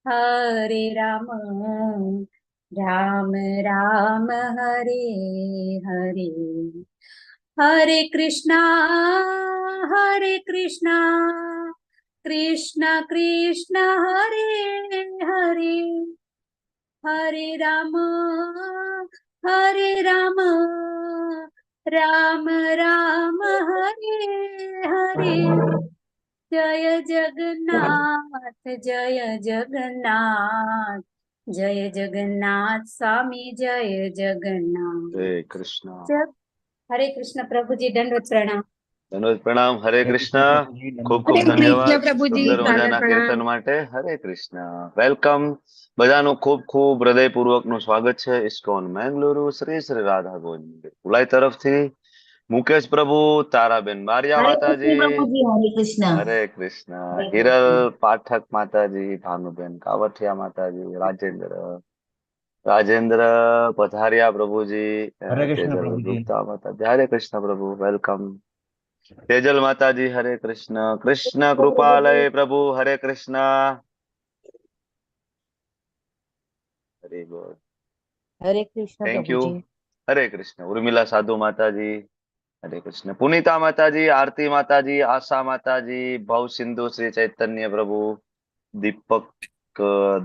હરે રામ રામ રામ હરે હરે હરે કૃષ્ણ કૃષ્ણ કૃષ્ણ હરે હરે રામ રામ રામ હરે જય જગન્નાથ સ્વામી જય જગન્નાથ. જય કૃષ્ણ. હરે કૃષ્ણ પ્રભુજી, દંડવત પ્રણામ. દંડવત પ્રણામ. હરે કૃષ્ણ. ખૂબ હરે ખૂબ ધન્યવાદ કૃષ્ણ પ્રભુજી, સુંદર સાદર મજાના પ્રણામ. કીર્તન માટે. હરે કૃષ્ણ. વેલકમ. બધાનું ખૂબ ખૂબ હૃદયપૂર્વક નું સ્વાગત છે ઇસ્કોન મેંગલુરુ શ્રી શ્રી રાધા ગોવિંદ પુલાઈ તરફથી. મુકેશ પ્રભુ, તારાબેન બારિયા હરે કૃષ્ણ માતાજી, પ્રભુજી, હરે કૃષ્ણ. હરે કૃષ્ણ. હિરલ પાઠક માતાજી, ભાનુબેન કાવઠિયા માતાજી, રાજેન્દ્ર પધારિયા પ્રભુજી, હરે કૃષ્ણ તેજલ પ્રભુજી. ગુપ્તા માતાજી, હરે કૃષ્ણ પ્રભુ, વેલકમ. તેજલ માતાજી, હરે કૃષ્ણ. કૃષ્ણ કૃપાલય પ્રભુ, હરે કૃષ્ણ. હરે બોલ. હરે કૃષ્ણ થેન્ક યુ. પ્રભુજી. હરે કૃષ્ણ. ઉર્મિલા સાધુ માતાજી, હરે કૃષ્ણ. પુનિતા માતાજી, આરતી માતાજી, આશા માતાજી, ભવ સિંધુ શ્રી ચૈતન્ય પ્રભુ,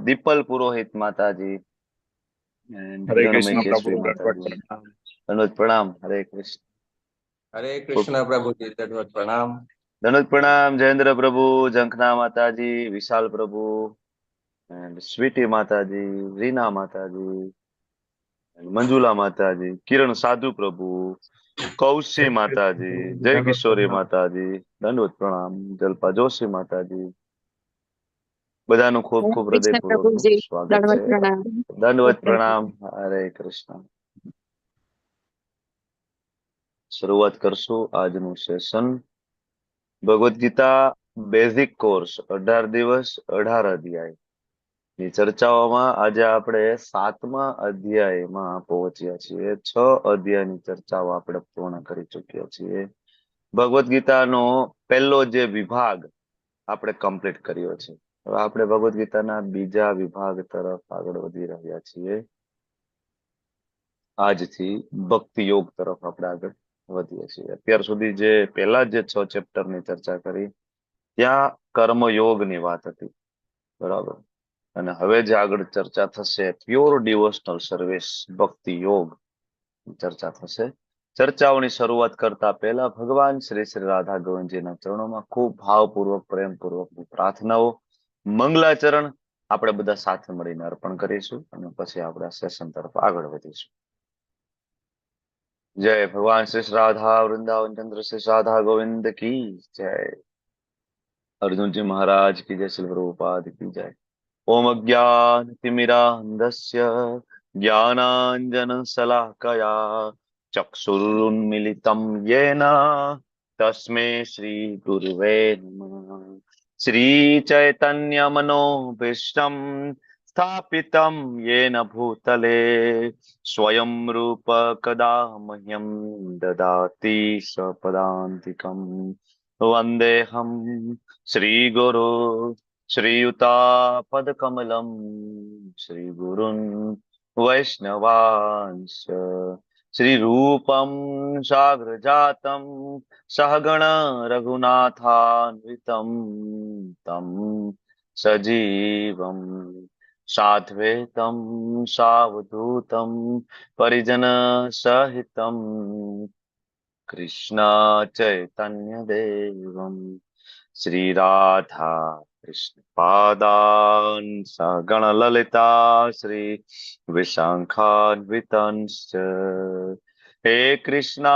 દીપલ પુરોહિત માતાજી, and હરે કૃષ્ણ ગણમેકેશ્વરી પ્રભુ, દંડવત માતાજી. પ્રણામ. દંડવત પ્રણામ. હરે કૃષ્ણ. હરે કૃષ્ણ પ્રભુજી, દંડવત પ્રણામ. દંડવત પ્રણામ. જયેન્દ્ર પ્રભુ, ઝંખના માતાજી, વિશાલ પ્રભુ, and સ્વીટી માતાજી, રીના માતાજી, and મંજુલા માતાજી, કિરણ સાધુ પ્રભુ, કૌશી માતાજી, જય કિશોરી માતાજી, દંડવત પ્રણામ. જલ્પા જોશી માતાજી. બધાનું ખૂબ ખૂબ કૃષ્ણ હૃદયપૂર્વકનું પ્રભુજી, સ્વાગત દંડવત છે. પ્રણામ. દંડવત પ્રણામ. હરે કૃષ્ણ. શરૂઆત કરશું આજનું session. Bhagavad Gita basic course 18 દિવસ 18 અધ્યાય ની ચર્ચાઓમાં આજે આપણે 7મા અધ્યાયમાં પહોંચ્યા છીએ. 6 અધ્યાયની ચર્ચાઓ આપણે પૂર્ણ કરી ચૂક્યા છીએ. ભગવદ્ ગીતાનો પહેલો જે વિભાગ આપણે કમ્પ્લીટ કર્યો છે. હવે આપણે ભગવદ્ ગીતાના બીજા વિભાગ તરફ આગળ વધી રહ્યા છીએ. આજથી ભક્તિ યોગ તરફ આપણે આગળ વધીએ છીએ. અત્યાર સુધી જે પહેલા જે 6 ચેપ્ટરની ચર્ચા કરી ત્યાં કર્મયોગની વાત હતી, બરાબર. અને હવે જે આગળ ચર્ચા થશે પ્યોર ડિવોશનલ સર્વિસ, ભક્તિ યોગ ચર્ચા થશે. ચર્ચાઓની શરૂઆત કરતા પહેલા ભગવાન શ્રી શ્રી રાધા ગોવિંદજીના ચરણોમાં ખૂબ ભાવપૂર્વક પ્રેમપૂર્વકની પ્રાર્થનાઓ, મંગલાચરણ આપણે બધા સાથે મળીને અર્પણ કરીશું અને પછી આપણે આ સેશન તરફ આગળ વધીશું. જય ભગવાન શ્રી રાધા વૃંદાવન ચંદ્ર શ્રી રાધા ગોવિંદ કી જય. अर्जुन महाराज की जय, श्री प्रभुपाद की जय. ओम अज्ञान तिमिरान्धस्य ज्ञानाञ्जन शलाकया चक्षुरुन्मिलितं येन तस्मै श्री गुरुवे नमः. श्री चैतन्य मनोभीष्टं स्थापितं येन भूतले स्वयं रूप कदा मह्यं ददाति स्वपदान्तिकम्. वन्देऽहं श्रीगुरु श्रीयुतापदकमलं श्रीगुरुन् वैष्णवांश्च श्रीरूपं साग्रजातं सहगण रघुनाथान्वितं तं सजीवं साद्वैतं सावधूतं परिजनसहितं कृष्ण चैतन्य देवं श्रीराधा कृष्ण पादान् सगण ललिता श्री विशाखान्वितांश्च. हे कृष्णा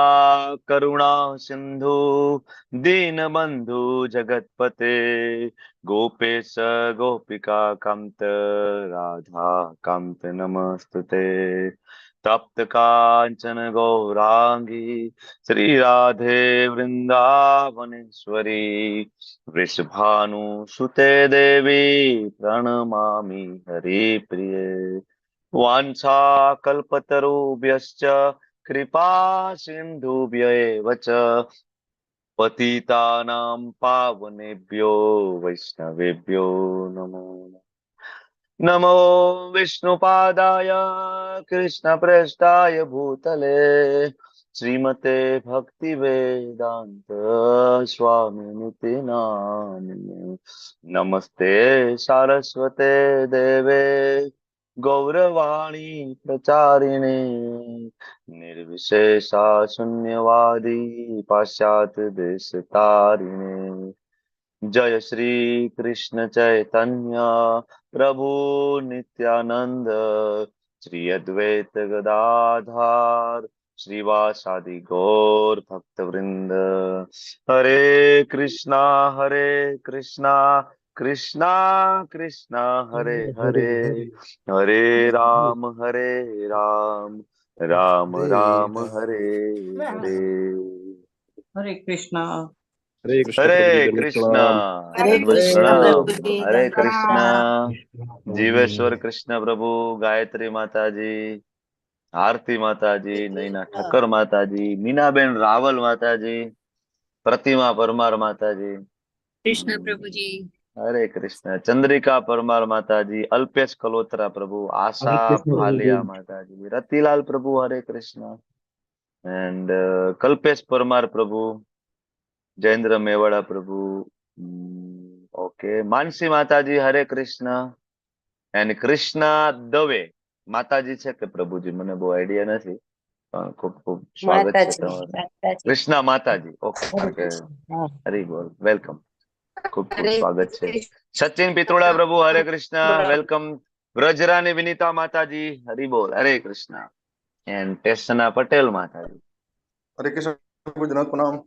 करुणा सिंधु दीनबंधु जगतपते गोपेश गोपिका कांत राधा कांत नमस्तुते. तप्त कांचन गौरांगी श्री राधे वृंदावनेश्वरी वृषभानुसुते देवी प्रणमामि हरिप्रिये. वाञ्छाकल्पतरुभ्यश्च कृपा सिन्धुभ्यैव च पतितानां पावनेभ्यो वैष्णवेभ्यो नमो नमः. नमो विष्णुपादाय कृष्णप्रेष्ठाय भूतले श्रीमते भक्ति वेदांत स्वामिनिति नामिने। नमस्ते सारस्वते देवे गौरवाणी प्रचारिणे निर्विशेषा शून्यवादी पाश्चात्य देश तारिणे। जय श्री कृष्ण चैतन्य प्रभु नित्यानंद श्री अद्वैत गदाधार श्रीवासादि गौर भक्त वृंद। हरे कृष्णा कृष्णा कृष्णा हरे हरे, हरे राम राम राम हरे हरे। हरे कृष्णा। हरे कृष्ण प्रभु जी, हरे दंडवत कृष्णा प्रणाम। हरे दंडवत कृष्ण प्रणाम। प्रभु जी, हरे दंडवत कृष्णा प्रणाम। जीवेश्वर कृष्ण प्रभु, गायत्री माताजी, आरती माताजी, नैना ठक्कर माताजी, मीनाबेन रावल माताजी, प्रतिमा परमार माताजी, કૃષ્ણ પ્રભુજી. हरे कृष्ण चंद्रिका परमार माताजी, अल्पेश कलोत्रा प्रभु, आशा हरे कृष्ण प्रभु ji. Bhalia Mataji, Ratilal Prabhu, Hare Krishna and Kalpesh Parmar Prabhu, Jayendra Mewada Prabhu, okay Mansi Mataji, Hare Krishna and Krishna Dave Mataji છે કે પ્રભુજી મને બહુ આઈડિયા નથી, પણ ખૂબ ખૂબ સ્વાગત છે માતાજી, તમારું. માતાજી. કૃષ્ણા માતાજી, ઓકે હરે ઓકે, કૃષ્ણ. હા. હરી બોલ, વેલકમ, ખૂબ ખૂબ હરે સ્વાગત છે. કૃષ્ણ સચિન પિત્રોડા પ્રભુ, હરે કૃષ્ણ, વેલકમ. વ્રજરાની વિનીતા માતાજી, હરી બોલ, હરે કૃષ્ણ એન્ડ ટેસના પટેલ માતાજી, हरे कृष्ण प्रभु जनक प्रणाम।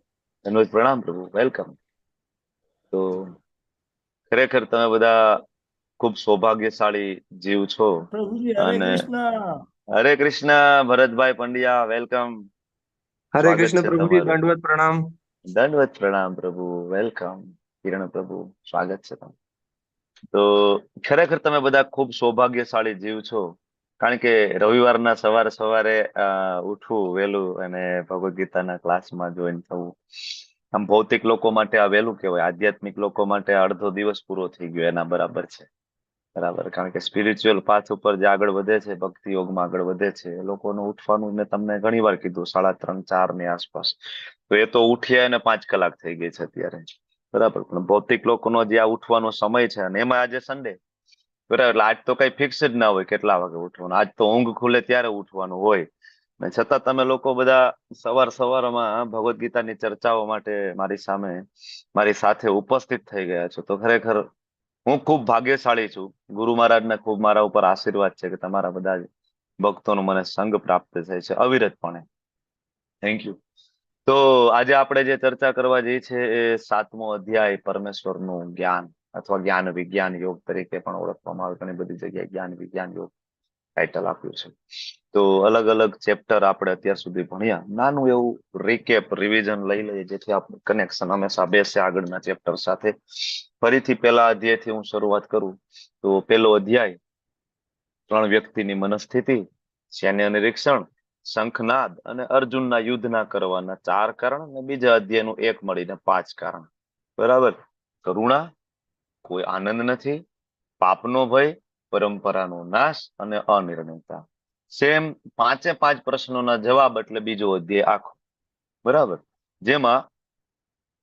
ધન્યવાદ પ્રણામ પ્રભુ, વેલકમ. તો ખરેખર તમે બધા ખૂબ સૌભાગ્યશાળી જીવ છો. પ્રભુજી હરે અને કૃષ્ણ. હરે કૃષ્ણ ભરતભાઈ પંડ્યા, વેલકમ, हरे સ્વાગત कृष्ण છે प्रभु जी, તમારું. दंडवत प्रणाम। દંડવત પ્રણામ પ્રભુ, વેલકમ. કિરણ પ્રભુ, સ્વાગત છે તમારું. તો ખરેખર તમે બધા ખૂબ સૌભાગ્યશાળી જીવ છો, કારણ કે રવિવારના સવારે સવારે ઉઠવું વહેલું અને ભગવદ ગીતાના ક્લાસમાં જોઈન થવું, આમ ભૌતિક લોકો માટે આ વહેલું કહેવાય, આધ્યાત્મિક લોકો માટે અડધો દિવસ પૂરો થઈ ગયો એના બરાબર છે. બરાબર, કારણ કે સ્પિરિચ્યુઅલ પાથ ઉપર જે આગળ વધે છે, ભક્તિ યોગમાં આગળ વધે છે, એ લોકોનું ઉઠવાનું મેં તમને ઘણી વાર કીધું 3:30-4 ની આસપાસ, તો એ તો ઉઠ્યા અને 5 કલાક થઈ ગઈ છે અત્યારે. બરાબર, પણ ભૌતિક લોકોનો જે આ ઉઠવાનો સમય છે, અને એમાં આજે સન્ડે, બરાબર, એટલે આજ તો કઈ ફિક્સ જ ના હોય કેટલા વાગે ઉઠવાનું, આજ તો ઊંઘ ખુલે ત્યારે ઉઠવાનું હોય, ને છતાં તમે લોકો બધા સવારમાં ભગવદ ગીતાની ચર્ચાઓ માટે મારી સાથે ઉપસ્થિત થઈ ગયા છો. તો ખરેખર હું ખૂબ ભાગ્યશાળી છું. ગુરુ મહારાજના ખૂબ મારા ઉપર આશીર્વાદ છે કે તમારા બધા જ ભક્તોનો મને સંગ પ્રાપ્ત થાય છે અવિરતપણે. Thank you. તો આજે આપણે જે ચર્ચા કરવા જઈએ છે એ 7મો અધ્યાય, પરમેશ્વરનું જ્ઞાન અથવા જ્ઞાન વિજ્ઞાન યોગ તરીકે પણ ઓળખવામાં આવે, ઘણી બધી જગ્યાએ જ્ઞાન વિજ્ઞાન યોગ ટાઇટલ આપ્યું છે. તો અલગ અલગ ચેપ્ટર આપણે અત્યાર સુધી ભણ્યા, નાનું એવું રીકેપ રિવિઝન લઈ લઈએ જેથી આપણું કનેક્શન હંમેશા બેસે આગળના ચેપ્ટર સાથે. ફરીથી પહેલા અધ્યાયથી હું શરૂઆત કરું તો પહેલો અધ્યાય 3 વ્યક્તિની મનસ્થિતિ, સૈન્ય નિરીક્ષણ, શંખનાદ અને અર્જુનના યુદ્ધના કરવાના 4 કારણ, અને બીજા અધ્યાયનું 1 મળીને 5 કારણ. બરાબર. કરુણા, કોઈ આનંદ નથી, પાપનો ભય, પરંપરાનો નાશ અને અનિર્ણયતા. સેમ 5 પ્રશ્નોના જવાબ, એટલે બીજો અધ્યાય આખો. બરાબર, જેમાં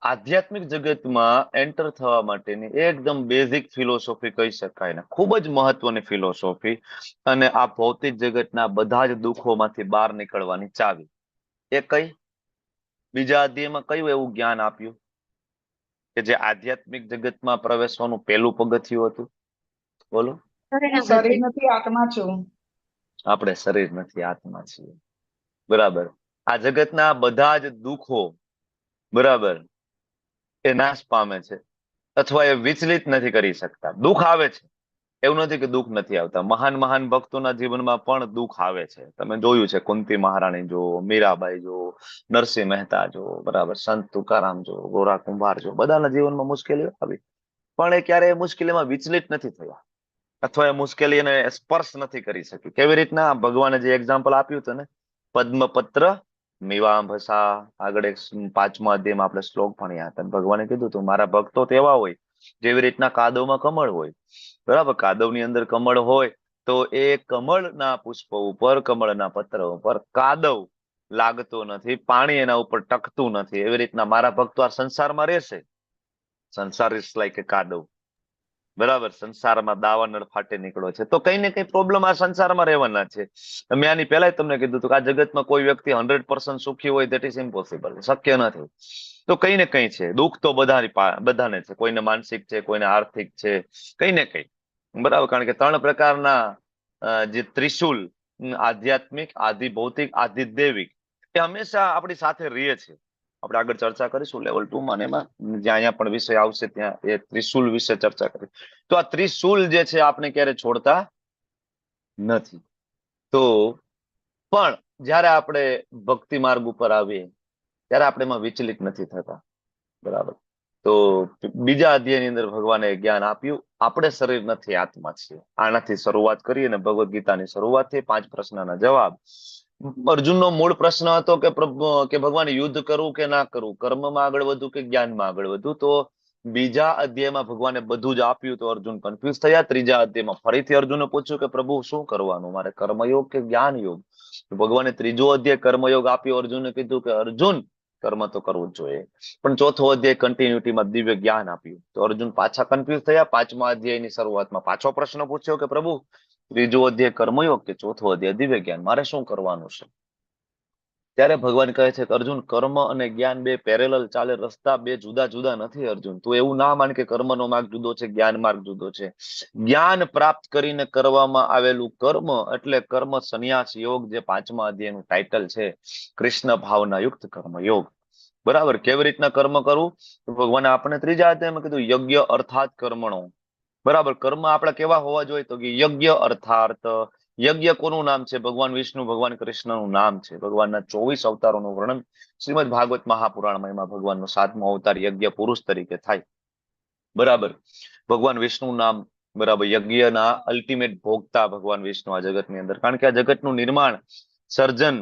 આધ્યાત્મિક જગતમાં એન્ટર થવા માટેની એકદમ બેઝિક ફિલોસોફી કહી શકાય ને, ખૂબ જ મહત્વની ફિલોસોફી, અને આ ભૌતિક જગતના બધા જ દુઃખોમાંથી બહાર નીકળવાની ચાવી એ કઈ? બીજા અધ્યાયમાં કયું એવું જ્ઞાન આપ્યું કે જે આધ્યાત્મિક જગતમાં પ્રવેશવાનું પહેલું પગથિયું હતું? બોલો. શરણાગતિ. શરીર નથી આત્મા છું. આપણે શરીર નથી, આત્મા છીએ. બરાબર. આ જગતના બધા જ દુઃખો, બરાબર, એ નાશ પામે છે અથવા એ વિચલિત નથી કરી શકતા. દુઃખ આવે છે, એવું નથી કે દુઃખ નથી આવતા. મહાન ભક્તોના જીવનમાં પણ દુઃખ આવે છે. તમે જોયું છે, કુંતી મહારાણી જો, મીરાબાઈ જો, નરસિંહ મહેતા જો, બરાબર, સંત તુકારામ જો, ગોરા કુંભાર જો, બધાના જીવનમાં મુશ્કેલીઓ આવી, પણ એ ક્યારે એ મુશ્કેલીમાં વિચલિત નથી થયા, અથવા એ મુશ્કેલી એને સ્પર્શ નથી કરી શકી. કેવી રીતના? ભગવાને જે એક્ઝામ્પલ આપ્યું હતું ને, પદ્મપત્ર મીવાંભસા, આગળ 5મા અધ્યાયમાં આપણે શ્લોક ભણ્યા હતા. ભગવાને કીધું હતું મારા ભક્તો તો એવા હોય જેવી રીતના કાદવમાં કમળ હોય, બરાબર, કાદવની અંદર કમળ હોય તો એ કમળના પુષ્પ ઉપર, કમળના પત્ર ઉપર કાદવ લાગતો નથી, પાણી એના ઉપર ટકતું નથી. એવી રીતના મારા ભક્તો આ સંસારમાં રહેશે. સંસાર ઇઝ લાઈક એ કાદવ, બરાબર. સંસારમાં દાવાનળ ફાટે નીકળો છે, તો કઈ ને કઈ પ્રોબ્લેમ આ સંસારમાં રહેવાના છે. મેં આની પહેલા તમને કીધું હતું કે આ જગતમાં કોઈ વ્યક્તિ 100% સુખી હોય, ધેટ ઇઝ ઇમ્પોસિબલ, શક્ય નથી. તો કઈ ને કઈ છે, દુઃખ તો બધાને છે, કોઈને માનસિક છે, કોઈને આર્થિક છે, કઈ ને કઈ, બરાબર. કારણ કે 3 પ્રકારના જે ત્રિશુલ, આધ્યાત્મિક, આધિ ભૌતિક, આધિ દૈવિક, એ હંમેશા આપણી સાથે રહે છે. આપણે આગળ ચર્ચા કરીશું લેવલ 2 માં, એમાં જ્યાં અહીંયા પણ વિષય આવશે ત્યાં એ ત્રિશુલ વિશે ચર્ચા કરી. તો આ ત્રિશુલ જે છે આપણે ક્યારે છોડતા નથી. તો પણ જયારે આપણે ભક્તિ માર્ગ ઉપર આવીએ ત્યારે આપણે એમાં વિચલિત નથી થતા, બરાબર. તો બીજા અધ્યાયની અંદર ભગવાને જ્ઞાન આપ્યું, આપણે શરીર નથી, આત્મા છીએ. આનાથી શરૂઆત કરી અને ભગવદ ગીતાની શરૂઆત થઈ. 5 પ્રશ્નના જવાબ. અર્જુનનો મૂળ પ્રશ્ન હતો કે ભગવાન યુદ્ધ કરવું કે ના કરવું, કર્મમાં આગળ વધવું કે જ્ઞાનમાં આગળ વધવું. તો બીજા અધ્યાયમાં ભગવાને બધું જ આપ્યું, તો અર્જુન કન્ફ્યુઝ થયા. ત્રીજા અધ્યાયમાં ફરીથી અર્જુને પૂછ્યું કે પ્રભુ શું કરવાનું, મારે કર્મયોગ કે જ્ઞાન યોગ? ભગવાને ત્રીજો અધ્યાય કર્મયોગ આપ્યો. અર્જુને કીધું કે અર્જુન કર્મ તો કરવું જ જોઈએ. પણ ચોથો અધ્યાય કન્ટિન્યુટીમાં દિવ્ય જ્ઞાન આપ્યું, તો અર્જુન પાછા કન્ફ્યુઝ થયા. 5મા અધ્યાયની શરૂઆતમાં પાછો પ્રશ્ન પૂછ્યો કે પ્રભુ ત્રીજો અધ્યાય કર્મયોગ કે ચોથો અધ્યાય દિવ્ય જ્ઞાન, મારે શું કરવાનું છે? ત્યારે ભગવાન કહે છે કે અર્જુન, કર્મ અને જ્ઞાન બે પેરેલલ ચાલે, રસ્તા બે જુદા જુદા નથી. અર્જુન, તું એવું ના માન કે કર્મનો માર્ગ જુદો છે, જ્ઞાન માર્ગ જુદો છે. જ્ઞાન પ્રાપ્ત કરીને કરવામાં આવેલું કર્મ એટલે કર્મ સંન્યાસ યોગ, જે 5મા અધ્યાયનું ટાઇટલ છે, કૃષ્ણ ભાવના યુક્ત કર્મ યોગ, બરાબર. કેવી રીતના કર્મ કરવું? ભગવાને આપણે ત્રીજા અધ્યાયમાં કીધું યજ્ઞ અર્થાત કર્મણો, બરાબર. કર્મ આપણા કેવા હોવા જોઈએ? તો કે યજ્ઞ અર્થાર્થ. યજ્ઞ કોનું નામ છે? ભગવાન વિષ્ણુ, ભગવાન કૃષ્ણનું નામ છે. ભગવાનના 24 અવતારોનું વર્ણન શ્રીમદ ભાગવત મહાપુરાણમાં, એમાં ભગવાનનો 7મો અવતાર યજ્ઞ પુરુષ તરીકે થાય, બરાબર. ભગવાન વિષ્ણુ નામ, બરાબર. યજ્ઞના અલ્ટિમેટ ભોગતા ભગવાન વિષ્ણુ આ જગતની અંદર. કારણ કે આ જગતનું નિર્માણ, સર્જન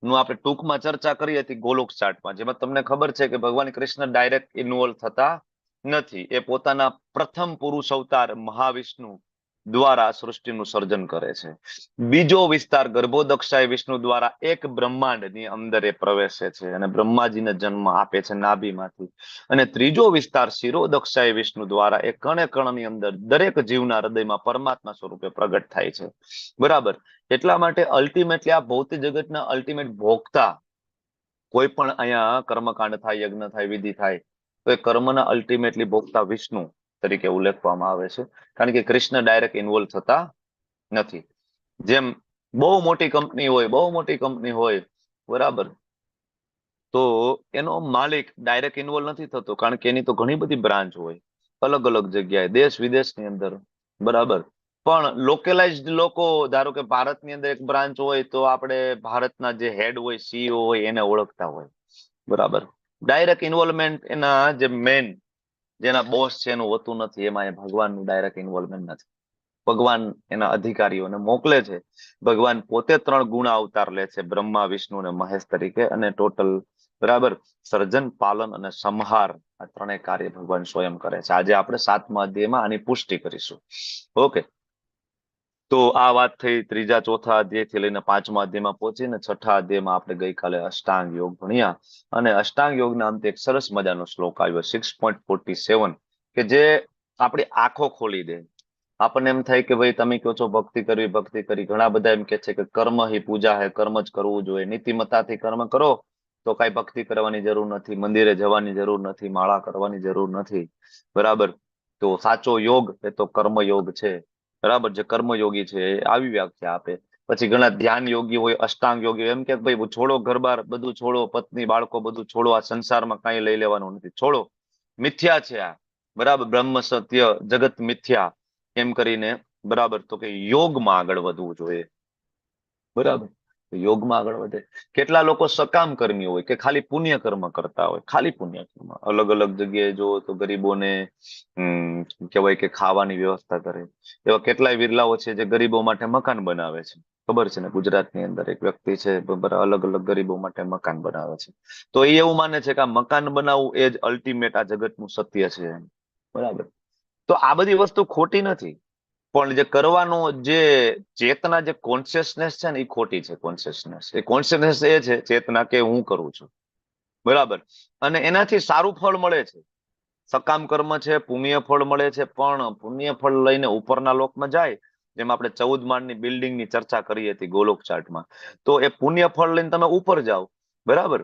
નું આપણે ટૂંકમાં ચર્ચા કરી હતી ગોલોક ચાર્ટમાં, જેમાં તમને ખબર છે કે ભગવાન કૃષ્ણ ડાયરેક્ટ ઇન્વોલ્વ થતા નથી. એ પોતાના પ્રથમ પુરુષ અવતાર મહાવિષ્ણુ દ્વારા સૃષ્ટિનું સર્જન કરે છે. બીજો વિસ્તાર ગર્ભોદક્ષાય વિષ્ણુ દ્વારા એક બ્રહ્માંડની અંદર એ પ્રવેશે છે અને બ્રહ્માજીને જન્મ આપે છે નાભીમાંથી. અને ત્રીજો વિસ્તાર શિરોદક્ષાય વિષ્ણુ દ્વારા એ કણે કણની અંદર દરેક જીવના હૃદયમાં પરમાત્મા સ્વરૂપે પ્રગટ થાય છે, બરાબર. એટલા માટે અલ્ટિમેટલી આ ભૌતિક જગતના અલ્ટિમેટ ભોગતા, કોઈ પણ અહીંયા કર્મકાંડ થાય, યજ્ઞ થાય, વિધિ થાય, તો એ કર્મના અલ્ટિમેટલી ભોગતા વિષ્ણુ તરીકે ઉલ્લેખવામાં આવે છે. કારણ કે કૃષ્ણ ડાયરેક્ટ ઇન્વોલ્વ થતા નથી. જેમ બહુ મોટી કંપની હોય, બરાબર, તો એનો માલિક ડાયરેક્ટ ઇન્વોલ્વ નથી થતો, કારણ કે એની તો ઘણી બધી બ્રાન્ચ હોય, અલગ અલગ જગ્યાએ, દેશ વિદેશની અંદર, બરાબર. પણ લોકલાઇઝ્ડ લોકો, ધારો કે ભારતની અંદર એક બ્રાન્ચ હોય તો આપણે ભારતના જે હેડ હોય, સીઈઓ હોય, એને ઓળખતા હોય, બરાબર. ડાયરેક્ટ ઇન્વોલ્વમેન્ટ એના જે મેન, જેના બોસ છે, એનું હોતું નથી. એમાં એ ભગવાનનું ડાયરેક્ટ ઇન્વોલ્વમેન્ટ નથી. ભગવાન એના અધિકારીઓને મોકલે છે. ભગવાન પોતે 3 ગુણ અવતાર લે છે, બ્રહ્મા, વિષ્ણુ અને મહેશ તરીકે, અને ટોટલ, બરાબર, સર્જન, પાલન અને સંહાર, આ 3 કાર્ય ભગવાન સ્વયં કરે છે. આજે આપણે 7મા અધ્યાયમાં આની પુષ્ટિ કરીશું. ઓકે, તો આ વાત થઈ ત્રીજા ચોથા અધ્યાયથી લઈને 5મા અધ્યાયમાં પહોંચીને 6થા અધ્યાયમાં આપણે ગઈકાલે અષ્ટાંગ યોગ ભણ્યા. અને અષ્ટાંગ યોગના અંતે એક સરસ મજાનો શ્લોક આવ્યો, 6.47, કે જે આપણી આંખો ખોલી દે. આપણને એમ થાય કે ભાઈ તમે કહો છો ભક્તિ કરવી, ભક્તિ કરી. ઘણા બધા એમ કે છે કે કર્મ હી પૂજા હે, કર્મ જ કરવું જોઈએ, નીતિમત્તાથી કર્મ કરો તો કઈ ભક્તિ કરવાની જરૂર નથી, મંદિરે જવાની જરૂર નથી, માળા કરવાની જરૂર નથી, બરાબર. તો સાચો યોગ એ તો કર્મ યોગ છે, બરાબર. જે કર્મયોગી છે એ આવી વ્યાખ્યા આપે. પછી ઘણા ધ્યાન યોગી હોય, અષ્ટાંગ યોગી, એમ કે ભાઈ છોડો ઘરબાર, બધું છોડો, પત્ની બાળકો બધું છોડો, આ સંસારમાં કઈ લઈ લેવાનું નથી, છોડો, મિથ્યા છે આ, બરાબર, બ્રહ્મ સત્ય, જગત મિથ્યા, એમ કરીને, બરાબર. તો કે યોગમાં આગળ વધવું જોઈએ, બરાબર. યોગમાં આગળ વધે. કેટલા લોકો સકામ કર્મી હોય કે ખાલી પુણ્ય કર્મ કરતા હોય, ખાલી પુણ્ય કર્મ. અલગ અલગ જગ્યાએ જો તો ગરીબોને કહેવાય કે ખાવાની વ્યવસ્થા કરે. એવા કેટલાય વિરલાઓ છે જે ગરીબો માટે મકાન બનાવે છે. ખબર છે ને, ગુજરાતની અંદર એક વ્યક્તિ છે, અલગ અલગ ગરીબો માટે મકાન બનાવે છે. તો એ એવું માને છે કે આ મકાન બનાવવું એ જ અલ્ટિમેટ આ જગતનું સત્ય છે, બરાબર. તો આ બધી વસ્તુ ખોટી નથી, પણ જે કરવાનો જે ચેતના, જે કોન્શિયસનેસ છે ને એ ખોટી છે. કોન્શિયસનેસ એ છે ચેતના કે હું કરું છું, બરાબર, અને એનાથી સારું ફળ મળે છે. સકામ કર્મ છે, પુણ્ય ફળ મળે છે, પણ પુણ્ય ફળ લઈને ઉપરના લોકમાં જાય, જેમ આપણે 14 માળની બિલ્ડિંગની ચર્ચા કરી હતી ગોલોક ચાર્ટમાં. તો એ પુણ્ય ફળ લઈને તમે ઉપર જાઓ, બરાબર,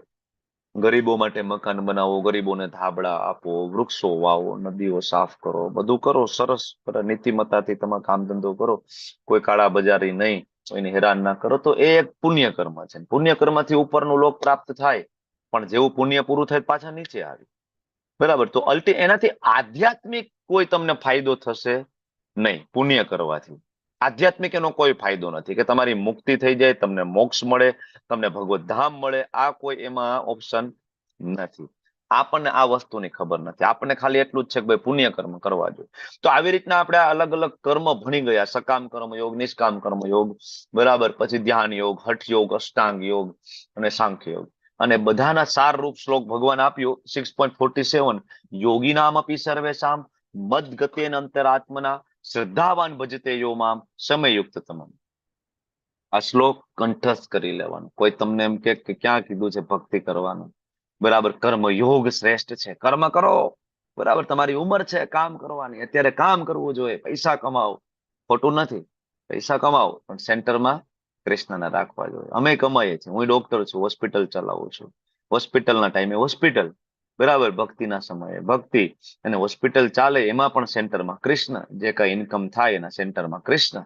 ગરીબો માટે મકાન બનાવો, ગરીબોને ધાબળા આપો, વૃક્ષો વાવો, નદીઓ સાફ કરો, બધું કરો, સરસ નીતિમત્તાથી તમે કામ ધંધો કરો, કોઈ કાળા બજારી નહીં, કોઈને હેરાન ના કરો, તો એ એક પુણ્ય કર્મ છે. પુણ્ય કર્મથી ઉપરનું લોક પ્રાપ્ત થાય, પણ જેવું પુણ્ય પૂરું થાય પાછા નીચે આવે, બરાબર. તો એનાથી આધ્યાત્મિક કોઈ તમને ફાયદો થશે નહીં. પુણ્ય કરવાથી આધ્યાત્મિક એનો કોઈ ફાયદો નથી કે તમારી મુક્તિ થઈ જાય, તમને મોક્ષ મળે, તમને ભગવત ધામ મળે. આ કોઈ એમાં ઓપ્શન નથી. આપણને આ વસ્તુની ખબર નથી. આપણને ખાલી એટલું જ છે કે ભાઈ પુણ્ય કર્મ કરવા જોઈએ. તો આવી રીતના આપણે અલગ અલગ કર્મ ભણી ગયા, સકામ કર્મ યોગ, નિષ્કામ કર્મ યોગ, બરાબર, પછી ધ્યાન યોગ, હઠ યોગ, અષ્ટાંગ યોગ અને સાંખ્ય યોગ. અને બધાના સાર રૂપ શ્લોક ભગવાન આપ્યો 6.47, યોગી નામ અપી સર્વેશામ મદ ગતેન અંતરાત્મના શ્રદ્ધાવાન ભજતે યો મામ સમયુક્ત તમામ. આ શ્લોક કંઠસ્થ કરી લેવાનો. કોઈ તમને એમ કે ક્યાં કીધું છે ભક્તિ કરવાનું, બરાબર, કર્મ યોગ શ્રેષ્ઠ છે, કર્મ કરો, બરાબર, તમારી ઉંમર છે કામ કરવાની, અત્યારે કામ કરવું જોઈએ, પૈસા કમાવો, ખોટું નથી, પૈસા કમાવો, પણ સેન્ટરમાં કૃષ્ણને રાખવા જોઈએ. અમે કમાઈએ છીએ, હું ડોક્ટર છું, હોસ્પિટલ ચલાવું છું, હોસ્પિટલના ટાઈમે હોસ્પિટલ, બરાબર, ભક્તિના સમયે ભક્તિ, અને હોસ્પિટલ ચાલે એમાં પણ સેન્ટરમાં કૃષ્ણ, જે કઈ ઇન્કમ થાય એના સેન્ટરમાં કૃષ્ણ,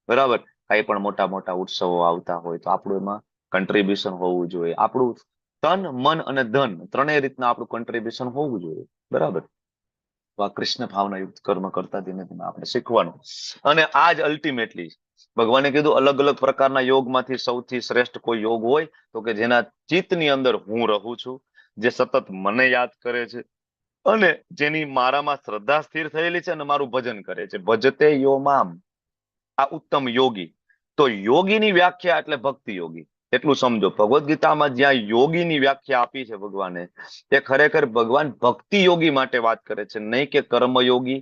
બરાબર. કઈ પણ મોટા મોટા ઉત્સવો આવતા હોય તો આપણું એમાં કન્ટ્રીબ્યુશન હોવું જોઈએ. આપણું તન, મન અને ધન ત્રણેય રીતના આપણું કન્ટ્રીબ્યુશન હોવું જોઈએ, બરાબર. તો આ કૃષ્ણ ભાવના યુક્ત કર્મ કરતા ધીમે ધીમે આપણે શીખવાનું. અને આ જ અલ્ટિમેટલી ભગવાને કીધું અલગ અલગ પ્રકારના યોગમાંથી સૌથી શ્રેષ્ઠ કોઈ યોગ હોય તો કે જેના ચિત્તની અંદર હું રહું છું, જે સતત મને યાદ કરે છે, અને જેની મારામાં શ્રદ્ધા સ્થિર થયેલી છે અને મારું ભજન કરે છે. ભજતે યો મામ, આ ઉત્તમ યોગી. તો યોગીની વ્યાખ્યા એટલે ભક્તિ યોગી. એટલું સમજો, ભગવદ્ ગીતામાં જ્યાં યોગીની વ્યાખ્યા આપી છે ભગવાને, તે ખરેખર ભગવાન ભક્તિ યોગી માટે વાત કરે છે, નહીં કે કર્મયોગી,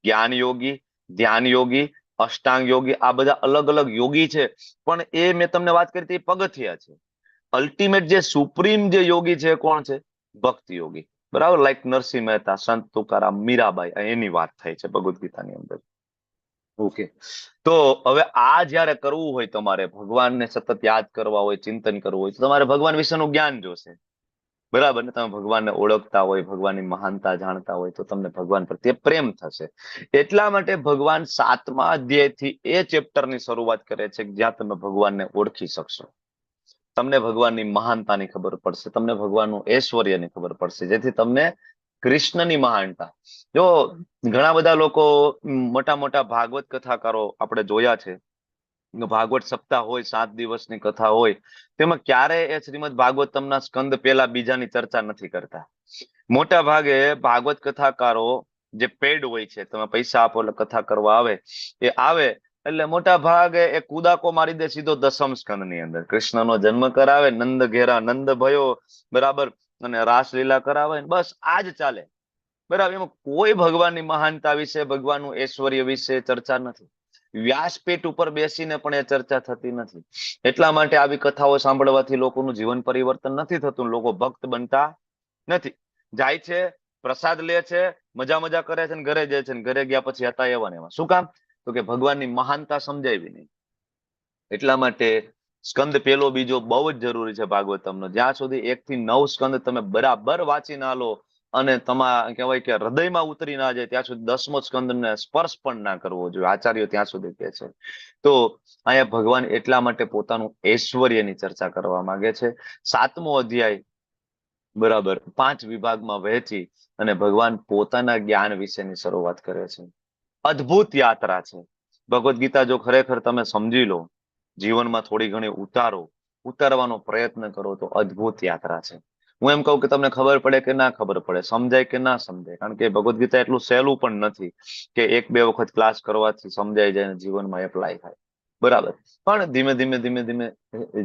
જ્ઞાન યોગી, ધ્યાન યોગી, અષ્ટાંગ યોગી. આ બધા અલગ અલગ યોગી છે, પણ એ મેં તમને વાત કરી હતી પગથિયા છે. અલ્ટિમેટ જે સુપ્રીમ જે યોગી છે કોણ છે? ભક્તિ યોગી, બરાબર. લાઈક નરસિંહ મહેતા, સંત તુકારામ, મીરાબાઈ, એની વાત થાય છે ભગવદ્ ગીતાની અંદર. ઓકે, તો હવે આ જયારે કરવું હોય, તમારે ભગવાનને સતત યાદ કરવા હોય, ચિંતન કરવું હોય, તો તમારે ભગવાન વિશેનું જ્ઞાન જોશે, બરાબર ને. તમે ભગવાનને ઓળખતા હોય, ભગવાનની મહાનતા જાણતા હોય, તો તમને ભગવાન પ્રત્યે પ્રેમ થશે. એટલા માટે ભગવાન 7મા અધ્યાયથી એ ચેપ્ટરની શરૂઆત કરે છે જ્યાં તમે ભગવાનને ઓળખી શકશો, તમને ભગવાનની મહાનતાની ખબર પડશે, તમને ભગવાનનું ઐશ્વર્યની ખબર પડશે, જેથી તમને કૃષ્ણની મહાનતા. જો ઘણા બધા લોકો, મોટા મોટા ભાગવત કથાકારો આપણે જોયા છે, ભાગવત સપ્તાહ હોય, 7 દિવસની કથા હોય, તેમાં ક્યારે એ શ્રીમદ ભાગવતમના સ્કંદ પેલા બીજાની ચર્ચા નથી કરતા. મોટા ભાગે ભાગવત કથાકારો જે પેડ હોય છે, તમે પૈસા આપો એટલે કથા કરવા આવે, એ આવે એટલે મોટા ભાગે એ કુદાકો મારી દે સીધો 10મ સ્કંદની અંદર. કૃષ્ણનો જન્મ કરાવે, નંદ ઘેરા નંદ ભયો, બરાબર, અને રાસલીલા કરાવે, બસ આ જ ચાલે, બરાબર. એમાં કોઈ ભગવાનની મહાનતા વિશે, ભગવાનનું ઐશ્વર્ય વિશે ચર્ચા નથી. વ્યાસપીઠ ઉપર બેસીને પણ એ ચર્ચા થતી નથી. એટલા માટે આવી કથાઓ સાંભળવાથી લોકોનું જીવન પરિવર્તન નથી થતું, લોકો ભક્ત બનતા નથી. જાય છે, પ્રસાદ લે છે, મજા કરે છે, ઘરે જાય છે, ઘરે ગયા પછી હતા એવા ને એવા. શું કામ? તો કે ભગવાનની મહાનતા સમજાવી નહીં. એટલા માટે સ્કંદ પેલો બીજો બહુ જ જરૂરી છે ભાગવતમનો. જ્યાં સુધી 1 થી 9 સ્કંદ તમે બરાબર વાંચી ના લો અને તમારા કહેવાય કે હૃદયમાં ઉતરી ના જાય, ત્યાં સુધી 10મો સ્કંદને સ્પર્શ પણ ના કરવો જોઈએ, આચાર્યો ત્યાં સુધી કહે છે. તો અહીંયા ભગવાન એટલા માટે પોતાનું ઐશ્વર્યની ચર્ચા કરવા માંગે છે. 7મો અધ્યાય, બરાબર, 5 વિભાગમાં વહેંચી અને ભગવાન પોતાના જ્ઞાન વિશેની શરૂઆત કરે છે. અદ્ભુત યાત્રા છે ભગવદ્ ગીતા. જો ખરેખર તમે સમજી લો, જીવનમાં થોડી ઘણી ઉતારવાનો પ્રયત્ન કરો, તો અદ્ભુત યાત્રા છે. હું એમ કહું કે તમને ખબર પડે કે ના ખબર પડે, સમજાય કે ના સમજાય, કારણ કે ભગવદ્ ગીતા એટલું સહેલું પણ નથી કે 1-2 વખત ક્લાસ કરવાથી સમજાઈ જાય ને જીવનમાં એપ્લાય થાય, બરાબર. પણ ધીમે ધીમે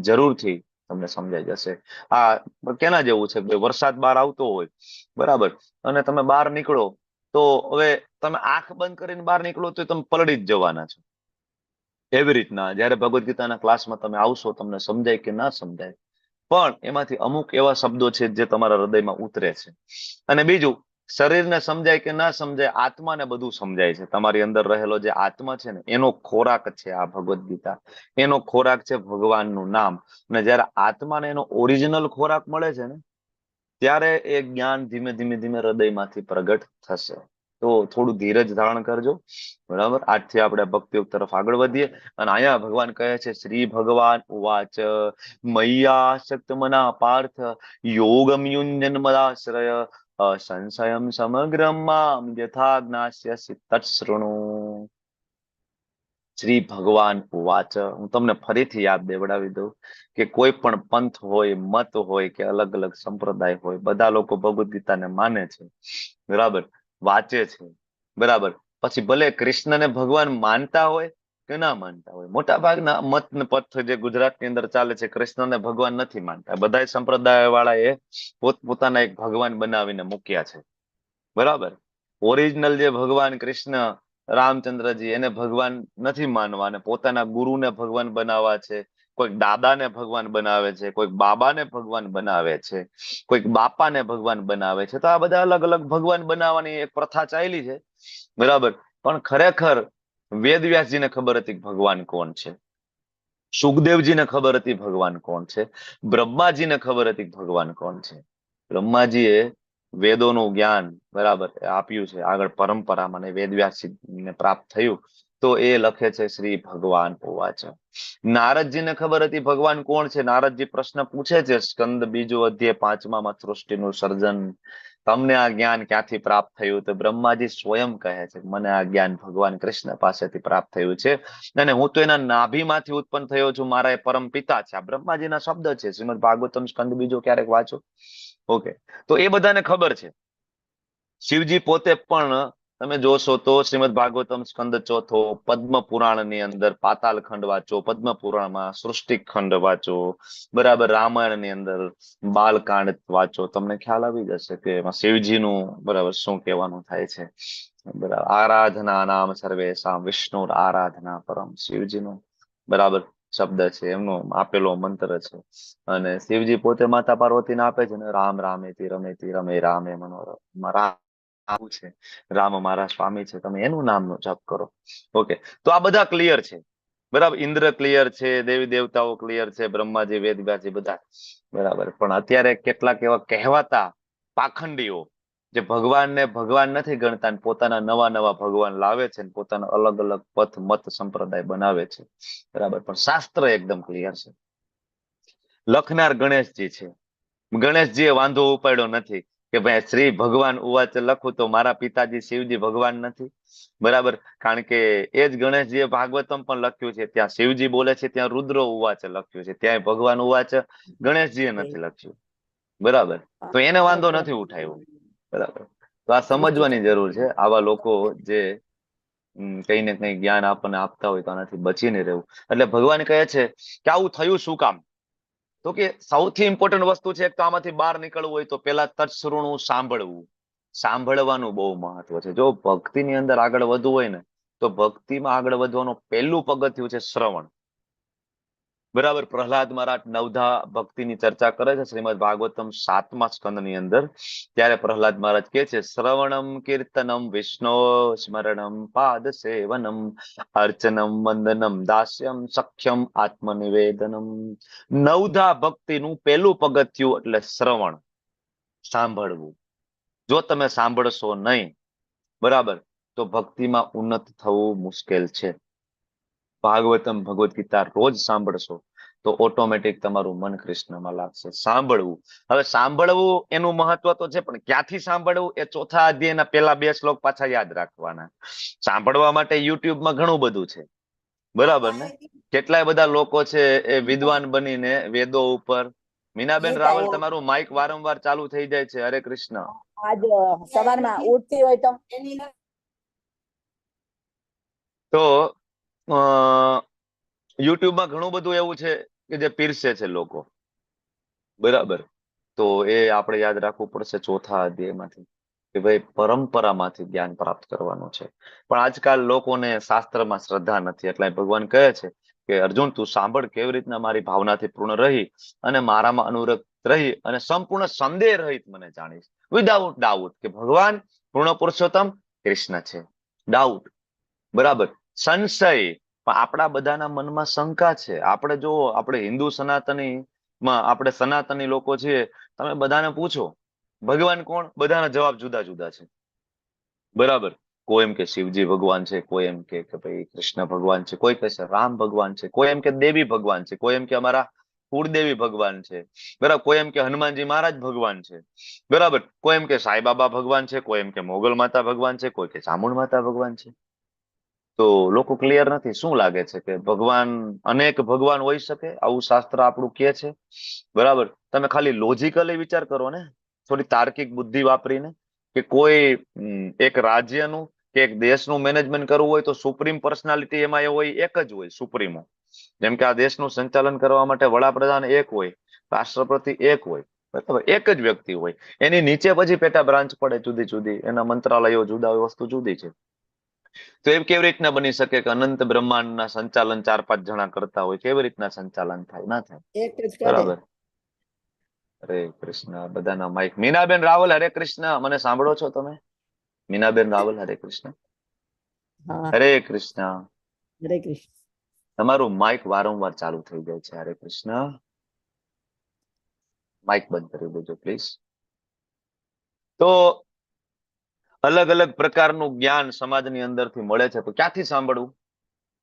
જરૂરથી તમને સમજાઈ જશે. આ કેના જેવું છે કે વરસાદ બહાર આવતો હોય, બરાબર, અને તમે બહાર નીકળો તો હવે તમે આંખ બંધ કરીને બહાર નીકળો તો તમે પલળી જ જવાના છો. એવી રીતના જયારે ભગવદ્ ગીતાના ક્લાસમાં તમે આવશો તમને સમજાય કે ના સમજાય, પણ એમાંથી અમુક એવા શબ્દો છે જે તમારા હૃદયમાં ઉતરે છે. અને બીજું, શરીરને સમજાય કે ના સમજાય, આત્માને બધું સમજાય છે. તમારી અંદર રહેલો જે આત્મા છે ને એનો ખોરાક છે આ ભગવદ્ ગીતા, એનો ખોરાક છે ભગવાનનું નામ. અને જયારે આત્માને એનો ઓરિજિનલ ખોરાક મળે છે ને ત્યારે એ જ્ઞાન ધીમે ધીમે ધીમે હૃદયમાંથી પ્રગટ થશે. તો થોડું ધીરજ ધારણ કરજો, બરાબર. આજથી આપણે ભક્તિયોગ તરફ આગળ વધીએ. અને અહીંયા ભગવાન કહે છે, શ્રી ભગવાન ઉવાચ મય્યાસક્ત મના પાર્થ યોગમ યુંજન મદાશ્રય સંશયમ સમગ્રમ મામ યથા જ્ઞાસ્યસી તત્શૃણુ. શ્રી ભગવાન ઉવાચ. હું તમને ફરીથી યાદ દેવડાવી દઉં કે કોઈ પણ પંથ હોય, મત હોય કે અલગ અલગ સંપ્રદાય હોય, બધા લોકો ભગવદ્ ગીતાને માને છે, બરાબર, વાંચે છે, બરાબર. પછી ભલે કૃષ્ણને ભગવાન માનતા હોય કે ના માનતા હોય. મોટા ભાગના મત ને પથ જે ગુજરાતની અંદર ચાલે છે, કૃષ્ણને ભગવાન નથી માનતા. બધા સંપ્રદાય વાળા એ પોતપોતાના એક ભગવાન બનાવીને મૂક્યા છે, બરાબર. ઓરિજિનલ જે ભગવાન કૃષ્ણ રામચંદ્રજી એને ભગવાન નથી માનવા અને પોતાના ગુરુને ભગવાન બનાવવા છે. કોઈક દાદાને ભગવાન બનાવે છે, કોઈક બાબાને ભગવાન બનાવે છે, કોઈક બાપાને ભગવાન બનાવે છે. તો આ બધા અલગ અલગ ભગવાન બનાવવાની એક પ્રથા ચાલી છે, બરાબર. પણ ખરેખર વેદવ્યાસજીને ખબર હતી ભગવાન કોણ છે, સુખદેવજીને ખબર હતી ભગવાન કોણ છે, બ્રહ્માજીને ખબર હતી ભગવાન કોણ છે. બ્રહ્માજીએ વેદોનું જ્ઞાન, બરાબર, આપ્યું છે આગળ પરંપરામાં, વેદવ્યાસજીને પ્રાપ્ત થયું. તો એ લખે છે શ્રી ભગવાન ઉવાચ. નારદજીને ખબર હતી ભગવાન કોણ છે. નારદજી પ્રશ્ન પૂછે છે, સ્કંદ 2 અધ્યાય 5માં સૃષ્ટિનું સર્જન, તમને આ જ્ઞાન ક્યાંથી પ્રાપ્ત થયું? તો બ્રહ્માજી સ્વયં કહે છે, મને આ જ્ઞાન ભગવાન કૃષ્ણ પાસેથી પ્રાપ્ત થયું છે અને હું તો એના નાભીમાંથી ઉત્પન્ન થયો છું. મારા એ પરમ પિતા છે. આ બ્રહ્માજીના શબ્દ છે. શ્રીમદ ભાગવતમ સ્કંદ 2 ક્યારેક વાંચો. ઓકે, તો એ બધાને ખબર છે. શિવજી પોતે પણ તમે જોશો તો શ્રીમદ ભાગવતમ સ્કંદ 4, પદ્મ પુરાણની અંદર પાતાલ ખંડ વાંચો, પદ્મ પુરાણમાં સૃષ્ટિ ખંડ વાંચો, બરાબર. રામાયણની અંદર બાલકાંડ વાંચો, તમને ખ્યાલ આવી જશે કે એમાં શિવજીનું, બરાબર, શું કહેવાનું થાય છે, બરાબર. આરાધના નામ સર્વેશામ વિષ્ણુ આરાધના પરમ. શિવજીનું, બરાબર, શબ્દ છે, એમનો આપેલો મંત્ર છે. અને શિવજી પોતે માતા પાર્વતીને આપે છે ને, રામ રામેતિ રમેતિ રમે રામે મનોરમ. આવું છે, રામ મારા સ્વામી છે, તમે એનું નામનો જપ કરો. ઓકે, તો આ બધા ક્લિયર છે, બરાબર. ઇન્દ્ર ક્લિયર છે, દેવી દેવતાઓ ક્લિયર છે, બ્રહ્માજી વેદવ્યાસજી બધા, બરાબર. પણ અત્યારે કેટલાક એવા કહેવાતા પાખંડીઓ જે ભગવાનને ભગવાન નથી ગણતા, પોતાના નવા નવા ભગવાન લાવે છે, પોતાના અલગ અલગ પથ મત સંપ્રદાય બનાવે છે, બરાબર. પણ શાસ્ત્ર એકદમ ક્લિયર છે. લખનાર ગણેશજી છે. ગણેશજીએ વાંધો ઉપાડ્યો નથી કે ભાઈ શ્રી ભગવાન ઉવાચ લખું તો મારા પિતાજી શિવજી ભગવાન નથી, બરાબર. કારણ કે એ જ ગણેશજીએ ભાગવતમ પણ લખ્યું છે, ત્યાં શિવજી બોલે છે, ત્યાં રુદ્ર ઉવાચ લખ્યું છે, ત્યાં ભગવાન ઉવાચ ગણેશજીએ નથી લખ્યું, બરાબર. તો એને વાંધો નથી ઉઠાવ્યો, બરાબર. તો આ સમજવાની જરૂર છે. આવા લોકો જે કઈ ને કઈ જ્ઞાન આપણને આપતા હોય તો આનાથી બચીને રહેવું. એટલે ભગવાન કહે છે કે આવું થયું શું કામ? તો કે સૌથી ઇમ્પોર્ટન્ટ વસ્તુ છે, એક તો આમાંથી બહાર નીકળવું હોય તો પેલા તત્સૃણું, સાંભળવું. સાંભળવાનું બહુ મહત્વ છે. જો ભક્તિની અંદર આગળ વધવું હોય ને તો ભક્તિમાં આગળ વધવાનું પહેલું પગથિયું છે શ્રવણ, બરાબર. પ્રહલાદ મહારાજ નવધા ભક્તિની ચર્ચા કરે છે શ્રીમદ ભાગવતમ 7મા સ્કંદની અંદર. ત્યારે પ્રહલાદ મહારાજ કહે છે, શ્રવણમ કીર્તનમ વિષ્ણુ સ્મરણમ પાદ સેવનમ અર્ચનમ વંદનમ દાસ્યમ સખ્યમ આત્મનિવેદનમ. નવધા ભક્તિનું પહેલું પગથિયું એટલે શ્રવણ, સાંભળવું. જો તમે સાંભળશો નહીં, બરાબર, તો ભક્તિમાં ઉન્નત થવું મુશ્કેલ છે. ભાગવતમ ભગવદ્ ગીતા રોજ સાંભળશો તો ઓટોમેટિક તમારું મન કૃષ્ણમાં લાગશે. સાંભળવું, હવે સાંભળવું એનું મહત્વ તો છે, પણ ક્યાંથી સાંભળવું એ 4થા અધ્યાયના પહેલા 2 શ્લોક પાછા યાદ રાખવાના. સાંભળવા માટે યુટ્યુબમાં ઘણું બધું છે, બરાબર ને. કેટલાય બધા લોકો છે એ વિદ્વાન બનીને વેદો ઉપર. મીનાબેન રાવલ, તમારું માઇક વારંવાર ચાલુ થઈ જાય છે. હરે કૃષ્ણ. આજ સવારમાં ઉઠતી હોય તો યુટ્યુબમાં ઘણું બધું એવું છે કે જે પીરસે છે લોકો, બરાબર. તો એ આપણે યાદ રાખવું પડશે 4થા અધ્યાયમાંથી. કે ભાઈ પરંપરામાંથી જ્ઞાન પ્રાપ્ત કરવાનું છે. પણ આજકાલ લોકોને શાસ્ત્રમાં શ્રદ્ધા નથી, એટલે ભગવાન કહે છે કે અર્જુન, તું સાંભળ કેવી રીતના મારી ભાવનાથી પૂર્ણ રહી અને મારામાં અનુરક્ત રહી અને સંપૂર્ણ સંદેહ રહિત મને જાણીશ, વિધાઉટ ડાઉટ, કે ભગવાન પૂર્ણ પુરુષોત્તમ કૃષ્ણ છે. ડાઉટ, બરાબર, સંશય. પણ આપણા બધાના મનમાં શંકા છે. આપણે જો આપણે હિન્દુ સનાતનીમાં આપણે સનાતની લોકો છીએ, તમે બધાને પૂછો ભગવાન કોણ, બધાના જવાબ જુદા જુદા છે. બરાબર, કોઈ એમ કે શિવજી ભગવાન છે, કોઈ એમ કે ભાઈ કૃષ્ણ ભગવાન છે, કોઈ કહે છે રામ ભગવાન છે, કોઈ એમ કે દેવી ભગવાન છે, કોઈ એમ કે અમારા કુળદેવી ભગવાન છે, બરાબર, કોઈ એમ કે હનુમાનજી મહારાજ ભગવાન છે, બરાબર, કોઈ એમ કે સાંઈબાબા ભગવાન છે, કોઈ એમ કે મોગલ માતા ભગવાન છે, કોઈ કે ચામુંડ માતા ભગવાન છે. તો લોકો ક્લિયર નથી. શું લાગે છે કે ભગવાન અનેક ભગવાન હોઈ શકે? આવું શાસ્ત્ર આપણું કહે છે. બરાબર, તમે ખાલી લોજિકલી વિચાર કરો ને, થોડી તાર્કિક બુદ્ધિ વાપરીને, કે કોઈ એક રાજ્યનું કે એક દેશનું મેનેજમેન્ટ કરવું હોય તો સુપ્રીમ પર્સનાલિટી એમાં એ હોય, એક જ હોય, સુપ્રીમો. જેમ કે આ દેશનું સંચાલન કરવા માટે વડાપ્રધાન એક હોય, રાષ્ટ્રપતિ એક હોય, બરાબર, એક જ વ્યક્તિ હોય. એની નીચે પછી પેટા બ્રાન્ચ પડે જુદી જુદી, એના મંત્રાલયો જુદા હોય, વસ્તુ જુદી છે. તો એમ કેવી રીતના બની શકે કે અનંત બ્રહ્માંડના સંચાલન 4-5 જણા કરતા હોય? કેવી રીતના સંચાલન થાય? ના થાય. એક જ કરે. બરાબર. હરે કૃષ્ણ. બધાના માઇક. મીનાબેન રાવલ, હરે કૃષ્ણ. મને સાંભળો છો તમે? મીનાબેન રાવલ, હરે કૃષ્ણ. હા, હરે કૃષ્ણ. હરે કૃષ્ણ. તમારું માઇક વારંવાર ચાલુ થઈ જાય છે. હરે કૃષ્ણ. માઇક બંધ કરી દેજો પ્લીઝ. તો અલગ અલગ પ્રકારનું જ્ઞાન સમાજની અંદરથી મળે છે, તો ક્યાંથી સાંભળવું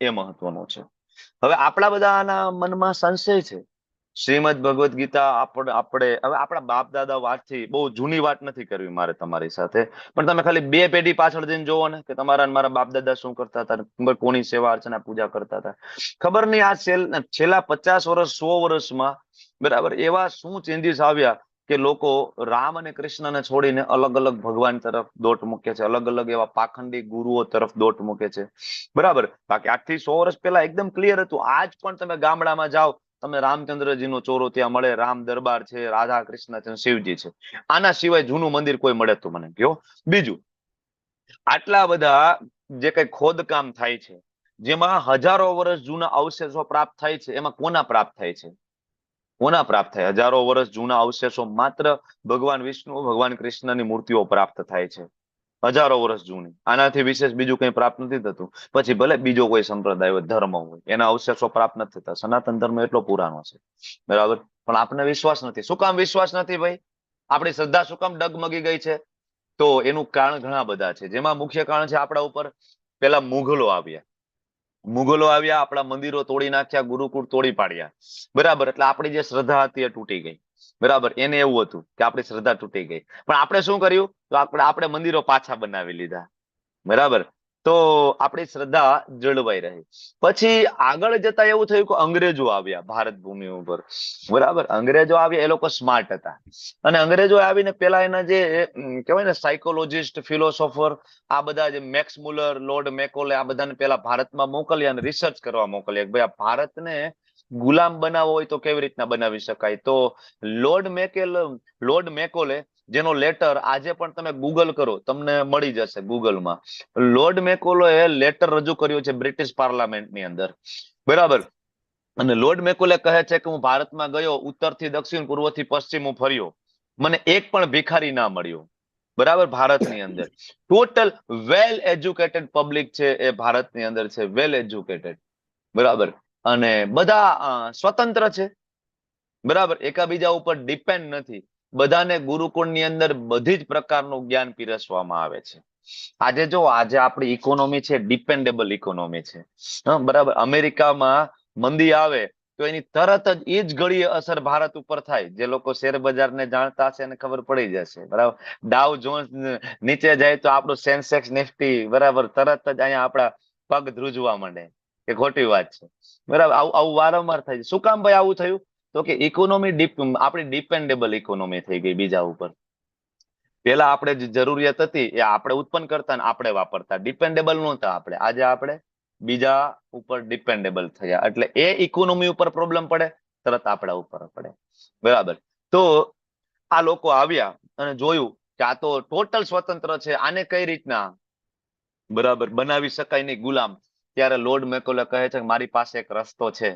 એ મહત્વનું છે. હવે આપણા બધાના મનમાં સંશય છે. શ્રીમદ ભગવદ્ ગીતા આપણે હવે આપણા બાપ દાદા વાતથી, બહુ જૂની વાત નથી કરવી મારે તમારી સાથે, પણ તમે ખાલી 2 પેઢી પાછળ જઈને જોવો ને, કે તમારા અને મારા બાપ દાદા શું કરતા હતા, કોની સેવા અર્ચના પૂજા કરતા હતા. ખબર નહીં આ છેલ્લા 50 વર્ષ 100 વર્ષમાં, બરાબર, એવા શું ચેન્જીસ આવ્યા કે લોકો રામ અને કૃષ્ણને છોડીને અલગ અલગ ભગવાન તરફ દોટ મૂકે છે, અલગ અલગ એવા પાખંડી ગુરુઓ તરફ દોટ મૂકે છે. બરાબર, બાકી 8 થી 100 વર્ષ પહેલા એકદમ ક્લિયર હતું. આજ પણ તમે ગામડામાં જાઓ, તમને રામચંદ્રજીનો ચોરો ત્યાં મળે, રામ દરબાર છે, રાધા કૃષ્ણ છે, શિવજી છે. આના સિવાય જૂનું મંદિર કોઈ મળે તો મને કહો. બીજું, આટલા બધા જે કઈ ખોદકામ થાય છે, જેમાં હજારો વર્ષ જૂના અવશેષો પ્રાપ્ત થાય છે, એમાં કોના પ્રાપ્ત થાય છે? કોના પ્રાપ્ત થાય? હજારો વર્ષ જૂના અવશેષો માત્ર ભગવાન વિષ્ણુ, ભગવાન કૃષ્ણની મૂર્તિઓ પ્રાપ્ત થાય છે. હજારો વર્ષ જૂની. આનાથી વિશેષ બીજું કંઈ પ્રાપ્ત નથી થતું. પછી ભલે બીજો કોઈ સંપ્રદાય હોય, ધર્મ હોય, એના અવશેષો પ્રાપ્ત નથી થતા. સનાતન ધર્મ એટલો પુરાણો છે, બરાબર, પણ આપણને વિશ્વાસ નથી. શું કામ વિશ્વાસ નથી ભાઈ? આપણી શ્રદ્ધા શું કામ ડગમગી ગઈ છે? તો એનું કારણ ઘણા બધા છે, જેમાં મુખ્ય કારણ છે આપણા ઉપર પેલા મુઘલો આવ્યા. મુઘલો આવ્યા, આપણા મંદિરો તોડી નાખ્યા, ગુરુકુળ તોડી પાડ્યા, બરાબર. એટલે આપણી જે શ્રદ્ધા હતી એ તૂટી ગઈ, બરાબર. એને એવું હતું કે આપણી શ્રદ્ધા તૂટી ગઈ, પણ આપણે શું કર્યું? તો આપણે મંદિરો પાછા બનાવી લીધા, બરાબર. તો આપણી શ્રદ્ધા જળવાઈ રહી. પછી આગળ જતા એવું થયું કે અંગ્રેજો આવ્યા ભારત ભૂમિ ઉપર, બરાબર. અંગ્રેજો આવ્યા, એ લોકો સ્માર્ટ હતા, અને અંગ્રેજો આવીને પેલા એના જે કહેવાય ને સાયકોલોજીસ્ટ, ફિલોસોફર, આ બધા જે મેક્સ મુલર, લોર્ડ મેકોલે, આ બધાને પેલા ભારતમાં મોકલ્યા અને રિસર્ચ કરવા મોકલ્યા કે ભાઈ આ ભારતને ગુલામ બનાવવો હોય તો કેવી રીતના બનાવી શકાય. તો લોર્ડ મેકોલે, જેનો લેટર આજે પણ તમે ગૂગલ કરો તમને મળી જશે ગૂગલમાં, લોર્ડ મેકોલેએ લેટર રજૂ કર્યો છે બ્રિટિશ પાર્લામેન્ટની અંદર, બરાબર. અને લોર્ડ મેકોલે કહે છે કે હું ભારતમાં ગયો, ઉત્તરથી દક્ષિણ, પૂર્વથી પશ્ચિમ હું ફર્યો, મને એક પણ ભિખારી ના મળ્યો, બરાબર. ભારતની અંદર ટોટલ વેલ એજ્યુકેટેડ પબ્લિક છે એ ભારતની અંદર છે, વેલ એજ્યુકેટેડ, બરાબર. અને બધા સ્વતંત્ર છે, બરાબર, એકાબીજા ઉપર ડિપેન્ડ નથી. બધાને ગુરુકુળની અંદર બધી જ પ્રકારનું જ્ઞાન પીરસવામાં આવે છે. આજે જો આજે આપણી ઇકોનોમી છે, ડિપેન્ડેબલ ઇકોનોમી છે, બરાબર. અમેરિકામાં મંદી આવે તો એની તરત જ એ જ ઘડીએ અસર ભારત ઉપર થાય. જે લોકો શેર બજારને જાણતા હશે એને ખબર પડી જશે, બરાબર. ડાવ જોન્સ નીચે જાય તો આપણું સેન્સેક્સ નિફ્ટી, બરાબર, તરત જ અહીંયા આપણા પગ ધ્રુજવા માંડે કે ખોટી વાત છે, બરાબર. આવું વારંવાર થાય છે. શું કામ ભાઈ આવું થયું? તો કે ઇકોનોમી આપણી ડિપેન્ડેબલ ઇકોનોમી થઈ ગઈ બીજા ઉપર. પેલા આપણે જે જરૂરિયાત હતી એ આપણે ઉત્પન્ન કરતા ને આપણે વાપરતા, ડિપેન્ડેબલ નહોતા આપણે. આજે આપણે બીજા ઉપર ડિપેન્ડેબલ થયા, એટલે એ ઇકોનોમી ઉપર પ્રોબ્લેમ પડે, તરત આપણા ઉપર પડે, બરાબર. તો આ લોકો આવ્યા અને જોયું કે આ તો ટોટલ સ્વતંત્ર છે, આને કઈ રીતના બરાબર બનાવી શકાય નહીં ગુલામ, ત્યારે લોર્ડ મેકોલે કહે છે કે મારી પાસે એક રસ્તો છે.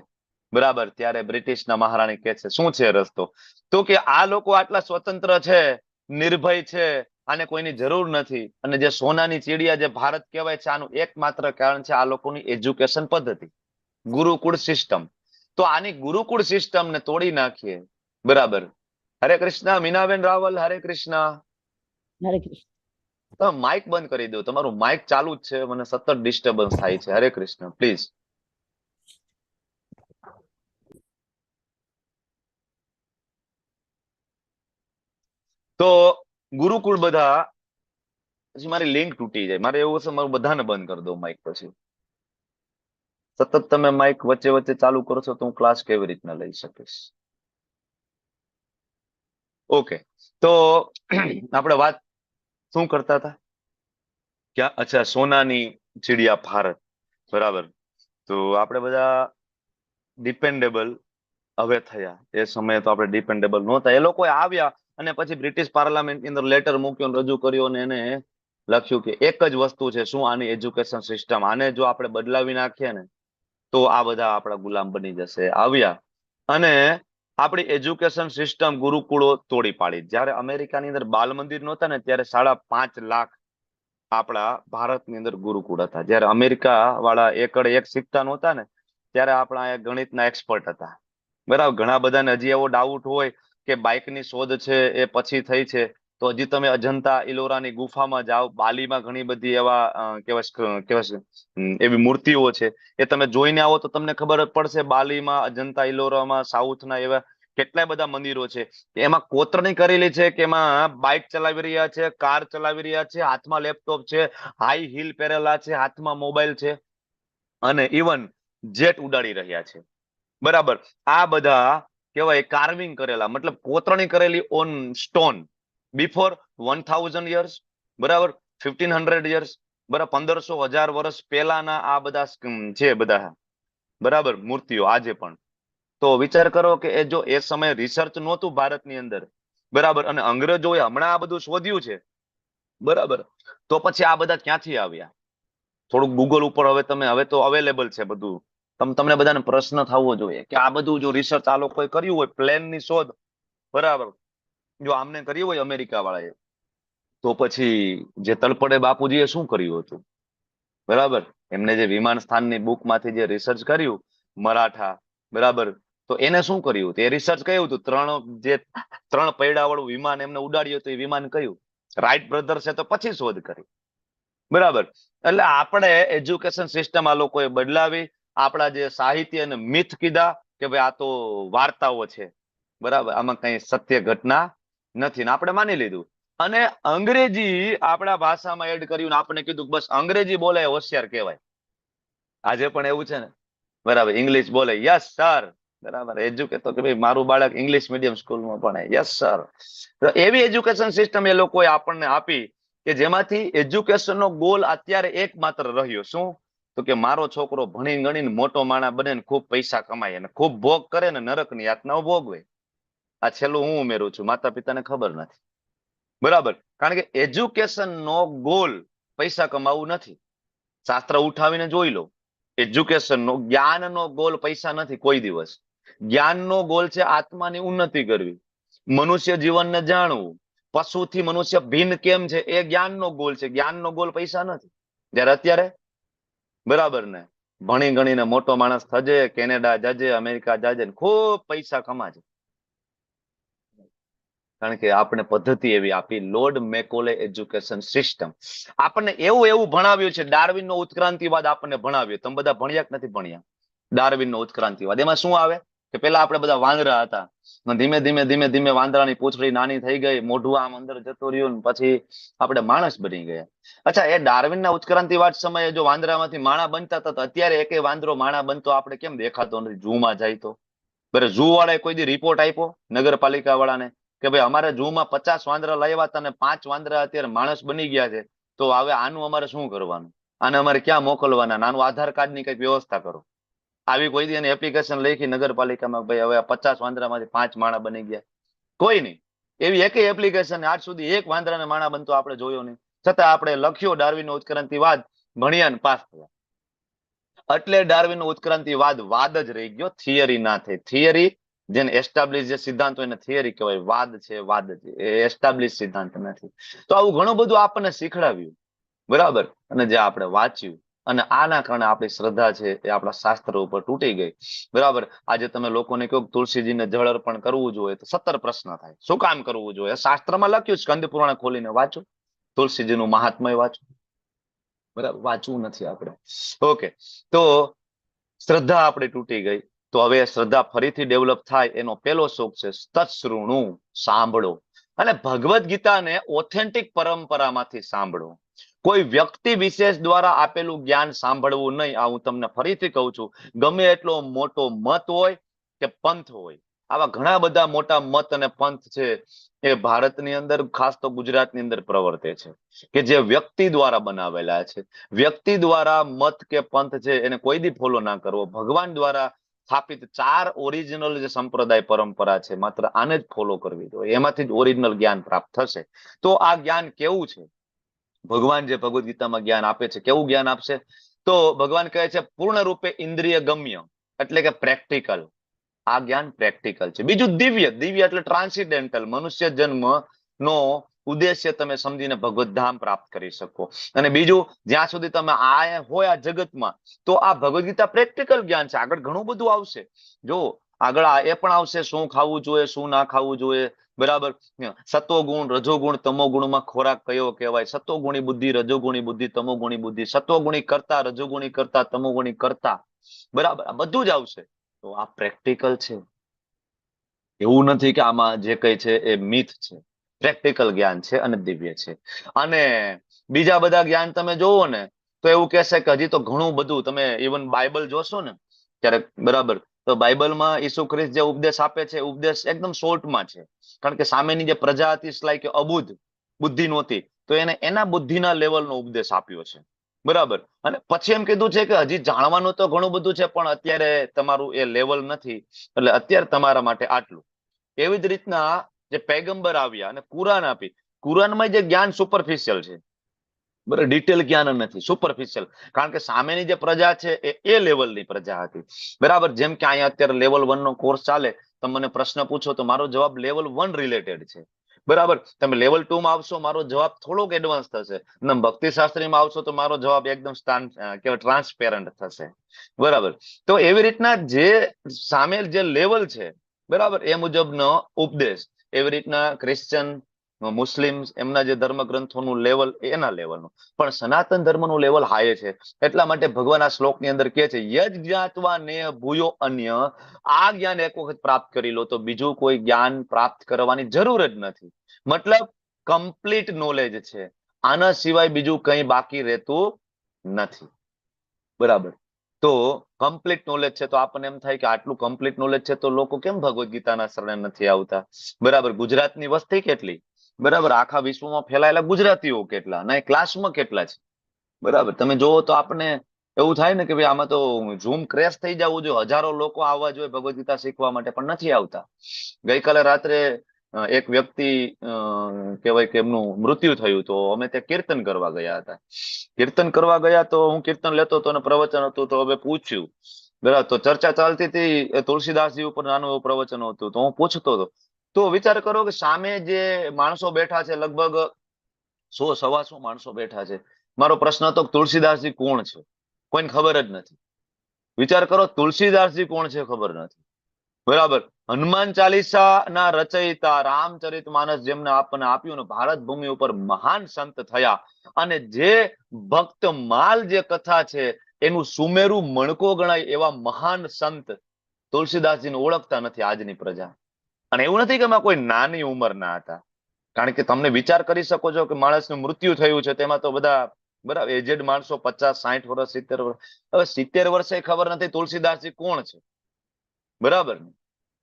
બરાબર, ત્યારે બ્રિટિશના મહારાણી કહે છે શું છે રસ્તો? તો કે આ લોકો આટલા સ્વતંત્ર છે, નિર્ભય છે, આને કોઈની જરૂર નથી. અને જે સોનાની ચીડિયા જે ભારત કહેવાય છે, આનું એકમાત્ર કારણ છે આ લોકોની એજ્યુકેશન પદ્ધતિ, ગુરુકુળ સિસ્ટમ. તો આની ગુરુકુળ સિસ્ટમ ને તોડી નાખીએ. બરાબર. હરે કૃષ્ણ. મીનાબેન રાવલ, હરે કૃષ્ણ. હરે કૃષ્ણ. તમે માઇક બંધ કરી દો, તમારું માઇક ચાલુ જ છે, મને સતત ડિસ્ટર્બન્સ થાય છે. હરે કૃષ્ણ, પ્લીઝ. તો ગુરુકુળ બધા, પછી મારી લિંક તૂટી જાય, મારે એવું હશે મારું બધાને બંધ કરી દો માઇક. પછી સતત તમે માઇક વચ્ચે વચ્ચે ચાલુ કરો છો તો હું ક્લાસ કેવી રીતના લઈ શકીશ? ઓકે, તો આપણે વાત શું કરતા હતા? ક્યાં? અચ્છા, સોનાની ચીડિયા ભારત. બરાબર. તો આપણે બધા ડિપેન્ડેબલ હવે થયા. એ સમયે તો આપણે ડિપેન્ડેબલ નહોતા. એ લોકો આવ્યા અને પછી બ્રિટિશ પાર્લામેન્ટની અંદર લેટર મૂક્યો, રજૂ કર્યો, અને એને લખ્યું કે એક જ વસ્તુ છે, શું? આની એજ્યુકેશન સિસ્ટમ. આને જો આપણે બદલાવી નાખીએ ને તો આ બધા આપણા ગુલામ બની જશે. આવ્યા અને આપણી એજ્યુકેશન સિસ્ટમ ગુરુકુળો તોડી પાડી. જ્યારે અમેરિકાની અંદર બાલ મંદિર નહોતા ને ત્યારે 5.5 લાખ આપણા ભારતની અંદર ગુરુકુળ હતા. જ્યારે અમેરિકા વાળા એકડે એક શીખતા નહોતા ને ત્યારે આપણા ગણિતના એક્સપર્ટ હતા. બરાબર. ઘણા બધાને હજી એવો ડાઉટ હોય કે બાઇકની શોધ છે એ પછી થઈ છે, તો હજી તમે અજંતા ઇલોરાની ગુફામાં જાઓ, બાલીમાં ઘણી બધી એવા કેવાય એવી મૂર્તિઓ છે, એ તમે જોઈને આવો તો તમને ખબર પડશે. બાલીમાં, અજંતા ઇલોરામાં, સાઉથના એવા કેટલાય બધા મંદિરો છે, એમાં કોતરણી કરેલી છે કે એમાં બાઇક ચલાવી રહ્યા છે, કાર ચલાવી રહ્યા છે, હાથમાં લેપટોપ છે, હાઈ હીલ પહેરેલા છે, હાથમાં મોબાઈલ છે, અને ઇવન જેટ ઉડાડી રહ્યા છે. બરાબર. આ બધા કેવાય કાર્વિંગ કરેલા, મતલબ કોતરણી કરેલી ઓન સ્ટોન બિફોર 1000 યર્સ. બરાબર. 1500 યર્સ. બરાબર. 1500 વર્ષ પહેલાના આ બધા છે બધા. બરાબર. મૂર્તિઓ આજે પણ. તો વિચાર કરો કે એ જો એ સમયે રિસર્ચ નહોતું ભારતની અંદર, બરાબર, અને અંગ્રેજોએ હમણાં આ બધું શોધ્યું છે, બરાબર, તો પછી આ બધા ક્યાંથી આવ્યા? થોડુંક ગૂગલ ઉપર હવે તો અવેલેબલ છે બધું. તમને બધાને પ્રશ્ન થવો જોઈએ કે આ બધું જો રિસર્ચ આ લોકોએ કર્યું હોય, પ્લેનની શોધ, બરાબર, જો આમને કર્યું હોય અમેરિકા વાળાએ, તો પછી જે તલપડે બાપુજીએ શું કર્યું હતું? બરાબર. એમને જે વિમાન સ્થાનની બુકમાંથી જે રિસર્ચ કર્યું મરાઠા, બરાબર, તો એને શું કર્યું? એ રિસર્ચ કયું હતું? 3 પૈડા વાળું વિમાન એમને ઉડાડ્યું હતું. એ વિમાન કયું? રાઈટ બ્રધર્સે તો પછી શોધ કરી. બરાબર. એટલે આપણે એજ્યુકેશન સિસ્ટમ આ લોકોએ બદલાવી. આપણા જે સાહિત્ય અને મિથ કીધા કે ભાઈ આ તો વાર્તાઓ છે, બરાબર, આમાં કઈ સત્ય ઘટના નથી, ને આપણે માની લીધું. અને અંગ્રેજી આપણા ભાષામાં એડ કર્યું ને આપણે કીધું બસ અંગ્રેજી બોલે હોશિયાર કહેવાય. આજે પણ એવું છે ને, બરાબર, ઇંગ્લિશ બોલે યસ સર, બરાબર, એજ્યુકેટ કે ભાઈ મારું બાળક ઇંગ્લિશ મીડિયમ સ્કૂલમાં ભણે, યસ સર. તો એવી એજ્યુકેશન સિસ્ટમ એ લોકોએ આપણને આપી કે જેમાંથી એજ્યુકેશનનો ગોલ અત્યારે એકમાત્ર રહ્યો. શું? તો કે મારો છોકરો ભણી ગણીને મોટો માણા બને ને ખૂબ પૈસા કમાય અને ખૂબ ભોગ કરે ને નરકની યાતનાઓ ભોગવે. આ છેલ્લું હું ઉમેરું છું, માતા પિતાને ખબર નથી. બરાબર. કારણ કે એજ્યુકેશનનો ગોલ પૈસા કમાવું નથી. શાસ્ત્ર ઉઠાવીને જોઈ લો. એજ્યુકેશનનો, જ્ઞાનનો ગોલ પૈસા નથી કોઈ દિવસ. જ્ઞાનનો ગોલ છે આત્માની ઉન્નતિ કરવી, મનુષ્ય જીવનને જાણવું, પશુથી મનુષ્ય ભિન્ન કેમ છે એ જ્ઞાનનો ગોલ છે. જ્ઞાનનો ગોલ પૈસા નથી. જ્યારે અત્યારે, બરાબર ને, ભણી ગણીને મોટો માણસ થજે, કેનેડા જાજે, અમેરિકા જાજે, ખૂબ પૈસા કમાજે. કારણ કે આપણે પદ્ધતિ એવી આપી, લોર્ડ મેકોલે એજ્યુકેશન સિસ્ટમ. આપણને એવું ભણાવ્યું છે. ડાર્વિનનો ઉત્ક્રાંતિવાદ આપણને ભણાવ્યો. તમે બધા ભણ્યા કે નથી ભણ્યા? ડાર્વિનનો ઉત્ક્રાંતિવાદ. એમાં શું આવે કે પેલા આપણે બધા વાંદરા હતા, ધીમે ધીમે વાંદરાની પૂંછડી નાની થઈ ગઈ, મોઢું આમ અંદર જતું રહ્યું, પછી આપણે માણસ બની ગયા. અચ્છા, એ ડાર્વિનના ઉત્ક્રાંતિવાદ સમયે જો વાંદરામાંથી માણા બનતા હતા, તો અત્યારે એકે વાંદરો માણા બનતો આપણે કેમ દેખાતો નથી? ઝૂમાં જાય તો બરાબર, ઝૂ વાળાએ કોઈ દી રિપોર્ટ આપ્યો નગરપાલિકા વાળાને કે ભાઈ અમારે ઝૂમાં 50 વાંદરા લાવ્યા હતા અને 5 વાંદરા અત્યારે માણસ બની ગયા છે, તો હવે આનું અમારે શું કરવાનું? આને અમારે ક્યાં મોકલવાના? આનું આધાર કાર્ડની કઈક વ્યવસ્થા કરો. આવી કોઈ દી એની એપ્લિકેશન લખી નગરપાલિકામાં, ભાઈ હવે 50 વાંદરામાંથી 5 માણા બની ગયા? કોઈ નહીં. એવી એકેય એપ્લિકેશન આજ સુધી એક વાંદરાને માણા બનતો આપણે જોયો નહીં, છતાં આપણે લખ્યો ડાર્વિનનો ઉત્ક્રાંતિવાદ, ભણ્યા ને પાસ થયા. એટલે ડાર્વિનનો ઉત્ક્રાંતિવાદ વાદ જ રહી ગયો, થિયરી ના થઈ. થિયરી જેને એસ્ટાબ્લિશ જે સિદ્ધાંત હોય એને થિયરી કહેવાય, વાદ છે વાદ છે, એ એસ્ટાબ્લિશ સિદ્ધાંત નથી. તો આવું ઘણું બધું આપણને શીખડાવ્યું, બરાબર, અને જે આપણે વાંચ્યું, અને આના કારણે આપણી શ્રદ્ધા છે એ આપણા શાસ્ત્ર ઉપર તૂટી ગઈ, બરાબર. આજે તમે લોકોને કહો તુલસીજીને જળ અર્પણ કરવું જોઈએ તો 17 પ્રશ્ન થાય. શું કામ કરવું જોઈએ? શાસ્ત્રમાં લખ્યું, સ્કંદ પુરાણ ખોલીને વાંચો, તુલસીજીનું મહાત્મય વાંચો, બરાબર. વાંચવું નથી આપણે. ઓકે, તો શ્રદ્ધા આપણી તૂટી ગઈ. તો હવે શ્રદ્ધા ફરીથી ડેવલપ થાય એનો પહેલો શોખ છે તત્સૃણુ, સાંભળો. અને ભગવદ્ ગીતાને ઓથેન્ટિક પરંપરામાંથી સાંભળો. કોઈ વ્યક્તિ વિશેષ દ્વારા આપેલું જ્ઞાન સાંભળવું નહીં. આ હું તમને ફરીથી કહું છું. ગમે એટલો મોટો મત હોય કે પંથ હોય, આવા ઘણા બધા મોટા મત અને પંથ છે એ ભારતની અંદર, ખાસ તો ગુજરાતની અંદર પ્રવર્તે છે, કે જે વ્યક્તિ દ્વારા બનાવેલા છે. વ્યક્તિ દ્વારા મત કે પંથ છે એને કોઈ દી ફોલો ના કરવો. ભગવાન દ્વારા સ્થાપિત 4 ઓરિજિનલ જે સંપ્રદાય પરંપરા છે, માત્ર આને જ ફોલો કરવી જોઈએ. એમાંથી જ ઓરિજિનલ જ્ઞાન પ્રાપ્ત થશે. તો આ જ્ઞાન કેવું છે? ભગવાન જે ભગવદ્ ગીતામાં જ્ઞાન આપે છે, કેવું જ્ઞાન આપશે? તો ભગવાન કહે છે પૂર્ણ રૂપે ઇન્દ્રિય ગમ્ય, એટલે કે પ્રેક્ટિકલ. આ જ્ઞાન પ્રેક્ટિકલ છે. બીજું દિવ્ય. દિવ્ય એટલે ટ્રાન્સિડેન્ટલ, મનુષ્ય જન્મ નો ઉદ્દેશ્ય તમે સમજીને ભગવત ધામ પ્રાપ્ત કરી શકો. અને બીજું, જ્યાં સુધી તમે આ હોય આ જગતમાં, તો આ ભગવદ ગીતા પ્રેક્ટિકલ જ્ઞાન છે. આગળ ઘણું બધું આવશે. જો આગળ એ પણ આવશે, શું ખાવું જોઈએ, શું ના ખાવું જોઈએ, બરાબર. સત્વગુણ, રજોગુણ, તમોગુણમાં ખોરાક કયો કહેવાય, સત્વગુણી બુદ્ધિ, રજોગુણી બુદ્ધિ, તમોગુણી બુદ્ધિ, સત્વગુણી કરતા, રજોગુણી કરતા, તમોગુણી કરતા, બરાબર. આ બધું જ આવશે. તો આ પ્રેક્ટિકલ છે. એવું નથી કે આમાં જે કઈ છે એ મિથ છે. પ્રેક્ટિકલ જ્ઞાન છે અને દિવ્ય છે. અને બીજા બધા જ્ઞાન તમે જોવો ને તો એવું કહેશે કે હજી તો ઘણું બધું. તમે ઇવન બાઇબલ જોશો ને ક્યારેક, બરાબર, તો બાઇબલમાં ઈસુ ખ્રિસ્ત જે ઉપદેશ આપે છે, ઉપદેશ એકદમ શોર્ટમાં છે. કારણ કે સામેની જે પ્રજા હતી, લાઈક અબુદ્ધ બુદ્ધિ નહોતી, તો એને એના બુદ્ધિના લેવલનો ઉપદેશ આપ્યો છે, બરાબર. અને પછી એમ કીધું છે કે હજી જાણવાનું તો ઘણું બધું છે, પણ અત્યારે તમારું એ લેવલ નથી, એટલે અત્યારે તમારા માટે આટલું. એવી જ રીતના જે પૈગંબર આવ્યા અને કુરાન આપી, કુરાનમાં જે જ્ઞાન સુપરફિશિયલ છે, બરાબર, ડિટેલ જ્ઞાન નથી, સુપરફિશિયલ. કારણ કે સામેની જે પ્રજા છે એ લેવલની પ્રજા હતી, બરાબર. જેમ કે અહીંયા અત્યારે લેવલ 1 નો કોર્સ ચાલે, તમે મને પ્રશ્ન પૂછો તો મારો જવાબ લેવલ 1 રિલેટેડ છે, બરાબર. તમે લેવલ 2 માં આવશો, મારો જવાબ થોડોક એડવાન્સ થશે. અને ભક્તિશાસ્ત્રીમાં આવશો તો મારો જવાબ એકદમ ટ્રાન્સપેરન્ટ થશે, બરાબર. તો એવી રીતના જે સામે જે લેવલ છે, બરાબર, એ મુજબનો ઉપદેશ. એવી રીતના ક્રિશ્ચન, મુસ્લિમ, એમના જે ધર્મગ્રંથોનું લેવલ એના લેવલનું, પણ સનાતન ધર્મનું લેવલ હાઈ છે. એટલા માટે ભગવાન આ શ્લોકની અંદર કહે છે, યજ્ જ્ઞાત્વા નેહ ભૂયો અન્ય. આ જ્ઞાન એક વખત પ્રાપ્ત કરી લો તો બીજું કોઈ જ્ઞાન પ્રાપ્ત કરવાની જરૂર જ નથી. મતલબ કમ્પ્લીટ નોલેજ છે. આના સિવાય બીજું કંઈ બાકી રહેતું નથી, બરાબર. તો કમ્પ્લીટ નોલેજ છે તો આપણને એમ થાય કે આટલું કમ્પ્લીટ નોલેજ છે તો લોકો કેમ ભગવદ્ ગીતાના શરણે નથી આવતા, બરાબર. ગુજરાતની વસ્તી કેટલી, બરાબર, આખા વિશ્વમાં ફેલાયેલા ગુજરાતીઓ કેટલા, અને ક્લાસમાં કેટલા છે, બરાબર. તમે જોવો તો આપણને એવું થાય ને કે ભાઈ આમાં તો ઝૂમ ક્રેશ થઈ જવું જોઈએ, હજારો લોકો આવવા જોઈએ ભગવદ્ ગીતા શીખવા માટે, પણ નથી આવતા. ગઈકાલે રાત્રે એક વ્યક્તિ કહેવાય કે એમનું મૃત્યુ થયું, તો અમે ત્યાં કીર્તન કરવા ગયા હતા. કીર્તન કરવા ગયા તો હું કીર્તન લેતો હતો અને પ્રવચન હતું, તો હવે પૂછ્યું, બરાબર, તો ચર્ચા ચાલતી હતી તુલસીદાસજી ઉપર, નાનું એવું પ્રવચન હતું, તો હું પૂછતો હતો. તો વિચાર કરો કે સામે જે માણસો બેઠા છે, લગભગ 100-125 માણસો બેઠા છે. મારો પ્રશ્ન હતો તુલસીદાસજી કોણ છે? કોઈને ખબર જ નથી. વિચાર કરો, તુલસીદાસજી કોણ છે ખબર નથી, બરાબર. હનુમાન ચાલીસા ના રચયિતા, રામચરિત માનસ જેમને આપણને આપ્યું ને, ભારત ભૂમિ ઉપર મહાન સંત થયા. અને જે ભક્ત માલ જે કથા છે એનું સુમેરું મણકો ગણાય એવા મહાન સંત તુલસીદાસજીને ઓળખતા નથી આજની પ્રજા. અને એવું નથી કે એમાં કોઈ નાની ઉંમરના હતા, કારણ કે તમને વિચાર કરી શકો છો કે માણસનું મૃત્યુ થયું છે તેમાં તો બધા, બરાબર, એજેડ માણસો 50-60 વર્ષ, 70 વર્ષ. હવે 70 વર્ષે ખબર નથી તુલસીદાસજી કોણ છે, બરાબર.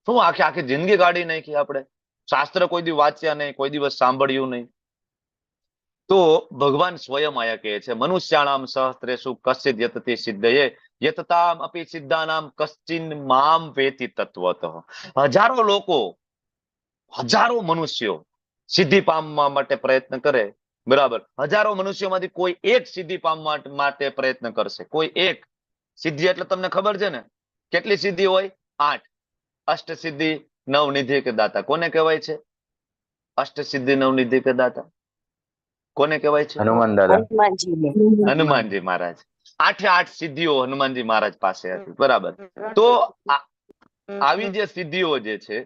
શું આખી આખી જિંદગી કાઢી નાખી આપણે, શાસ્ત્ર કોઈ દી વાંચ્યા નહીં, કોઈ દિવસ સાંભળ્યું નહીં. તો ભગવાન સ્વયં આયા કહે છે, મનુષ્યાણામ સહસ્ત્રેષુ કશ્ચિદ યતતે સિદ્ધયે યતતામ અપી સિદ્ધાનામ કશ્ચિન મામ વેતિ તત્વતઃ. હજારો લોકો હજારો મનુષ્યો સિદ્ધિ પામવા માટે પ્રયત્ન કરે, બરાબર, હજારો મનુષ્યોમાંથી કોઈ એક સિદ્ધિ પામવા માટે પ્રયત્ન કરશે, કોઈ એક સિદ્ધિ. એટલે તમને ખબર છે ને કેટલી સિદ્ધિ હોય? 8. અષ્ટ સિદ્ધિ નવનિધિ કે દાતા કોને કહેવાય છે? અષ્ટ સિદ્ધિ નવનિધિ કે દાતા કોને કહેવાય છે? હનુમાન દાદા. હનુમાનજીને. હનુમાનજી મહારાજ. 8 સિદ્ધિઓ હનુમાનજી મહારાજ પાસે હતી, બરાબર. તો આવી જે સિદ્ધિઓ જે છે,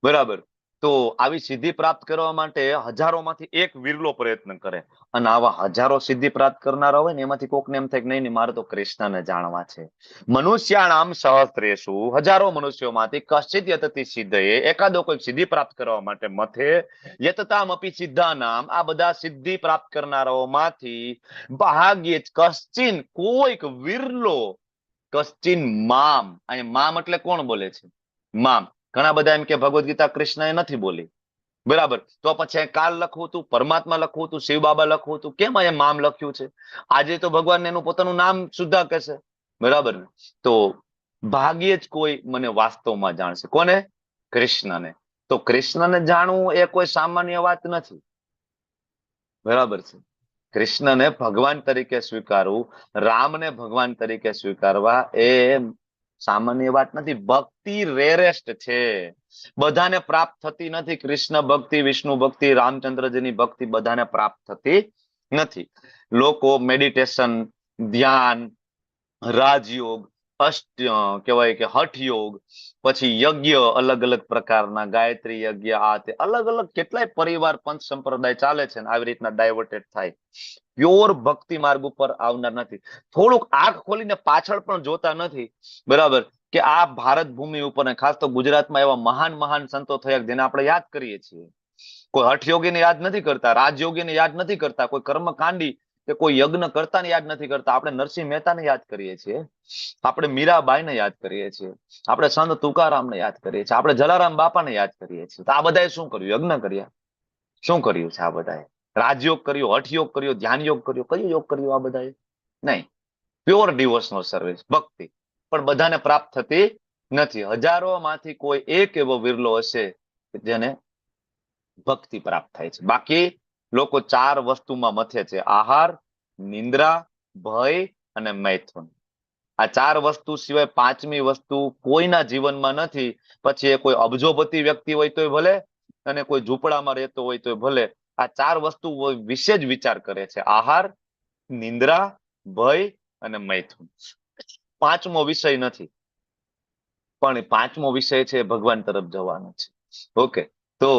બરાબર, તો આવી સિદ્ધિ પ્રાપ્ત કરવા માટે હજારોમાંથી એક વિરલો પ્રયત્ન કરે. અને આવા હજારો સિદ્ધિ પ્રાપ્ત કરનારા હોય ને એમાંથી કોકને એમ થાય કે નહીં, મારે તો કૃષ્ણને જાણવા છે. મનુષ્યાણામ સહસ્રેષુ, હજારો મનુષ્યોમાંથી કશ્ચિત યતતિ સિદ્ધયે, એકાદો કોઈ સિદ્ધિ પ્રાપ્ત કરવા માટે મથે. યતતામપી સિદ્ધાનામ, આ બધા સિદ્ધિ પ્રાપ્ત કરનારાઓમાંથી ભાગ્યે જ કશ્ચિન, કોઈક વિરલો, કશ્ચિન મામ. અહીં મામ એટલે કોણ બોલે છે? મામ. ઘણા બધા એમ કે ભગવદ ગીતા કૃષ્ણએ નથી બોલી, બરાબર, તો પછી કાલ લખવું હતું, પરમાત્મા લખવું હતું, શિવ બાબા લખવું હતું, કેમ અહીંયા મામ લખ્યું છે? આજે તો ભગવાન એનું પોતાનું નામ સુદ્ધા કહેશે, બરાબર. તો ભાગ્યે જ કોઈ મને વાસ્તવમાં જાણશે. કોને? કૃષ્ણને. તો કૃષ્ણને જાણવું એ કોઈ સામાન્ય વાત નથી, બરાબર છે. કૃષ્ણને ભગવાન તરીકે સ્વીકારવું, રામને ભગવાન તરીકે સ્વીકારવા એ સામાન્ય વાત નથી. ભક્તિ રેરેસ્ટ છે, બધાને પ્રાપ્ત થતી નથી. કૃષ્ણ ભક્તિ, વિષ્ણુ ભક્તિ, રામચંદ્રજીની ભક્તિ બધાને પ્રાપ્ત થતી નથી. લોકો મેડિટેશન, ધ્યાન, રાજયોગ, કહેવાય કે હઠયોગ, પછી યજ્ઞ, અલગ અલગ પ્રકારના ગાયત્રી યજ્ઞ, આ તે અલગ અલગ કેટલાય પરિવાર પંચ સંપ્રદાય ચાલે છે, આવી રીતના ડાયવર્ટેડ થાય, પ્યોર ભક્તિ માર્ગ ઉપર આવનાર નથી. થોડુંક આંખ ખોલીને પાછળ પણ જોતા નથી, બરાબર, કે આ ભારત ભૂમિ ઉપર ને ખાસ તો ગુજરાતમાં એવા મહાન મહાન સંતો થયા જેને આપણે યાદ કરીએ છીએ. કોઈ હઠયોગીને યાદ નથી કરતા, રાજયોગીને યાદ નથી કરતા, કોઈ કર્મકાંડી કે કોઈ યજ્ઞ કરતાને યાદ નથી કરતા. આપણે નરસિંહ મહેતાને યાદ કરીએ છીએ, આપણે મીરાબાઈને યાદ કરીએ છીએ, આપણે સંત તુકારામને યાદ કરીએ છીએ, આપણે જલારામ બાપાને યાદ કરીએ છીએ. તો આ બધાએ શું કર્યું? યજ્ઞ કર્યા. શું કર્યું છે આ બધાએ? રાજયોગ કર્યો, હઠયોગ કર્યો, ધ્યાન યોગ કર્યો. કયો યોગ કર્યો આ બધાએ? નહીં. પ્યોર ડિવોશનલ સર્વિસ, ભક્તિ. પણ બધાને પ્રાપ્ત થતી નથી. હજારોમાંથી કોઈ એક એવો વિરલો હશે જેને ભક્તિ પ્રાપ્ત થાય છે. બાકી લોકો 4 વસ્તુમાં મથે છે: આહાર, નિંદ્રા, ભય અને મૈથુન. આ 4 વસ્તુ સિવાય 5મી વસ્તુ કોઈના જીવનમાં નથી. પછી એ કોઈ અબજોપતિ વ્યક્તિ હોય તોય ભલે, અને કોઈ ઝૂંપડામાં રહેતો હોય તોય ભલે, આ 4 વસ્તુ વિશે જ વિચાર કરે છે: આહાર, નિંદ્રા, ભય અને મૈથુન. 5મો વિષય નથી, પણ 5મો વિષય છે ભગવાન તરફ જવાનો છે. ઓકે, તો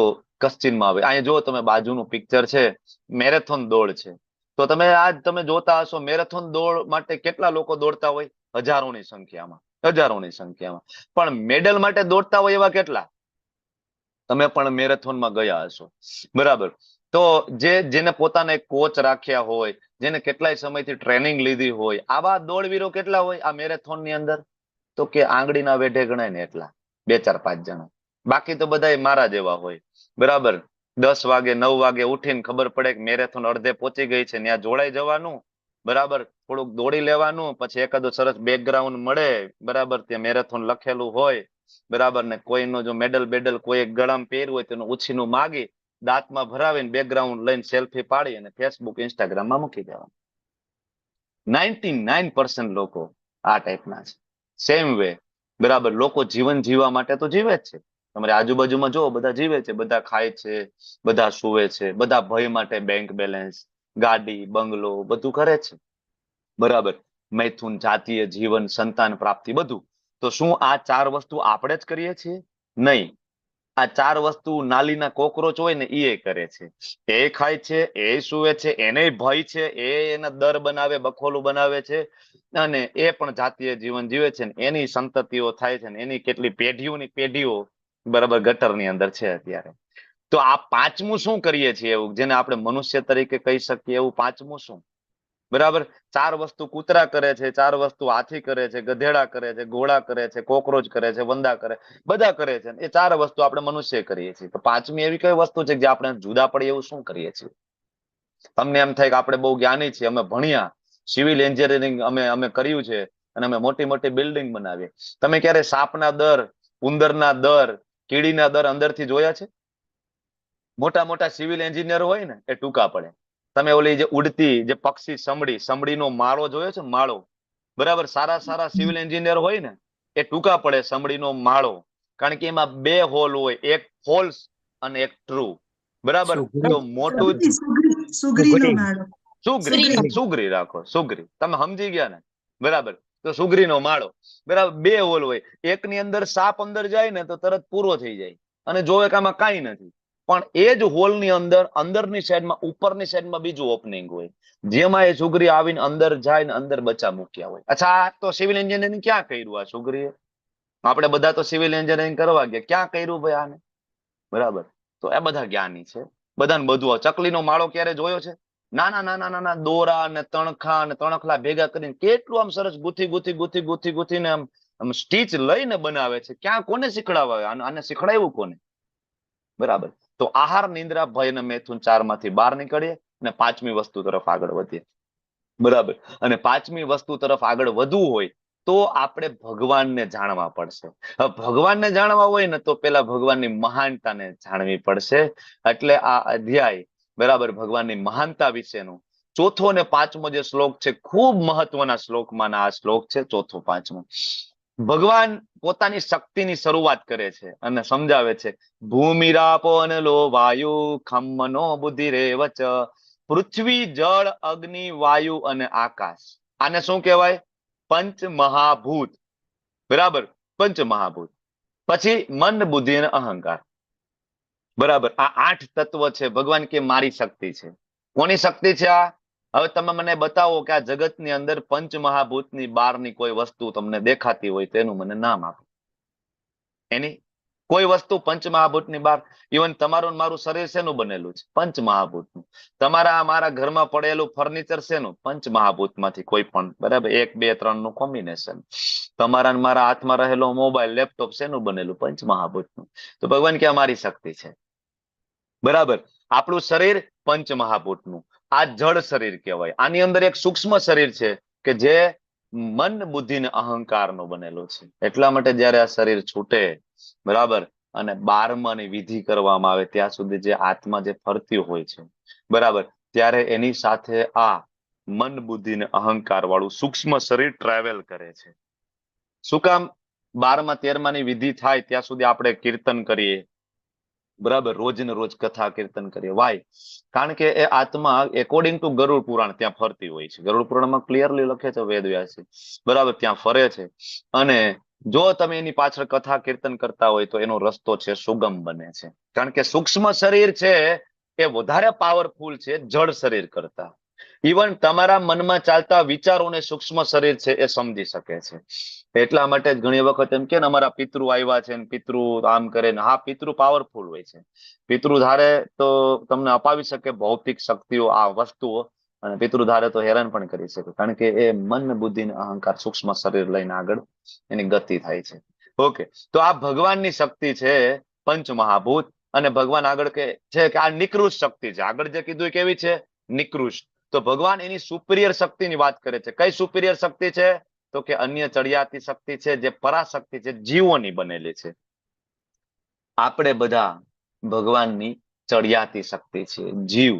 કશ્ચિનમાં આવે. અહીંયા જો તમે બાજુનું પિક્ચર છે, મેરેથોન દોડ છે. તો તમે આજ તમે જોતા હશો, મેરેથોન દોડ માટે કેટલા લોકો દોડતા હોય? હજારોની સંખ્યામાં, હજારોની સંખ્યામાં. પણ મેડલ માટે દોડતા હોય એવા કેટલા? તમે પણ મેરેથોનમાં ગયા હશો, બરાબર. તો જેને પોતાને કોચ રાખ્યા હોય, જેને કેટલાય સમયથી ટ્રેનિંગ લીધી હોય, આવા દોડવીરો કેટલા હોય આ મેરેથોનની અંદર? તો કે આંગળીના વેઢે ગણાય ને એટલા, 2, 4, 5 જણા. બાકી તો બધા મારા જેવા હોય, બરાબર. 10 વાગે 9 વાગે ઉઠીને ખબર પડે કે મેરેથોન અડધે પહોંચી ગઈ છે, ત્યાં જોડાઈ જવાનું, બરાબર. થોડુંક દોડી લેવાનું, પછી એકાદો સરસ બેકગ્રાઉન્ડ મળે, બરાબર, ત્યાં મેરેથોન લખેલું હોય, બરાબર. ને કોઈનો જો મેડલ બેડલ કોઈ ગળામાં પહેર્યું હોય તેનું ઉછીનું માગી, દાંતમાં ભરાવીને બેકગ્રાઉન્ડ લઈને સેલ્ફી પાડી અને ફેસબુક, ઇન્સ્ટાગ્રામમાં મૂકી દેવાનું. 99% લોકો આ ટાઈપના છે. સેમ વે, બરાબર. લોકો જીવન જીવવા માટે તો જીવે જ છે. તમારી આજુબાજુમાં જો બધા જીવે છે, બધા ખાય છે, બધા સુવે છે, બધા ભય માટે બેંક બેલેન્સ, ગાડી, બંગલો બધું કરે છે, બરાબર. મૈથુન, જાતીય જીવન, સંતાન પ્રાપ્તિ, બધું. તો શું આ 4 વસ્તુ આપણે જ કરીએ છીએ? નહીં. આ 4 વસ્તુ નાલીના કોકરોચ હોય ને એ કરે છે. એ ખાય છે, એ સુવે છે, એને ભય છે, એના દર બનાવે, બખોલું બનાવે છે, અને એ પણ જાતીય જીવન જીવે છે. એની સંતતિઓ થાય છે, એની કેટલી પેઢીઓની પેઢીઓ, બરાબર, ગટરની અંદર છે અત્યારે. તો આ 5મું શું કરીએ છીએ એવું જેને આપણે મનુષ્ય તરીકે કહી શકીએ? એવું 5મું શું? બરાબર. 4 વસ્તુ કૂતરા કરે છે, 4 વસ્તુ હાથી કરે છે, ગધેડા કરે છે, ઘોડા કરે છે, કોકરોચ કરે છે, વંદા કરે, બધા કરે છે. એ 4 વસ્તુ આપણે મનુષ્ય કરીએ છીએ. તો 5મી એવી કઈ વસ્તુ છે જે આપણે જુદા પડીએ એવું શું કરીએ છીએ? તમને એમ થાય કે આપણે બહુ જ્ઞાની છીએ, અમે ભણ્યા, સિવિલ એન્જિનિયરિંગ અમે કર્યું છે, અને અમે મોટી મોટી બિલ્ડિંગ બનાવીએ. તમે ક્યારે સાપના દર, ઉંદરના દર, કીડીના દર અંદરથી જોયા છે? મોટા મોટા સિવિલ એન્જિનિયર હોય ને એ ટૂંકા પડે. તમે ઓલી જે ઉડતી જે પક્ષી સમડીનો માળો જોયો છે? માળો. બરાબર. સારા સારા સિવિલ એન્જિનિયર હોય ને એ ટૂંકા પડે સમડીનો માળો, કારણ કે એમાં 2 હોલ હોય, એક ફોલ્સ અને એક ટ્રુ. બરાબર. તો મોટું સુગરી રાખો, સુગરી. તમે સમજી ગયા ને? બરાબર. તો સુગરીનો માળો, બરાબર. 2 હોલ હોય, એકની અંદર સાપ અંદર જાય ને તો તરત પૂરો થઈ જાય અને જોવે કે આમાં કાંઈ નથી. પણ એ જ હોલની અંદર અંદરની સાઈડમાં ઉપરની સાઈડમાં બીજું ઓપનિંગ હોય, જેમાં એ સુગરી આવીને અંદર જાય ને અંદર બચ્ચા મૂક્યા હોય. અચ્છા, આ તો સિવિલ એન્જિનિયરિંગ ક્યાં કર્યું આ સુગરીએ? આપણે બધા તો સિવિલ એન્જિનિયરિંગ કરવા ગયા, ક્યાં કર્યું ભાઈ આને? બરાબર. તો આ બધા જ્ઞાની છે, બધાને બધું. ચકલીનો માળો ક્યારે જોયો છે? નાના નાના નાના દોરા અને તણખા અને તણખલા ભેગા કરીને કેટલું આમ સરસ ગુથીને આમ સ્ટીચ લઈને બનાવે છે. ક્યાં કોને શીખડાવે? આને શીખડાવ્યું કોને? બરાબર. તો આહાર, નિંદ્રા, ભય અને મૈથુન 4 માંથી બહાર નીકળીએ અને 5મી વસ્તુ તરફ આગળ વધીએ. બરાબર. અને 5મી વસ્તુ તરફ આગળ વધવું હોય તો આપણે ભગવાનને જાણવા પડશે. ભગવાનને જાણવા હોય ને તો પેલા ભગવાનની મહાનતાને જાણવી પડશે. એટલે આ અધ્યાય, બરાબર, ભગવાનની મહાનતા વિશેનું 4થો અને 5મો જે શ્લોક છે, ખૂબ મહત્વના શ્લોકમાં આ શ્લોક છે, 4થો 5મો. ભગવાન પોતાની શક્તિની શરૂઆત કરે છે અને સમજાવે છે, ભૂમિરાપો અનલો વાયુ ખમ મનો બુદ્ધિ રેવચ. પૃથ્વી, જળ, અગ્નિ, વાયુ અને આકાશ. આને શું કહેવાય? પંચ મહાભૂત. બરાબર. પંચ મહાભૂત. પછી મન, બુદ્ધિ અને અહંકાર. બરાબર. આ 8 તત્વ છે. ભગવાન કે મારી શક્તિ છે. કોની શક્તિ છે આ? હવે તમે મને બતાવો કે આ જગતની અંદર પંચ મહાભૂતની બહારની કોઈ વસ્તુ તમને દેખાતી હોય તેનું મને નામ આપો. એની કોઈ વસ્તુ પંચ મહાભૂતની બહાર. ઇવન તમારું મારું શરીર શેનું બનેલું છે? પંચ મહાભૂતનું. તમારા મારા ઘરમાં પડેલું ફર્નિચર શેનું? પંચ મહાભૂતમાંથી કોઈ પણ. બરાબર. 1 2 3 નું કોમ્બિનેશન. તમારા મારા હાથમાં રહેલો મોબાઈલ, લેપટોપ શેનું બનેલું? પંચ મહાભૂતનું. તો ભગવાન કે અમારી શક્તિ છે. બરાબર. આપણું શરીર પંચ મહાભૂતનું. આ જળ શરીર કહેવાય. આની અંદર એક સૂક્ષ્મ શરીર છે કે જે મન, બુદ્ધિ ને અહંકારનું બનેલું છે. એટલા માટે જયારે આ શરીર છૂટે, બરાબર, અને 12માની વિધિ કરવામાં આવે ત્યાં સુધી જે આત્મા જે ફરતી હોય છે, બરાબર, ત્યારે એની સાથે આ મન, બુદ્ધિ ને અહંકાર વાળું સૂક્ષ્મ શરીર ટ્રાવેલ કરે છે. શું કામ? 12મા 13માની વિધિ થાય ત્યાં સુધી આપણે કીર્તન કરીએ, બરાબર, રોજ ને રોજ કથા કીર્તન કરીએ. વાય? કારણ કે એ આત્મા એકોર્ડિંગ ટુ ગરુડ પુરાણ ત્યાં ફરતી હોય છે. ગરુડ પુરાણમાં ક્લિયરલી લખે છે વેદવ્યાસજી, બરાબર, ત્યાં ફરે છે. અને જો તમે એની પાછળ કથા કીર્તન કરતા હોય તો એનો રસ્તો છે સુગમ બને છે. કારણ કે સૂક્ષ્મ શરીર છે એ વધારે પાવરફુલ છે જળ શરીર કરતા. ઇવન તમારા મનમાં ચાલતા વિચારોને સૂક્ષ્મ શરીર છે એ સમજી શકે છે. એટલા માટે જ ઘણી વખત એમ કે અમારા પિતૃ આવ્યા છે ને પિતૃ આમ કરે ને. હા, પિતૃ પાવરફુલ હોય છે. પિતૃ ધારે તો તમને અપાવી શકે ભૌતિક શક્તિઓ, આ વસ્તુઓ, અને પિતૃ ધારે તો હેરાન પણ કરી શકે. કારણ કે એ મન, બુદ્ધિ ને અહંકાર સૂક્ષ્મ શરીર લઈને આગળ એની ગતિ થાય છે. ઓકે. તો આ ભગવાનની શક્તિ છે પંચ મહાભૂત. અને ભગવાન આગળ કે છે કે આ નિકૃષ્ટ શક્તિ છે. આગળ જે કીધું કેવી છે? નિકૃષ્ટ. તો ભગવાન એની સુપિરિયર શક્તિની વાત કરે છે. કઈ સુપિરિયર શક્તિ છે? તો કે અન્ય ચડિયાતી શક્તિ છે, જે પરાશક્તિ છે, જીવોની બનેલી છે. આપણે બધા ભગવાનની ચડિયાતી શક્તિ છે, જીવ.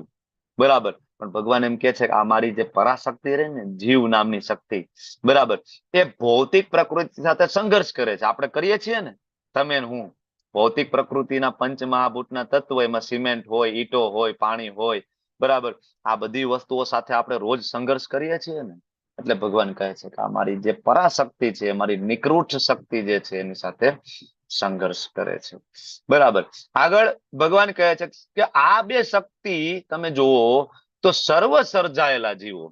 બરાબર. પણ ભગવાન એમ કે છે કે આ મારી જે પરાશક્તિ રહે ને, જીવ નામની શક્તિ, બરાબર, એ ભૌતિક પ્રકૃતિ સાથે સંઘર્ષ કરે છે. આપણે કરીએ છીએ ને, તમે ને હું. ભૌતિક પ્રકૃતિના પંચ મહાભૂતના તત્વો, એમાં સિમેન્ટ હોય, ઈટો હોય, પાણી હોય, બરાબર, આ બધી વસ્તુઓ સાથે આપણે રોજ સંઘર્ષ કરીએ છીએ ને. એટલે ભગવાન કહે છે કે અમારી જે પરાશક્તિ છે, અમારી નિકૃષ્ટ શક્તિ જે છે એની સાથે સંઘર્ષ કરે છે. બરાબર. આગળ ભગવાન કહે છે કે આ બે શક્તિ તમે જુઓ તો સર્વ સર્જાયેલા જીવો,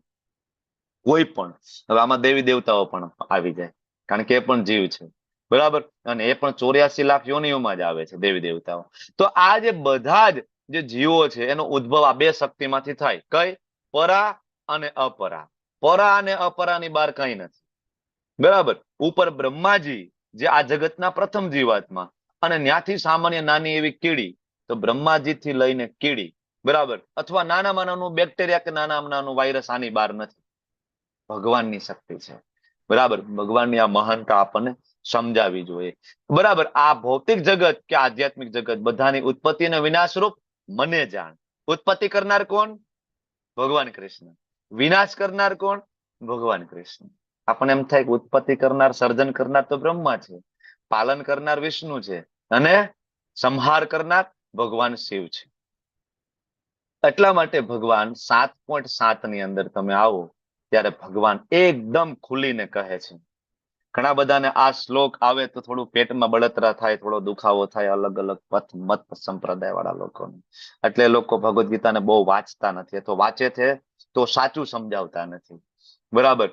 કોઈ પણ, હવે આમાં દેવી દેવતાઓ પણ આવી જાય, કારણ કે એ પણ જીવ છે. બરાબર. અને એ પણ 84 લાખ યોનિઓમાં જ આવે છે, દેવી દેવતાઓ. તો આ જે બધા જ જે જીવો છે એનો ઉદ્ભવ આ બે શક્તિમાંથી થાય. કઈ? પરા અને અપરા. પરા અને અપરાની બહાર કઈ નથી. બરાબર. ઉપર બ્રહ્માજી જે આ જગતના પ્રથમ જીવાત્મા, અને ત્યાંથી સામાન્ય નાની એવી કીડી. તો બ્રહ્માજી થી લઈને કીડી, બરાબર, અથવા નાનામાં નાનું બેક્ટેરિયા કે નાનામાં નાનું વાયરસ આની બહાર નથી. ભગવાનની શક્તિ છે. બરાબર. ભગવાનની આ મહાનતા આપણને સમજાવવી જોઈએ. બરાબર. આ ભૌતિક જગત કે આધ્યાત્મિક જગત બધાની ઉત્પત્તિ અને વિનાશ રૂપ મને જાણ. ઉત્પત્તિ કરનાર કોણ? ભગવાન કૃષ્ણ. વિનાશ કરનાર કોણ? ભગવાન કૃષ્ણ. આપણને એમ થાય કે ઉત્પત્તિ કરનાર, સર્જન કરનાર તો બ્રહ્મા છે, પાલન કરનાર વિષ્ણુ છે, અને સંહાર કરનાર ભગવાન શિવ છે. એટલા માટે ભગવાન 7.7 ની અંદર તમે આવો ત્યારે ભગવાન એકદમ ખુલીને કહે છે. ઘણા બધાને આ શ્લોક આવે તો થોડું પેટમાં બળતરા થાય, થોડો દુખાવો થાય, અલગ અલગ પથ મત સંપ્રદાય વાળા લોકોને. એટલે લોકો ભગવદ ગીતાને બહુ વાંચતા નથી, અથવા વાંચે છે તો સાચું સમજાવતા નથી. બરાબર.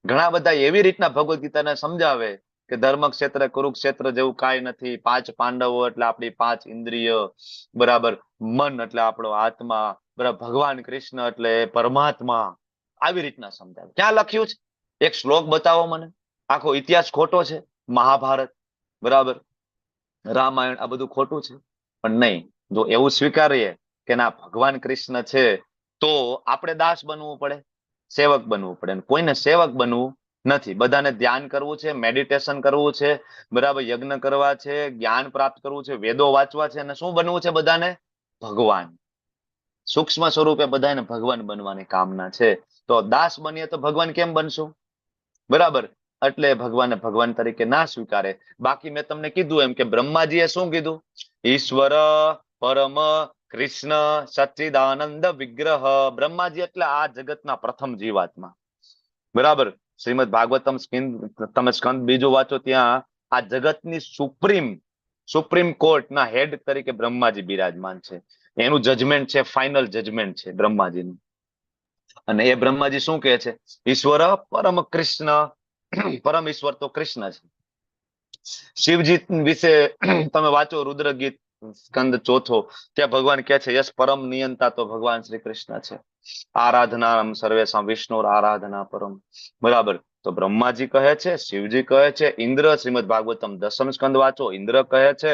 ઘણા બધા એવી રીતના ભગવદ ગીતાને સમજાવે કે ધર્મ ક્ષેત્ર કુરુક્ષેત્ર જેવું કાંઈ નથી, 5 પાંડવો એટલે આપણી 5 ઇન્દ્રિય, બરાબર, મન એટલે આપણો આત્મા, બરાબર, ભગવાન કૃષ્ણ એટલે પરમાત્મા. આવી રીતના સમજાવે. ક્યાં લખ્યું છે? એક શ્લોક બતાવો મને. આખો ઇતિહાસ ખોટો છે. મહાભારત, બરાબર, રામાયણ, આ બધું ખોટું છે. પણ નહીં, જો એવું સ્વીકારીએ કે ના ભગવાન કૃષ્ણ છે તો આપણે દાસ બનવું પડે, સેવક બનવું પડે. કોઈને સેવક બનવું નથી. બધાને ધ્યાન કરવું છે, મેડિટેશન કરવું છે, બરાબર, યજ્ઞ કરવા છે, જ્ઞાન પ્રાપ્ત કરવું છે, વેદો વાંચવા છે, અને શું બનવું છે બધાને? ભગવાન. સૂક્ષ્મ સ્વરૂપે બધાને ભગવાન બનવાની કામના છે. તો દાસ બનીએ તો ભગવાન કેમ બનશું? બરાબર. એટલે ભગવાનને ભગવાન તરીકે ના સ્વીકારે. બાકી મેં તમને કીધું એમ કે બ્રહ્માજીએ શું કીધું? ઈશ્વર પરમ કૃષ્ણ સચ્ચિદાનંદ વિગ્રહ. બ્રહ્માજી એટલે આ જગતના પ્રથમ જીવાત્મા. બરાબર. શ્રીમદ ભાગવતમ તમે સ્કંદ બીજું વાંચો, ત્યાં આ જગતની સુપ્રીમ કોર્ટના હેડ તરીકે બ્રહ્માજી બિરાજમાન છે. એનું જજમેન્ટ છે, ફાઇનલ જજમેન્ટ છે બ્રહ્માજીનું. અને એ બ્રહ્માજી શું કહે છે? ઈશ્વર પરમ કૃષ્ણ. પરમ ઈશ્વર તો કૃષ્ણ છે. શિવજી વિશે તમે વાંચો રુદ્ર ગીત સ્કંદ 4, ત્યાં ભગવાન કહે છે યસ પરમ નિયંતા તો ભગવાન શ્રી કૃષ્ણ છે. આરાધના સર્વેશામ વિષ્ણુ આરાધના પરમ. બરાબર. તો બ્રહ્માજી કહે છે, શિવજી કહે છે, ઇન્દ્ર, શ્રીમદ ભાગવતમ 10મ સ્કંદ વાંચો, ઇન્દ્ર કહે છે.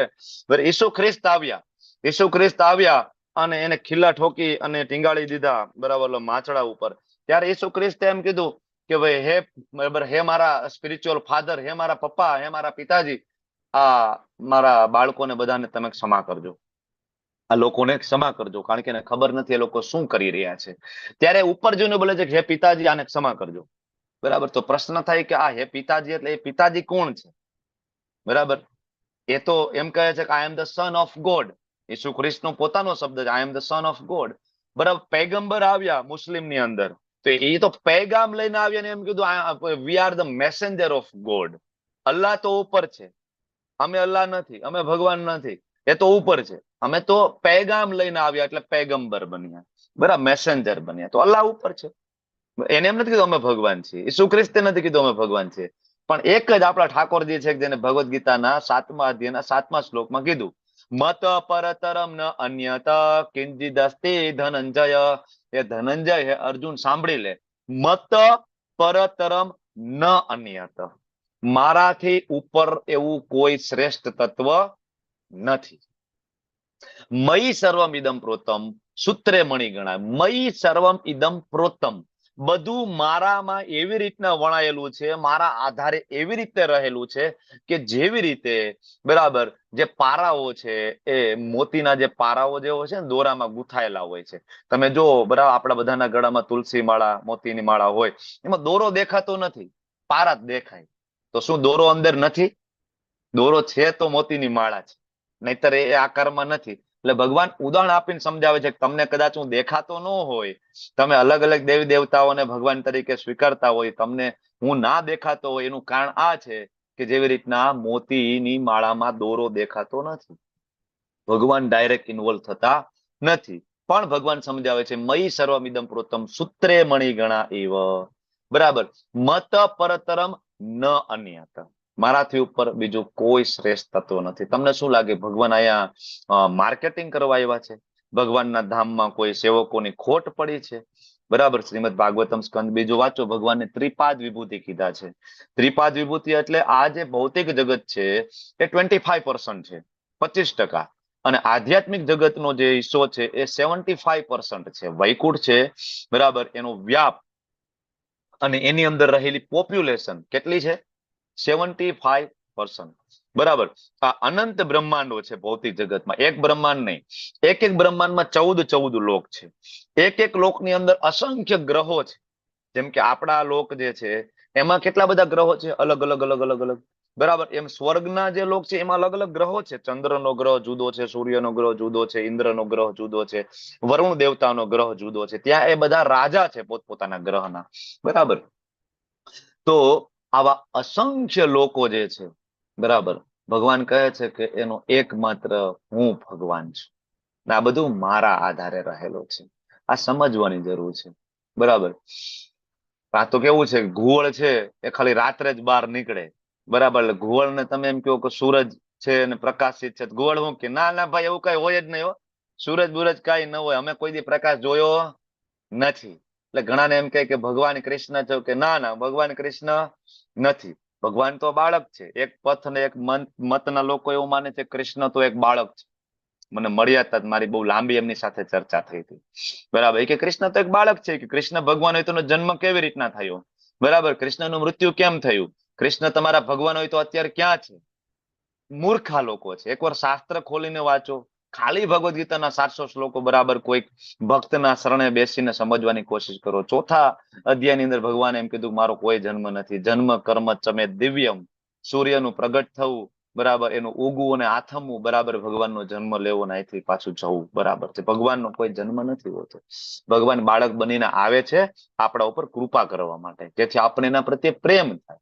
ઈસુ ખ્રિસ્ત આવ્યા. ઈસુ ખ્રિસ્ત આવ્યા અને એને ખીલ્લા ઠોકી અને ટીંગાળી દીધા, બરાબર, માચડા ઉપર. ત્યારે ઈસુ ખ્રિસ્તે એમ કીધું કે ભાઈ હે, બરાબર, હે મારા સ્પિરિચ્યુઅલ ફાધર, હે મારા પપ્પા, હે મારા પિતાજી, આ મારા બાળકોને બધાને તમે ક્ષમા કરજો. આ લોકોને ક્ષમા કરજો, કારણ કે એને ખબર નથી એ લોકો શું કરી રહ્યા છે. ત્યારે ઉપર જોઈને બોલે છે કે હે પિતાજી, આને ક્ષમા કરજો. બરાબર. તો પ્રશ્ન થાય કે આ હે પિતાજી એટલે એ પિતાજી કોણ છે? બરાબર. એ તો એમ કહે છે કે I am the son of God. Isu ખ્રિસ્તનો પોતાનો શબ્દ છે, I am the son of God. બરાબર. પૈગંબર આવ્યા મુસ્લિમની અંદર, તો એ તો પૈગામ લઈને આવ્યા ને એમ કીધું we are the messenger of God. Allah તો ઉપર છે, અમે અલ્લાહ નથી, અમે ભગવાન નથી, એ તો ઉપર છે. અમે તો પૈગામ લઈને આવ્યા એટલે પૈગંબર બન્યા, બરાબર, મેસેન્જર બન્યા. તો અલ્લાહ ઉપર છે. એને એમ નથી કીધું અમે ભગવાન છીએ. ઈસુ ખ્રિસ્તે નથી કીધું અમે ભગવાન છીએ. પણ એક જ આપણા ઠાકોરજી છે જેને ભગવદ ગીતાના 7મા અધ્યાયના 7મા શ્લોકમાં કીધું મત પરતરમ ન અન્યત કિંચિદ અસ્તિ ધનંજય. એ ધનંજય હે અર્જુન સાંભળી લે. મત પરતરમ ન અન્યત. મારાથી ઉપર એવું કોઈ શ્રેષ્ઠ તત્વ નથી. મયી સર્વમ ઇદમ પ્રોતમ. સૂત્રે મણી ગણાય. મયી સર્વમ ઇદમ પ્રોતમ. બધું મારામાં એવી રીતના વણાયેલું છે, મારા આધારે એવી રીતે રહેલું છે કે જેવી રીતે, બરાબર, જે પારાઓ છે એ મોતીના જે પારાઓ જે હોય છે ને દોરામાં ગૂંથાયેલા હોય છે. તમે જો, બરાબર, આપણા બધાના ગળામાં તુલસી માળા, મોતીની માળા હોય, એમાં દોરો દેખાતો નથી, પારા જ દેખાય. તો શું દોરો અંદર નથી? દોરો છે તો મોતીની માળા છે, નહીતર એ આકારમાં નથી. એટલે ભગવાન ઉદાહરણ આપીને સમજાવે છે કે તમને કદાચ હું દેખાતો ન હોય, તમે અલગ અલગ દેવી દેવતાઓને ભગવાન તરીકે સ્વીકારતા હોય, તમને હું ના દેખાતો હોય, એનું કારણ આ છે કે જેવી રીતના મોતીની માળામાં દોરો દેખાતો નથી, ભગવાન ડાયરેક્ટ ઇન્વોલ્વ થતા નથી. પણ ભગવાન સમજાવે છે મયી સર્વમિદમ પ્રોતમ સૂત્રે મણિગણા એવ. બરાબર. મત પરતરમ ન અન્યત. મારાથી ઉપર બીજું કોઈ શ્રેષ્ઠ તત્વ નથી. તમને શું લાગે ભગવાન અહીંયા માર્કેટિંગ કરવા આવ્યા છે? ભગવાનના ધામમાં કોઈ સેવકોની ખોટ પડી છે? બરાબર. શ્રીમદ ભાગવતમ સ્કંદ બીજું વાંચો, ભગવાનને ત્રિપાદ વિભૂતિ કીધા છે. ત્રિપાદ વિભૂતિ એટલે આ જે ભૌતિક જગત છે એ 25% છે, 25%. અને આધ્યાત્મિક જગતનો જે હિસ્સો છે એ 75% છે. વૈકુંઠ છે, બરાબર, એનો વ્યાપ અને એની અંદર રહેલી પોપ્યુલેશન કેટલી છે? 75 પર્સન, બરાબર. આ અનંત બ્રહ્માંડો છે ભૌતિક જગતમાં, એક બ્રહ્માંડ નહીં, એક એક બ્રહ્માંડમાં 14 લોક છે. એક એક લોકની અંદર અસંખ્ય ગ્રહો છે. જેમ કે આપણા લોક જે છે એમાં કેટલા બધા ગ્રહો છે, અલગ અલગ અલગ અલગ અલગ, બરાબર. એમ સ્વર્ગના જે લોક છે એમાં અલગ અલગ ગ્રહો છે. ચંદ્રનો ગ્રહ જુદો છે, સૂર્યનો ગ્રહ જુદો છે, ઇન્દ્રનો ગ્રહ જુદો છે, વરુણ દેવતાનો ગ્રહ જુદો છે. ત્યાં એ બધા રાજા છે પોતપોતાના ગ્રહના, બરાબર. તો આવા અસંખ્ય લોકો જે છે, બરાબર, ભગવાન કહે છે કે એનો એકમાત્ર હું ભગવાન છું. આ બધું મારા આધારે રહેલો છે. આ સમજવાની જરૂર છે, બરાબર. આ તો કેવું છે, ઘુવડ છે એ ખાલી રાત્રે જ બહાર નીકળે, બરાબર. એટલે ઘુવડને તમે એમ કહો કે સૂરજ છે ને પ્રકાશિત છે, ઘુવડ હું કે ના ના ભાઈ એવું કઈ હોય જ નહીં હો, સૂરજ બુરજ કઈ ન હોય, અમે કોઈ દી પ્રકાશ જોયો નથી. એટલે ઘણાને એમ કહે કે ભગવાન કૃષ્ણ છે, કે ના ના ભગવાન કૃષ્ણ નથી, ભગવાન તો બાળક છે. એક પથ ને એક મતના લોકો એવું માને છે કૃષ્ણ તો એક બાળક છે. મને મળ્યા હતા, મારી બહુ લાંબી એમની સાથે ચર્ચા થઈ હતી, બરાબર. કે કૃષ્ણ તો એક બાળક છે, કે કૃષ્ણ ભગવાન હોય તો એનો જન્મ કેવી રીતના થયો, બરાબર, કૃષ્ણનું મૃત્યુ કેમ થયું, કૃષ્ણ તમારા ભગવાન હોય તો અત્યારે ક્યાં છે. મૂર્ખા લોકો છે. એકવાર શાસ્ત્ર ખોલીને વાંચો, ખાલી ભગવદ્ ગીતાના 700 શ્લોકો, બરાબર, કોઈક ભક્તના શરણે બેસીને સમજવાની કોશિશ કરો. ચોથા અધ્યાયની અંદર ભગવાને એમ કીધું મારો કોઈ જન્મ નથી, જન્મ કર્મ ચમે દિવ્યમ, સૂર્યનું પ્રગટ થવું, બરાબર, એનું ઉગવું અને આથમવું, બરાબર, ભગવાનનો જન્મ લેવો ને અહીંથી પાછું જવું, બરાબર છે. ભગવાનનો કોઈ જન્મ નથી હોતો. ભગવાન બાળક બનીને આવે છે આપણા ઉપર કૃપા કરવા માટે, જેથી આપણે એના પ્રત્યે પ્રેમ થાય.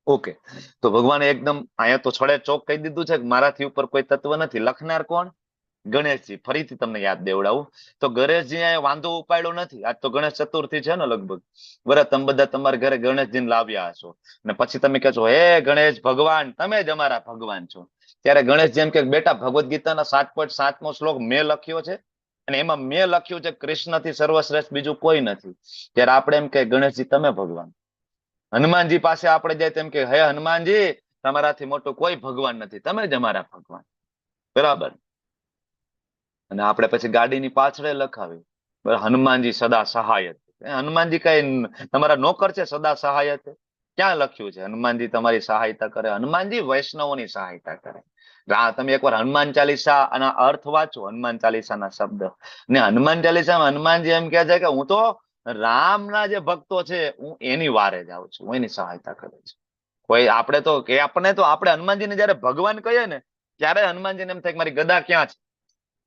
ઓકે, તો ભગવાને એકદમ અહીંયા તો છડે ચોક કહી દીધું છે કે મારાથી ઉપર કોઈ તત્વ નથી. લખનાર કોણ? ગણેશજી. ફરીથી તમને યાદ દેવડાવું તો ગણેશજી અહીંયા વાંધો ઉપાડ્યો નથી. આજ તો ગણેશ ચતુર્થી છે ને લગભગ, બરાબર. તમે બધા તમારા ઘરે ગણેશજીને લાવ્યા હશો ને પછી તમે કહો છો હે ગણેશ ભગવાન, તમે જ અમારા ભગવાન છો. ત્યારે ગણેશજી એમ કે બેટા ભગવદ્ ગીતાના 7.7મો શ્લોક મેં લખ્યો છે અને એમાં મેં લખ્યું છે કૃષ્ણથી સર્વશ્રેષ્ઠ બીજું કોઈ નથી. ત્યારે આપણે એમ કે ગણેશજી તમે ભગવાન. હનુમાનજી પાસે આપણે જાય તેમ કે હે હનુમાનજી, તમારાથી મોટું કોઈ ભગવાન નથી, તમે જ અમારા ભગવાન, બરાબર. અને આપણે પછી ગાડીની પાછળ લખાવી હનુમાનજી સદા સહાયત. હનુમાનજી કઈ તમારા નોકર છે સદા સહાયત? ક્યાં લખ્યું છે હનુમાનજી તમારી સહાયતા કરે? હનુમાનજી વૈષ્ણવોની સહાયતા કરે. તમે એકવાર હનુમાન ચાલીસા ના અર્થ વાંચો, હનુમાન ચાલીસાના શબ્દ ને હનુમાન ચાલીસામાં હનુમાનજી એમ કહે છે કે હું તો રામના જે ભક્તો છે હું એની વારે જાઉં છું, હું એની સહાયતા કરું છું. કોઈ આપણે તો કે આપણે હનુમાનજીને જયારે ભગવાન કહીએ ને ત્યારે હનુમાનજીને એમ થાય કે મારી ગદા ક્યાં છે.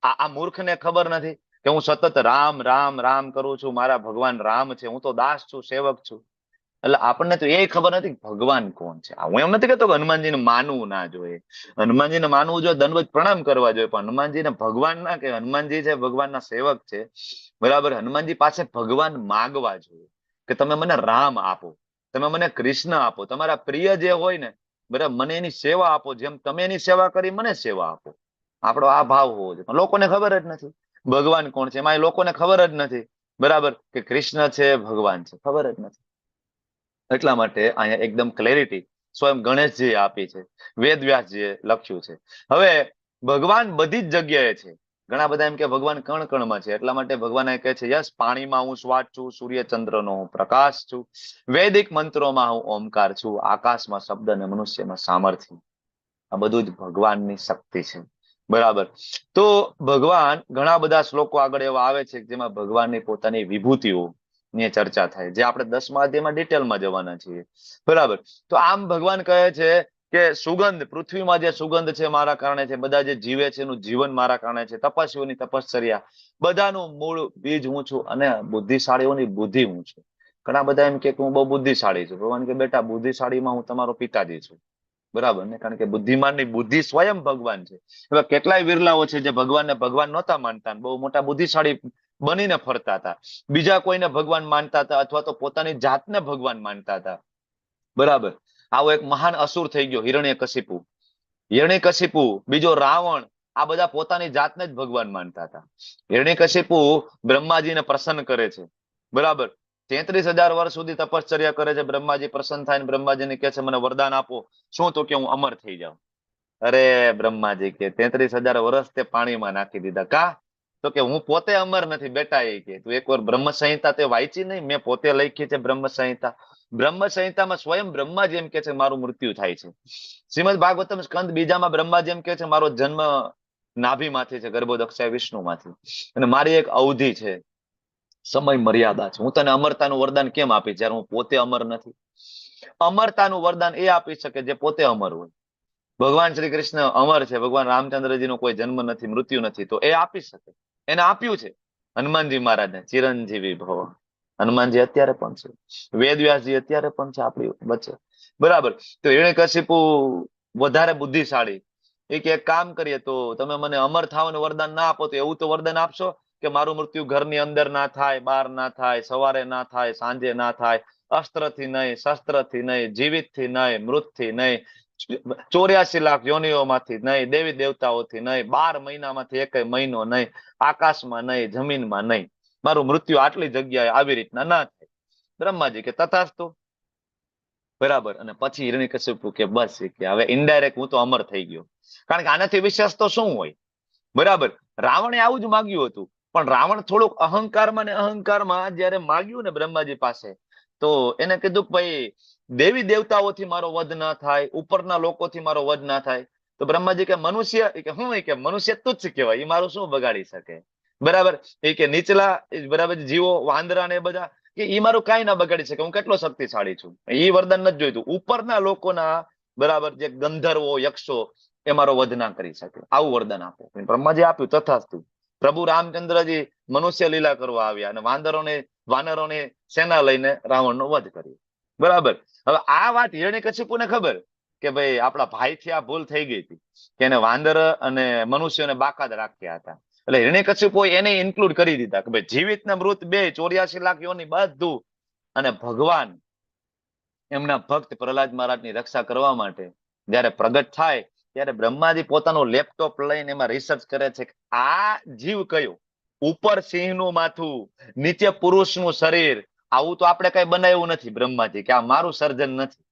આ મૂર્ખને ખબર નથી કે હું સતત રામ રામ રામ કરું છું, મારા ભગવાન રામ છે, હું તો દાસ છું, સેવક છું. એટલે આપણને તો એ ખબર નથી ભગવાન કોણ છે. હું એમ નથી કહેતો કે હનુમાનજીને માનવું ના જોઈએ, હનુમાનજીને માનવું જોઈએ, દંડવત પ્રણામ કરવા જોઈએ, પણ હનુમાનજીને ભગવાન ના કે હનુમાનજી છે ભગવાનના સેવક છે, બરાબર. હનુમાનજી પાસે ભગવાન માગવા જોઈએ કે તમે મને રામ આપો, તમે મને કૃષ્ણ આપો, તમારા પ્રિય જે હોય ને, બરાબર, મને એની સેવા આપો, જેમ તમે એની સેવા કરી મને સેવા આપો. આપણો આ ભાવ હોવો જોઈએ. પણ લોકોને ખબર જ નથી ભગવાન કોણ છે. એમાં એ લોકોને ખબર જ નથી, બરાબર, કે કૃષ્ણ છે ભગવાન છે, ખબર જ નથી. એટલા માટે અહીંયા એકદમ ક્લેરિટી સ્વયં ગણેશજીએ આપી છે, વેદવ્યાસજીએ લખ્યું છે. હવે ભગવાન બધી જ જગ્યાએ છે. ઘણા બધા એમ કે ભગવાન કણ કણમાં છે, એટલા માટે ભગવાન કહે છે યસ પાણીમાં હું શ્વાસ છું, સૂર્ય ચંદ્રનો હું પ્રકાશ છું, વૈદિક મંત્રોમાં હું ઓમકાર છું, આકાશમાં શબ્દ અને મનુષ્યમાં સામર્થ્ય. આ બધું જ ભગવાનની શક્તિ છે, બરાબર. તો ભગવાન ઘણા બધા શ્લોકો આગળ એવા આવે છે જેમાં ભગવાનની પોતાની વિભૂતિઓ ની ચર્ચા થાય, જે આપણે 10મા અધ્યાયમાં ડિટેલમાં જવાના છીએ, બરાબર. તો આમ ભગવાન કહે છે કે સુગંધ, પૃથ્વીમાં જે સુગંધ છે મારા કારણે છે, બધા જે જીવે છે એનું જીવન મારા કારણે છે, તપસ્વીઓની તપશ્ચર્યા, બધાનું મૂળ બીજ હું છું અને બુદ્ધિશાળીઓની બુદ્ધિ હું છું. ઘણા બધા એમ કે હું બહુ બુદ્ધિશાળી છું. ભગવાન કે બેટા બુદ્ધિશાળીમાં હું તમારો પિતાજી છું, બરાબર ને, કારણ કે બુદ્ધિમાનની બુદ્ધિ સ્વયં ભગવાન છે. એવા કેટલાય વિરલાઓ છે જે ભગવાનને ભગવાન નહોતા માનતા, બહુ મોટા બુદ્ધિશાળી બનીને ફરતા હતા, બીજા કોઈને ભગવાન માનતા હતા અથવા તો પોતાની જાતને ભગવાન માનતા હતા, બરાબર. આવો એક મહાન અસુર થઈ ગયો હિરણ્યકશિપુ. હિરણ્યકશિપુ, બીજો રાવણ, આ બધા પોતાની જાતને જ ભગવાન માનતા હતા. હિરણ્યકશિપુ બ્રહ્માજીને પ્રસન્ન કરે છે, બરાબર. 33,000 વર્ષ સુધી તપશ્ચર્યા કરે છે. બ્રહ્માજી પ્રસન્ન થાય, બ્રહ્માજીને કહે છે મને વરદાન આપો. શું? તો કે હું અમર થઈ જાઉં. અરે બ્રહ્માજી કે 33,000 વર્ષ તે પાણીમાં નાખી દીધા. કા? તો કે હું પોતે અમર નથી બેટા. એ કે તું એકવાર બ્રહ્મ સંહિતા તે વાંચી નહીં? મેં પોતે લખી છે બ્રહ્મ સંહિતા. બ્રહ્મ સંહિતામાં સ્વયં બ્રહ્માજી એમ કે છે મારું મૃત્યુ થાય છે. શ્રીમદ ભાગવતમ સ્કંદ બીજામાં બ્રહ્માજી એમ કે છે મારો જન્મ નાભીમાંથી છે, ગર્ભોદક્ષાય વિષ્ણુમાંથી, અને મારી એક અવધિ છે, સમય મર્યાદા છે. હું તને અમરતાનું વરદાન કેમ આપીશ જ્યારે હું પોતે અમર નથી? અમરતાનું વરદાન એ આપી શકે જે પોતે અમર હોય. ભગવાન શ્રી કૃષ્ણ અમર છે, ભગવાન રામચંદ્રજી નો કોઈ જન્મ નથી, મૃત્યુ નથી, તો એ આપી શકે. એને આપ્યું છે હનુમાનજી મહારાજને, ચિરંજીવી ભવ. હનુમાનજી અત્યારે પણ છે, વેદવ્યાસજી અત્યારે પણ છે આપણી વચ્ચે, બરાબર. તો હિરણ્યકશિપુ વધારે બુદ્ધિશાળી, એ કે એક કામ કરીએ તો તમે મને અમર થવાનું વરદાન ના આપો તો એવું તો વરદાન આપશો કે મારું મૃત્યુ ઘરની અંદર ના થાય, બહાર ના થાય, સવારે ના થાય, સાંજે ના થાય, અસ્ત્રથી નહીં, શસ્ત્રથી નહીં, જીવિતથી નહીં, મૃતથી નહીં, 84 લાખ યોનિઓમાંથી નહીં, દેવી દેવતાઓથી નહીં, 12 મહિનામાંથી એક મહિનો નહીં, આકાશમાં નહીં, જમીનમાં નહીં, મારું મૃત્યુ આટલી જગ્યાએ આવી રીતના ના થાય. બ્રહ્માજી કે તથાસ્તુ, બરાબર. અને પછી હિરણ્યકશિપુ કે બસ, કે હવે ઇનડાયરેક્ટ હું તો અમર થઈ ગયો. કારણ કે આનાથી વિશેષ તો શું હોય? બરાબર. રાવણે આવું જ માગ્યું હતું, પણ રાવણ થોડુંક અહંકારમાં ને અહંકારમાં જયારે માગ્યું ને બ્રહ્માજી પાસે, તો એને કીધું કે ભાઈ દેવી દેવતાઓથી મારો વધ ના થાય, ઉપરના લોકોથી મારો વધ ના થાય. તો બ્રહ્માજી કે મનુષ્ય, કે હું, કે મનુષ્ય તુચ્છ કહેવાય, એ મારું શું બગાડી શકે? બરાબર. એ કે નીચલા બરાબર જીવો, વાંદરા ને બધા, કે એ મારું કઈ ના બગાડી શકે, હું કેટલો શક્તિશાળી છું. એ વરદાન નથી જોઈતું. ઉપરના લોકોના બરાબર જે ગંધર્વો, યક્ષો, એ મારો વધ ના કરી શકે, આવું વરદાન આપો. બ્રહ્માજી આપ્યું, તથાસ્તુ. પ્રભુ રામચંદ્રજી મનુષ્ય લીલા કરવા આવ્યા અને વાનરોને સેના લઈને રાવણનો વધ કર્યો. બરાબર. હવે આ વાત હિરણ્યકશિપુને ખબર કે ભાઈ આપણા ભાઈથી આ ભૂલ થઈ ગઈ હતી, કે એને વાંદર અને મનુષ્યોને બાકાત રાખ્યા હતા. એટલે હિરણ્યકશિપુ એને ઇન્ક્લુડ કરી દીધા કે ભાઈ જીવિત ને મૃત બે, 84 લાખ યોની બધું. અને ભગવાન એમના ભક્ત પ્રહલાદ મહારાજની રક્ષા કરવા માટે જયારે પ્રગટ થાય, ત્યારે બ્રહ્માજી પોતાનું લેપટોપ લઈને એમાં રિસર્ચ કરે છે કે આ જીવ કયો, ઉપર સિંહનું માથું, નીચે પુરુષનું શરીર, આવું તો આપણે કઈ બનાવ્યું નથી. બ્રહ્માજી કે આ મારું સર્જન નથી,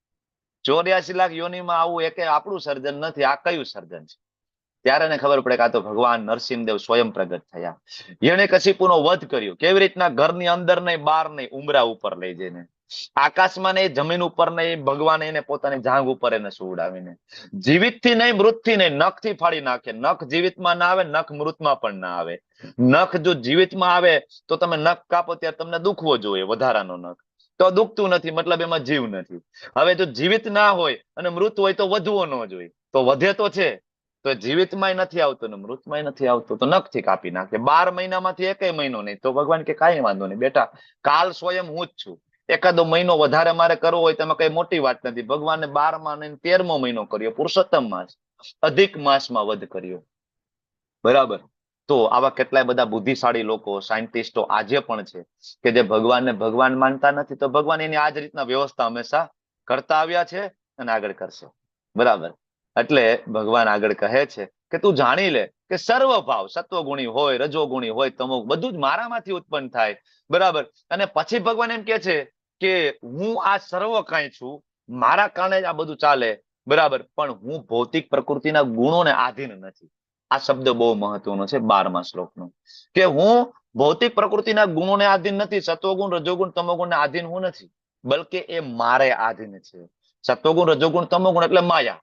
84 લાખ યોનીમાં આવું એક આપણું સર્જન નથી, આ કયું સર્જન છે? ત્યારે એને ખબર પડે કે આ તો ભગવાન નરસિંહદેવ સ્વયં પ્રગટ થયા. હિરણ્યકશિપુનો વધ કર્યો. કેવી રીતના? ઘરની અંદર નહીં, બહાર નહીં, ઉંબરા ઉપર લઈ જઈને, આકાશમાં નહીં, જમીન ઉપર નહીં, ભગવાન એને પોતાની જાંઘ ઉપર એને સુવડાવીને, જીવિતથી નહીં, મૃતથી નહીં, નખથી ફાડી નાખે. નખ જીવિતમાં ના આવે, નખ મૃતમાં પણ ના આવે. નખ જો જીવિતમાં આવે તો તમે નખ કાપો ત્યારે તમને દુખવો જોઈએ, વધારાનો નખ, તો દુખતું નથી, મતલબ એમાં જીવ નથી. હવે જો જીવિત ના હોય અને મૃત હોય તો વધવો ન જોઈએ, તો વધે તો છે, તો જીવિતમાં નથી આવતો ને મૃતમાં નથી આવતો, તો નખથી કાપી નાખે. 12 મહિનામાંથી એક મહિનો નહીં, તો ભગવાન કે કાંઈ વાંધો નહીં બેટા, કાલ સ્વયં હું જ છું, એકાદો મહિનો વધારે મારે કરવો હોય તેમાં કઈ મોટી વાત નથી. ભગવાને 12મા અને 13મો મહિનો કર્યો, પુરુષોત્તમ માસ, અધિક માસમાં વધ કર્યો. બરાબર. તો આવા કેટલાય બધા બુદ્ધિશાળી લોકો, સાયન્ટિસ્ટો આજે પણ છે કે જે ભગવાનને ભગવાન માનતા નથી, તો ભગવાન એની આ જ રીતના વ્યવસ્થા હંમેશા કરતા આવ્યા છે અને આગળ કરશે. બરાબર. એટલે ભગવાન આગળ કહે છે કે તું જાણી લે કે સર્વ ભાવ, સત્વગુણી હોય, રજોગુણી હોય, તમો, બધું જ મારામાંથી ઉત્પન્ન થાય. બરાબર. અને પછી ભગવાન એમ કે છે કે હું આ સર્વ કાંઈ છું, મારા કારણે જ આ બધું ચાલે. બરાબર. પણ હું ભૌતિક પ્રકૃતિના ગુણોને આધીન નથી. આ શબ્દ બહુ મહત્વનો છે 12મા શ્લોકનો, કે હું ભૌતિક પ્રકૃતિના ગુણોને આધીન નથી. સત્વગુણ, રજોગુણ, તમોગુણને આધીન હું નથી, બલકે એ મારે આધીન છે. સત્વગુણ, રજોગુણ, તમોગુણ એટલે માયા.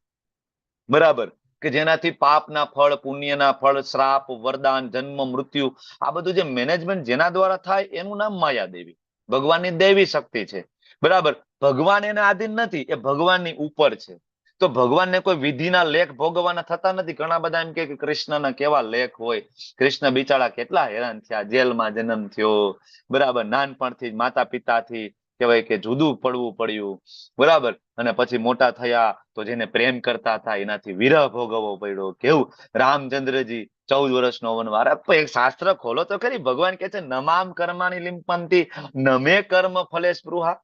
બરાબર. કે જેનાથી પાપના ફળ, પુણ્યના ફળ, શ્રાપ, વરદાન, જન્મ, મૃત્યુ, આ બધું જે મેનેજમેન્ટ જેના દ્વારા થાય એનું નામ માયા દેવી. ભગવાનની દૈવી શક્તિ છે. બરાબર. ભગવાન એના આધીન નથી, એ ભગવાનની ઉપર છે. તો ભગવાનને કોઈ વિધિના લેખ ભોગવવાના થતા નથી. ઘણા બધા એમ કે કૃષ્ણના કેવા લેખ હોય, કૃષ્ણ બિચારા કેટલા હેરાન થયા, જેલમાં જન્મ થયો, બરાબર, નાનપણથી જ માતા પિતાથી કહેવાય કે જુદું પડવું પડ્યું. બરાબર. અને પછી મોટા થયા તો જેને પ્રેમ કરતા હતા એનાથી વિરહ ભોગવવો પડ્યો. કેવું રામચંદ્રજી 14 વર્ષનો વનવાસ. એક શાસ્ત્ર ખોલો તો ખરી. ભગવાન કે છે નમામ કર્માણી લિંપંતી નમે કર્મ ફલે સ્પૃહા,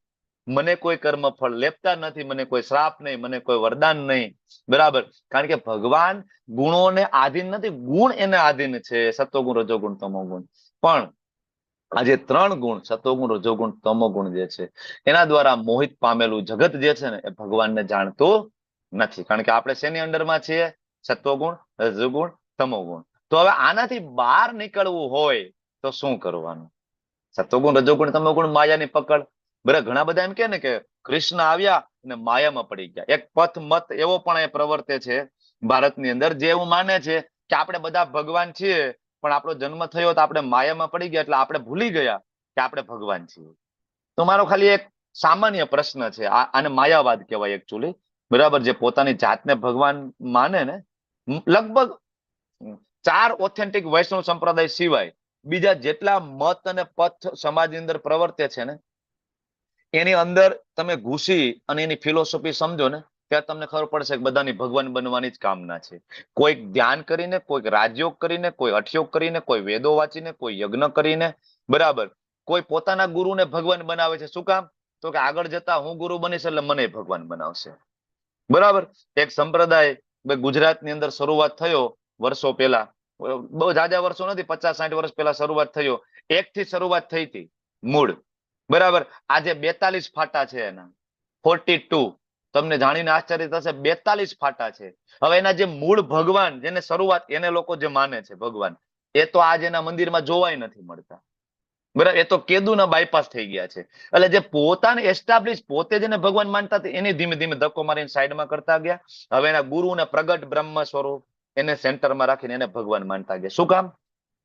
મને કોઈ કર્મ ફળ લેપતા નથી, મને કોઈ શ્રાપ નહીં, મને કોઈ વરદાન નહીં. બરાબર. કારણ કે ભગવાન ગુણોને આધીન નથી, ગુણ એને આધીન છે, સત્વગુણ, રજોગુણ, તમોગુણ. પણ આ જે 3 ગુણ, સત્વગુણ, રજોગુણ, તમોગુણ જે છે, એના દ્વારા મોહિત પામેલું જગત જે છે ને, એ ભગવાનને જાણતું નથી. કારણ કે આપણે શેની અંડરમાં છીએ? સત્વગુણ, રજોગુણ, તમોગુણ. તો હવે આનાથી બહાર નીકળવું હોય તો શું કરવાનું? સત્વગુણ, રજોગુણ, તમોગુણ માયાની પકડ, બરાબર, ઘણા બધા એમ કે ને કે કૃષ્ણ આવ્યા અને માયામાં પડી ગયા. એક પથ મત એવો પણ એ પ્રવર્તે છે ભારતની અંદર, જે એવું માને છે કે આપણે બધા ભગવાન છીએ, પણ આપણો જન્મ થયો તો આપણે માયામાં પડી ગયા, એટલે આપણે ભૂલી ગયા કે આપણે ભગવાન છીએ. તો મારો ખાલી એક સામાન્ય પ્રશ્ન છે, આને માયાવાદ કહેવાય એકચ્યુઅલી. બરાબર, જે પોતાની જાતને ભગવાન માને ને, લગભગ 4 ઓથેન્ટિક વૈષ્ણવ સંપ્રદાય સિવાય બીજા જેટલા મત અને પથ સમાજની અંદર પ્રવર્તે છે ને, એની અંદર તમે ઘૂસી અને એની ફિલોસોફી સમજો ને, ત્યાં તમને ખબર પડશે કે બધાની ભગવાન બનવાની જ કામના છે. કોઈક ધ્યાન કરીને, કોઈક રાજયોગ કરીને, કોઈ હઠયોગ કરીને, કોઈ વેદો વાંચીને, કોઈ યજ્ઞ કરીને, બરાબર, કોઈ પોતાના ગુરુને ભગવાન બનાવે છે. શું કામ? તો કે આગળ જતા હું ગુરુ બનીશ એટલે મને ભગવાન બનાવશે. બરાબર, એક સંપ્રદાય ગુજરાતની અંદર શરૂઆત થયો વર્ષો પહેલા, બહુ જાજા વર્ષો નથી, 50-60 વર્ષ પહેલા શરૂઆત થયો. 1 થી શરૂઆત થઈ હતી મૂળ. બરાબર, આજે 42 ફાટા છે એના, 42. તમને જાણીને આશ્ચર્ય થશે, 42 ફાટા છે. હવે એના જે મૂળ ભગવાન, જેને શરૂઆત એને લોકો જે માને છે ભગવાન, એ તો આજ એના મંદિરમાં જોવાય નથી મળતા. બરાબર, એ તો કેદુના બાયપાસ થઈ ગયા છે. એટલે જે પોતાને એસ્ટાબ્લિશ, પોતે જેને ભગવાન માનતા હતા, એને ધીમે ધીમે ધક્કો મારીને સાઈડમાં કરતા ગયા. હવે એના ગુરુને પ્રગટ બ્રહ્મ સ્વરૂપ એને સેન્ટરમાં રાખીને એને ભગવાન માનતા ગયા. શું કામ?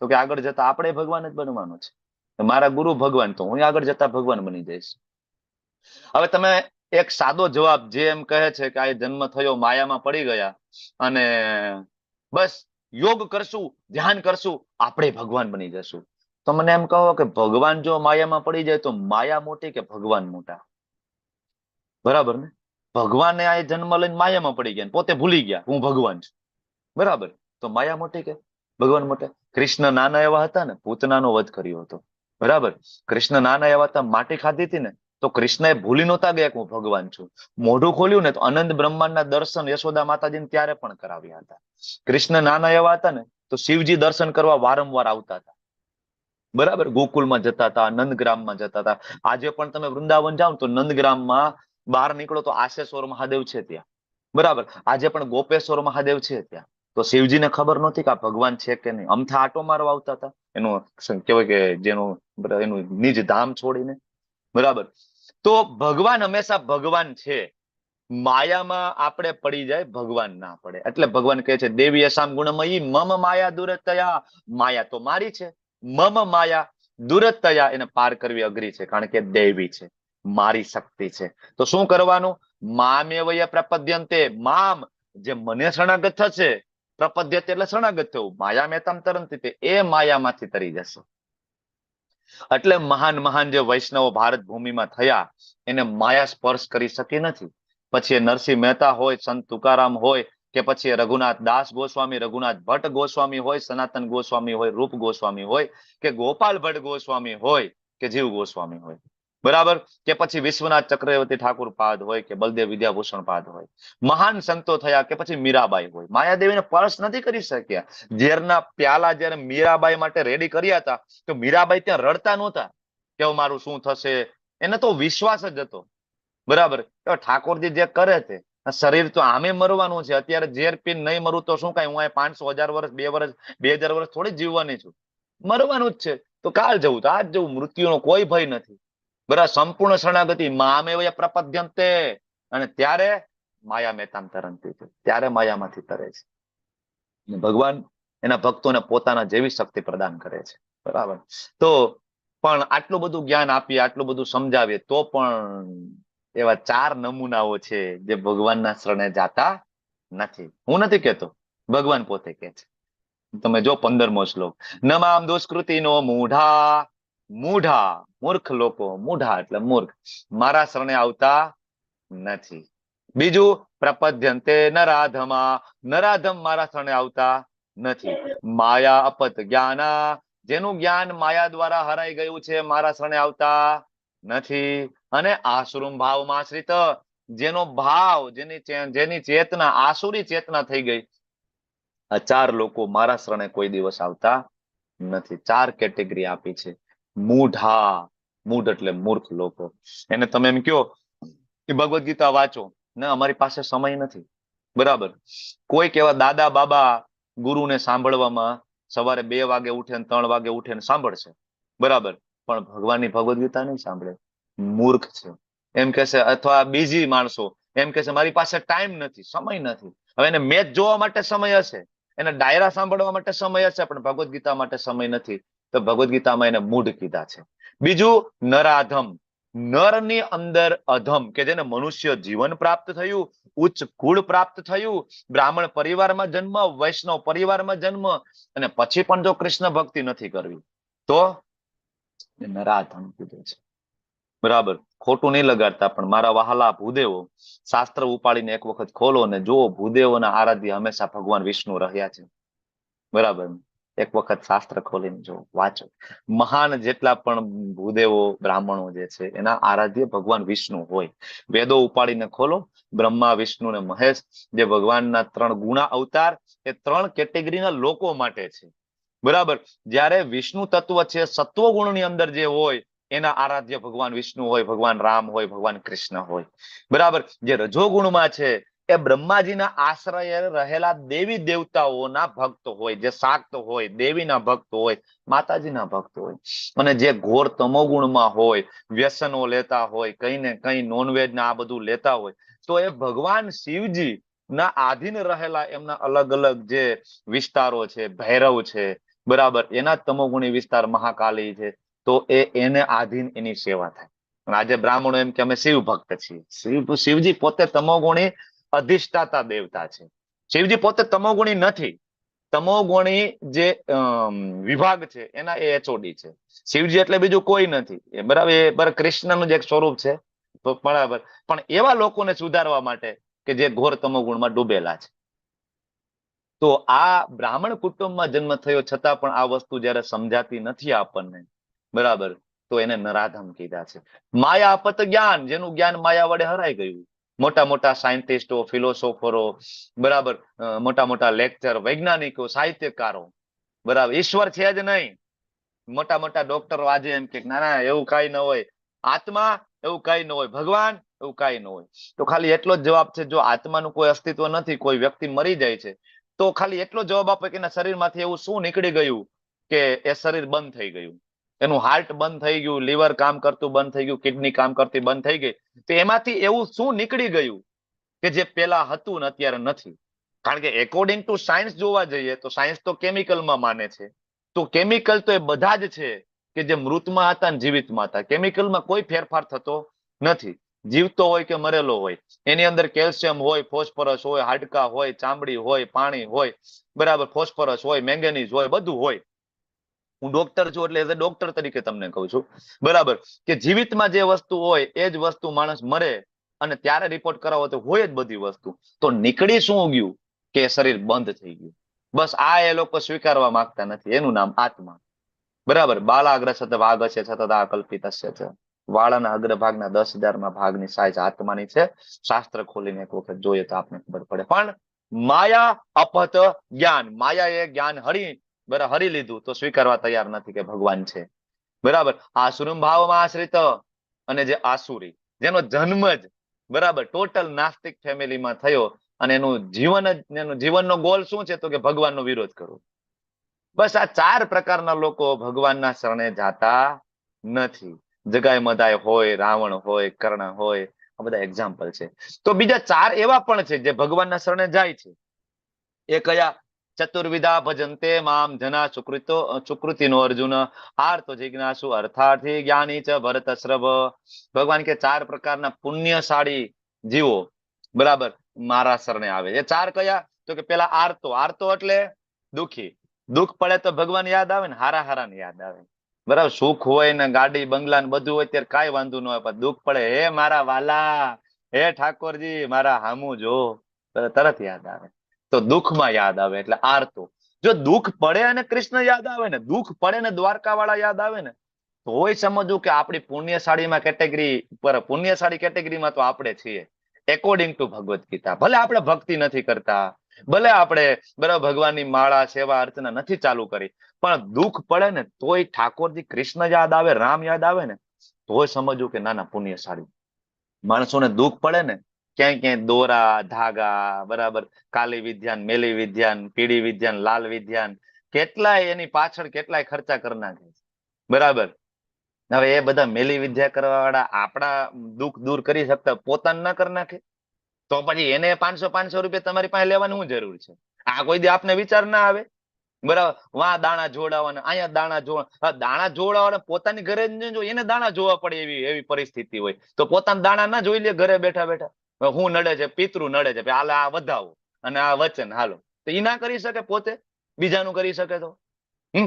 તો કે આગળ જતા આપણે ભગવાન જ બનવાનું છે. મારા ગુરુ ભગવાન, તો હું આગળ જતા ભગવાન બની જઈશ. હવે તમે એક સાદો જવાબ, જે એમ કહે છે કે આ જન્મ થયો, માયામાં પડી ગયા અને બસ યોગ કરશું, ધ્યાન કરશું, આપણે ભગવાન બની જશું. તો મને એમ કહો કે ભગવાન જો માયામાં પડી જાય તો માયા મોટી કે ભગવાન મોટા? બરાબર ને? ભગવાને આ જન્મ લઈને માયામાં પડી ગયા, પોતે ભૂલી ગયા હું ભગવાન છું. બરાબર, તો માયા મોટી કે ભગવાન મોટા? કૃષ્ણ નાના એવા હતા ને, પૂતનાનો વધ કર્યો હતો. બરાબર, કૃષ્ણ નાના એવા હતા, માટી ખાધી હતી ને, તો કૃષ્ણએ ભૂલી નહોતા ગયા કે હું ભગવાન છું. મોઢું ખોલ્યું ને તો અનંત બ્રહ્માંડના દર્શન યશોદા માતાજીને ત્યારે પણ કરાવ્યા હતા. કૃષ્ણ નાના એવા હતા ને, તો શિવજી દર્શન કરવા વારંવાર આવતા હતા. બરાબર, ગોકુલમાં જતા હતા, નંદગ્રામમાં જતા હતા. આજે પણ તમે વૃંદાવન જાઓ તો નંદગ્રામમાં બહાર નીકળો તો આશેશ્વર મહાદેવ છે ત્યાં. બરાબર, આજે પણ ગોપેશ્વર મહાદેવ છે ત્યાં. તો શિવજીને ખબર નહોતી કે આ ભગવાન છે કે નહીં, અમથા આટો મારવા આવતા હતા એનું કહેવાય કે જેનું એનું નિજ ધામ છોડીને. બરાબર, તો ભગવાન હંમેશા ભગવાન છે. માયામાં આપણે પડી જાય, ભગવાન ના પડે. એટલે ભગવાન કહે છે દેવી અસામ ગુણમયી મમ માયા દુરતયા. માયા તો મારી છે, મમ માયા દુરતયા, એને પાર કરવી અઘરી છે, કારણ કે દેવી છે, મારી શક્તિ છે. તો શું કરવાનું? મામેવય પ્રપદ્યંતે, મામ, જે મને શરણાગત થશે, પ્રપદ્યતે એટલે શરણાગત થવું, માયા મેતામ તરંતિ, તે એ માયામાંથી તરી જશે. એટલે મહાન મહાન જે વૈષ્ણવો ભારત ભૂમિમાં થયા, એને માયા સ્પર્શ કરી શકી નથી. પછી એ નરસિંહ મહેતા હોય, સંત તુકારામ હોય, કે પછી રઘુનાથ દાસ ગોસ્વામી, રઘુનાથ ભટ્ટ ગોસ્વામી હોય, સનાતન ગોસ્વામી હોય, રૂપ ગોસ્વામી હોય, કે ગોપાલ ભટ્ટ ગોસ્વામી હોય, કે જીવ ગોસ્વામી હોય. બરાબર, કે પછી વિશ્વનાથ ચક્રવર્તી ઠાકુર પાદ હોય, કે બલદેવ વિદ્યાભૂષણ પાદ હોય. મહાન સંતો થયા, કે પછી મીરાબાઈ હોય. માયાદેવીને સ્પર્શ નથી કરી શક્યા. ઝેરના પ્યાલા જયારે મીરાબાઈ માટે રેડી કર્યા હતા, તો મીરાબાઈ ત્યાં રડતા નહોતા કે મારું શું થશે. એને તો વિશ્વાસ જ હતો. બરાબર, ઠાકોરજી જે કરે છે, શરીર તો આમે મરવાનું છે. અત્યારે ઝેર પીને નહીં મરું તો શું કાંઈ, હું 500,000 વર્ષ, 2 વર્ષ, 2000 વર્ષ થોડી જીવવાની છું. મરવાનું જ છે. તો કાલ જવું તો આજ જવું, મૃત્યુનો કોઈ ભય નથી. બરાબર, સંપૂર્ણ શરણાગતિ, મામેવય પ્રપદ્યંતે. અને ત્યારે માયા મેતામ તરંતિ, ત્યારે માયામાંથી તરે છે. ભગવાન એના ભક્તોને પોતાના જેવી શક્તિ પ્રદાન કરે છે. બરાબર, તો પણ આટલું બધું જ્ઞાન આપીએ, આટલું બધું સમજાવીએ, તો પણ એવા 4 નમૂનાઓ છે જે ભગવાનના શરણે જાતા નથી. હું નથી કેતો, ભગવાન પોતે કે છે. તમે જો 15મો શ્લોક, નમામ દુષ્કૃતિનો મૂઢા. મૂઢા, મૂર્ખ લોકો, મૂઢા એટલે મૂર્ખ, મારા શરણે આવતા નથી. બીજું, પ્રપદ્યંતે નરાધમા. નરાધમ મારા શરણે આવતા નથી. માયા અપત જ્ઞાના, જેનું જ્ઞાન માયા દ્વારા હરાઈ ગયું છે, મારા શરણે આવતા નથી. અને આસુરમ ભાવમાં આશ્રિત, જેનો ભાવ, જેની ચેતના આસુરી ચેતના થઈ ગઈ, આ 4 લોકો મારા શરણે કોઈ દિવસ આવતા નથી. 4 કેટેગરી આપી છે. મૂઢા, મૂઢ એટલે મૂર્ખ લોકો. એને તમે એમ કહો કે ભગવદ ગીતા વાંચો, ને અમારી પાસે સમય નથી. બરાબર, કોઈક એવા દાદા બાબા ગુરુને સાંભળવામાં સવારે 2 વાગે ઉઠે ને 3 વાગે ઉઠે ને સાંભળશે. બરાબર, પણ ભગવાનની ભગવદ ગીતા નહીં સાંભળે. મૂર્ખ છે એમ કહેશે, અથવા બીજી માણસો એમ કહેશે મારી પાસે ટાઈમ નથી, સમય નથી. હવે એને મેચ જોવા માટે સમય હશે, એને ડાયરા સાંભળવા માટે સમય હશે, પણ ભગવદ્ ગીતા માટે સમય નથી. તો ભગવદ્ ગીતામાં એને મૂઢ કીધા છે. બીજું નરાધમ, નરની અંદર અધમ, કે જેને મનુષ્ય જીવન પ્રાપ્ત થયું, ઉચ્ચ કુળ પ્રાપ્ત થયું, બ્રાહ્મણ પરિવારમાં જન્મ, વૈષ્ણવ પરિવારમાં જન્મ, અને પછી પણ જો કૃષ્ણ ભક્તિ નથી કરવી તો એ નરાધમ કીધું છે. બરાબર, ખોટું નહીં લગાડતા, પણ મારા વહાલા ભૂદેવો, શાસ્ત્ર ઉપાડીને એક વખત ખોલો ને જુઓ, ભૂદેવોના આરાધ્ય હંમેશા ભગવાન વિષ્ણુ રહ્યા છે. બરાબર, એક વખત શાસ્ત્ર ખોલીને જો વાંચો, મહાન જેટલા પણ ભૂદેવો બ્રાહ્મણો જે છે એના આરાધ્ય ભગવાન વિષ્ણુ હોય. વેદો ઉપાડીને ખોલો, બ્રહ્મા વિષ્ણુ ને મહેશ, જે ભગવાનના 3 ગુણા અવતાર, એ 3 કેટેગરીના લોકો માટે છે. બરાબર, જ્યારે વિષ્ણુ તત્વ છે સત્વ ગુણની અંદર જે હોય એના આરાધ્ય ભગવાન વિષ્ણુ હોય, ભગવાન રામ હોય, ભગવાન કૃષ્ણ હોય. બરાબર, જે રજોગુણમાં છે એ બ્રહ્માજીના આશ્રય રહેલા દેવી દેવતાઓના ભક્ત હોય, જે શાક્ત હોય, દેવીના ભક્ત હોય, માતાજીના ભક્ત હોય. અને જે ઘોર તમોગુણમાં હોય, વ્યસનો લેતા હોય, કઈ ને કઈ નોનવેજ ને આ બધું લેતા હોય, તો એ ભગવાન શિવજી ના આધીન રહેલા એમના અલગ અલગ જે વિસ્તારો છે, ભૈરવ છે, બરાબર, એના તમોગુણી વિસ્તાર મહાકાલી છે, તો એને આધીન એની સેવા થાય. આજે બ્રાહ્મણો એમ કે અમે શિવ ભક્ત છીએ. શિવજી પોતે તમોગુણી અધિષ્ઠાતા દેવતા છે. શિવજી પોતે તમોગુણી નથી. તમોગુણી જે વિભાગ છે એના એ એચઓડી છે. શિવજી એટલે બીજું કોઈ નથી. બરાબર, કૃષ્ણનું જ એક સ્વરૂપ છે. બરાબર, પણ એવા લોકોને સુધારવા માટે કે જે ઘોર તમોગુણમાં ડૂબેલા છે. તો આ બ્રાહ્મણ કુટુંબમાં જન્મ થયો છતાં પણ આ વસ્તુ જયારે સમજાતી નથી આપણને, બરાબર, તો એને નરાધમ કીધા છે. માયા અપત જ્ઞાન, જેનું જ્ઞાન માયા વડે હરાઈ ગયું. મોટા મોટા સાયન્ટિસ્ટો, ફિલોસોફરો, બરાબર, મોટા મોટા લેક્ચર, વૈજ્ઞાનિકો, સાહિત્યકારો, બરાબર, ઈશ્વર છે જ નહીં. મોટા મોટા ડોક્ટરો આજે એમ કે ના ના એવું કઈ ન હોય, આત્મા એવું કઈ ન હોય, ભગવાન એવું કઈ ન હોય. તો ખાલી એટલો જ જવાબ છે, જો આત્માનું કોઈ અસ્તિત્વ નથી, કોઈ વ્યક્તિ મરી જાય છે, તો ખાલી એટલો જવાબ આપે કે એના શરીરમાંથી એવું શું નીકળી ગયું કે એ શરીર બંધ થઈ ગયું, એનું હાર્ટ બંધ થઈ ગયું, લીવર કામ કરતું બંધ થઈ ગયું, કિડની કામ કરતી બંધ થઈ ગઈ. તો એમાંથી એવું શું નીકળી ગયું કે જે પેલા હતું ને અત્યારે નથી? કારણ કે એકોર્ડિંગ ટુ સાયન્સ જોવા જઈએ તો સાયન્સ તો કેમિકલમાં માને છે. તો કેમિકલ તો એ બધા જ છે કે જે મૃતમાં હતા ને જીવિતમાં હતા. કેમિકલમાં કોઈ ફેરફાર થતો નથી. જીવતો હોય કે મરેલો હોય, એની અંદર કેલ્શિયમ હોય, ફોસ્ફરસ હોય, હાડકા હોય, ચામડી હોય, પાણી હોય, બરાબર, ફોસ્ફરસ હોય, મેંગેનીઝ હોય, બધું હોય. હું ડોક્ટર છું એટલે એઝ અ ડોક્ટર તરીકે તમને કહું છું, બરાબર, કે જીવિતમાં જે વસ્તુ હોય એ જ વસ્તુ માણસ મરે અને ત્યારે રિપોર્ટ કરાવો તો હોય જ બધી વસ્તુ. તો નીકળી શું ગયું કે શરીર બંધ થઈ ગયું. બસ આ એ લોકો સ્વીકારવા માંગતા નથી. એનું નામ આત્મા. બરાબર, બાલાગ્ર સત વાઘ હશે સતત આ કલ્પિત હશે છે. વાળાના અગ્રભાગના 10,000 ભાગની સાઈઝ આત્માની છે. શાસ્ત્ર ખોલીને એક વખત જોઈએ તો આપને ખબર પડે. પણ માયા અપહત જ્ઞાન, માયા એ જ્ઞાન હરી લીધું તો સ્વીકારવા તૈયાર નથી કે ભગવાન છે. બરાબર, આસુરમ ભાવમાં આશ્રિત અને જે આસુરી, જેનો જન્મ જ બરાબર ટોટલ નાસ્તિક ફેમિલીમાં થયો અને એનું જીવનનો ગોલ શું છે તો કે ભગવાનનો વિરોધ કરવો. બસ આ 4 પ્રકારના લોકો ભગવાનના શરણે જાતા નથી. જગાય મદાય હોય, રાવણ હોય, કર્ણ હોય, આ બધા એક્ઝામ્પલ છે. તો બીજા 4 એવા પણ છે જે ભગવાનના શરણે જાય છે. એ કયા? ચતુર્વિધા ભજન્તે મામ જના સુકૃતિનો અર્જુન, આર્તો જિજ્ઞાસુ અર્થાર્થી જ્ઞાની ચ ભરતશ્રવ. ભગવાન કે 4 પ્રકારના પુણ્યશાળી જીવો બરાબર મારા શરણે આવે. એ 4 કયા? તો કે પેલા આર્તો. આર્તો એટલે દુખી. દુઃખ પડે તો ભગવાન યાદ આવે ને, હારા હારા ને યાદ આવે. બરાબર, સુખ હોય ને ગાડી બંગલા ને બધું હોય ત્યારે કઈ વાંધો ન હોય, પણ દુઃખ પડે, હે મારા વાલા, હે ઠાકોરજી મારા હામું જો, તરત યાદ આવે. તો દુઃખમાં યાદ આવે એટલે આર્તો. જો દુઃખ પડે અને કૃષ્ણ યાદ આવે ને, દુઃખ પડે ને દ્વારકા વાળા યાદ આવે ને, તો હોય સમજવું કે આપણી પુણ્યશાળીમાં પુણ્યશાળી કેટેગરીમાં તો આપણે છીએ એકોર્ડિંગ ટુ ભગવદ્ ગીતા. ભલે આપણે ભક્તિ નથી કરતા, ભલે આપણે બરાબર ભગવાનની માળા સેવા અર્ચના નથી ચાલુ કરી, પણ દુઃખ પડે ને તોય ઠાકોરજી કૃષ્ણ યાદ આવે, રામ યાદ આવે ને, તોય સમજવું કે નાના પુણ્યશાળી. માણસોને દુઃખ પડે ને ક્યાંય ક્યાંય દોરા ધાગા, બરાબર, કાલી વિદ્યાન, મેલી વિદ્યાન, પીળી વિદ્યાન, લાલ વિદ્યાન, કેટલાય એની પાછળ કેટલાય ખર્ચા કરી નાખે, બરાબર. હવે એ બધા મેલી વિદ્યા કરવા વાળા આપણા દુઃખ દૂર કરી શકતા પોતાને ના કરી નાખે તો પછી એને 500 રૂપિયા તમારી પાસે લેવાની શું જરૂર છે? આ કોઈ દી આપને વિચાર ના આવે? બરાબર, વાં દાણા જોડાવાના, અહીંયા દાણા જોડાવાના પોતાની ઘરે જ ન જોઈ, એને દાણા જોવા પડે એવી પરિસ્થિતિ હોય તો પોતાના દાણા ના જોઈ લે ઘરે બેઠા બેઠા? હું નડે છે, પિતૃ નડે છે, હાલ આ વધાવો અને આ વચન હાલો, તો ઈ ના કરી શકે પોતે? બીજાનું કરી શકે તો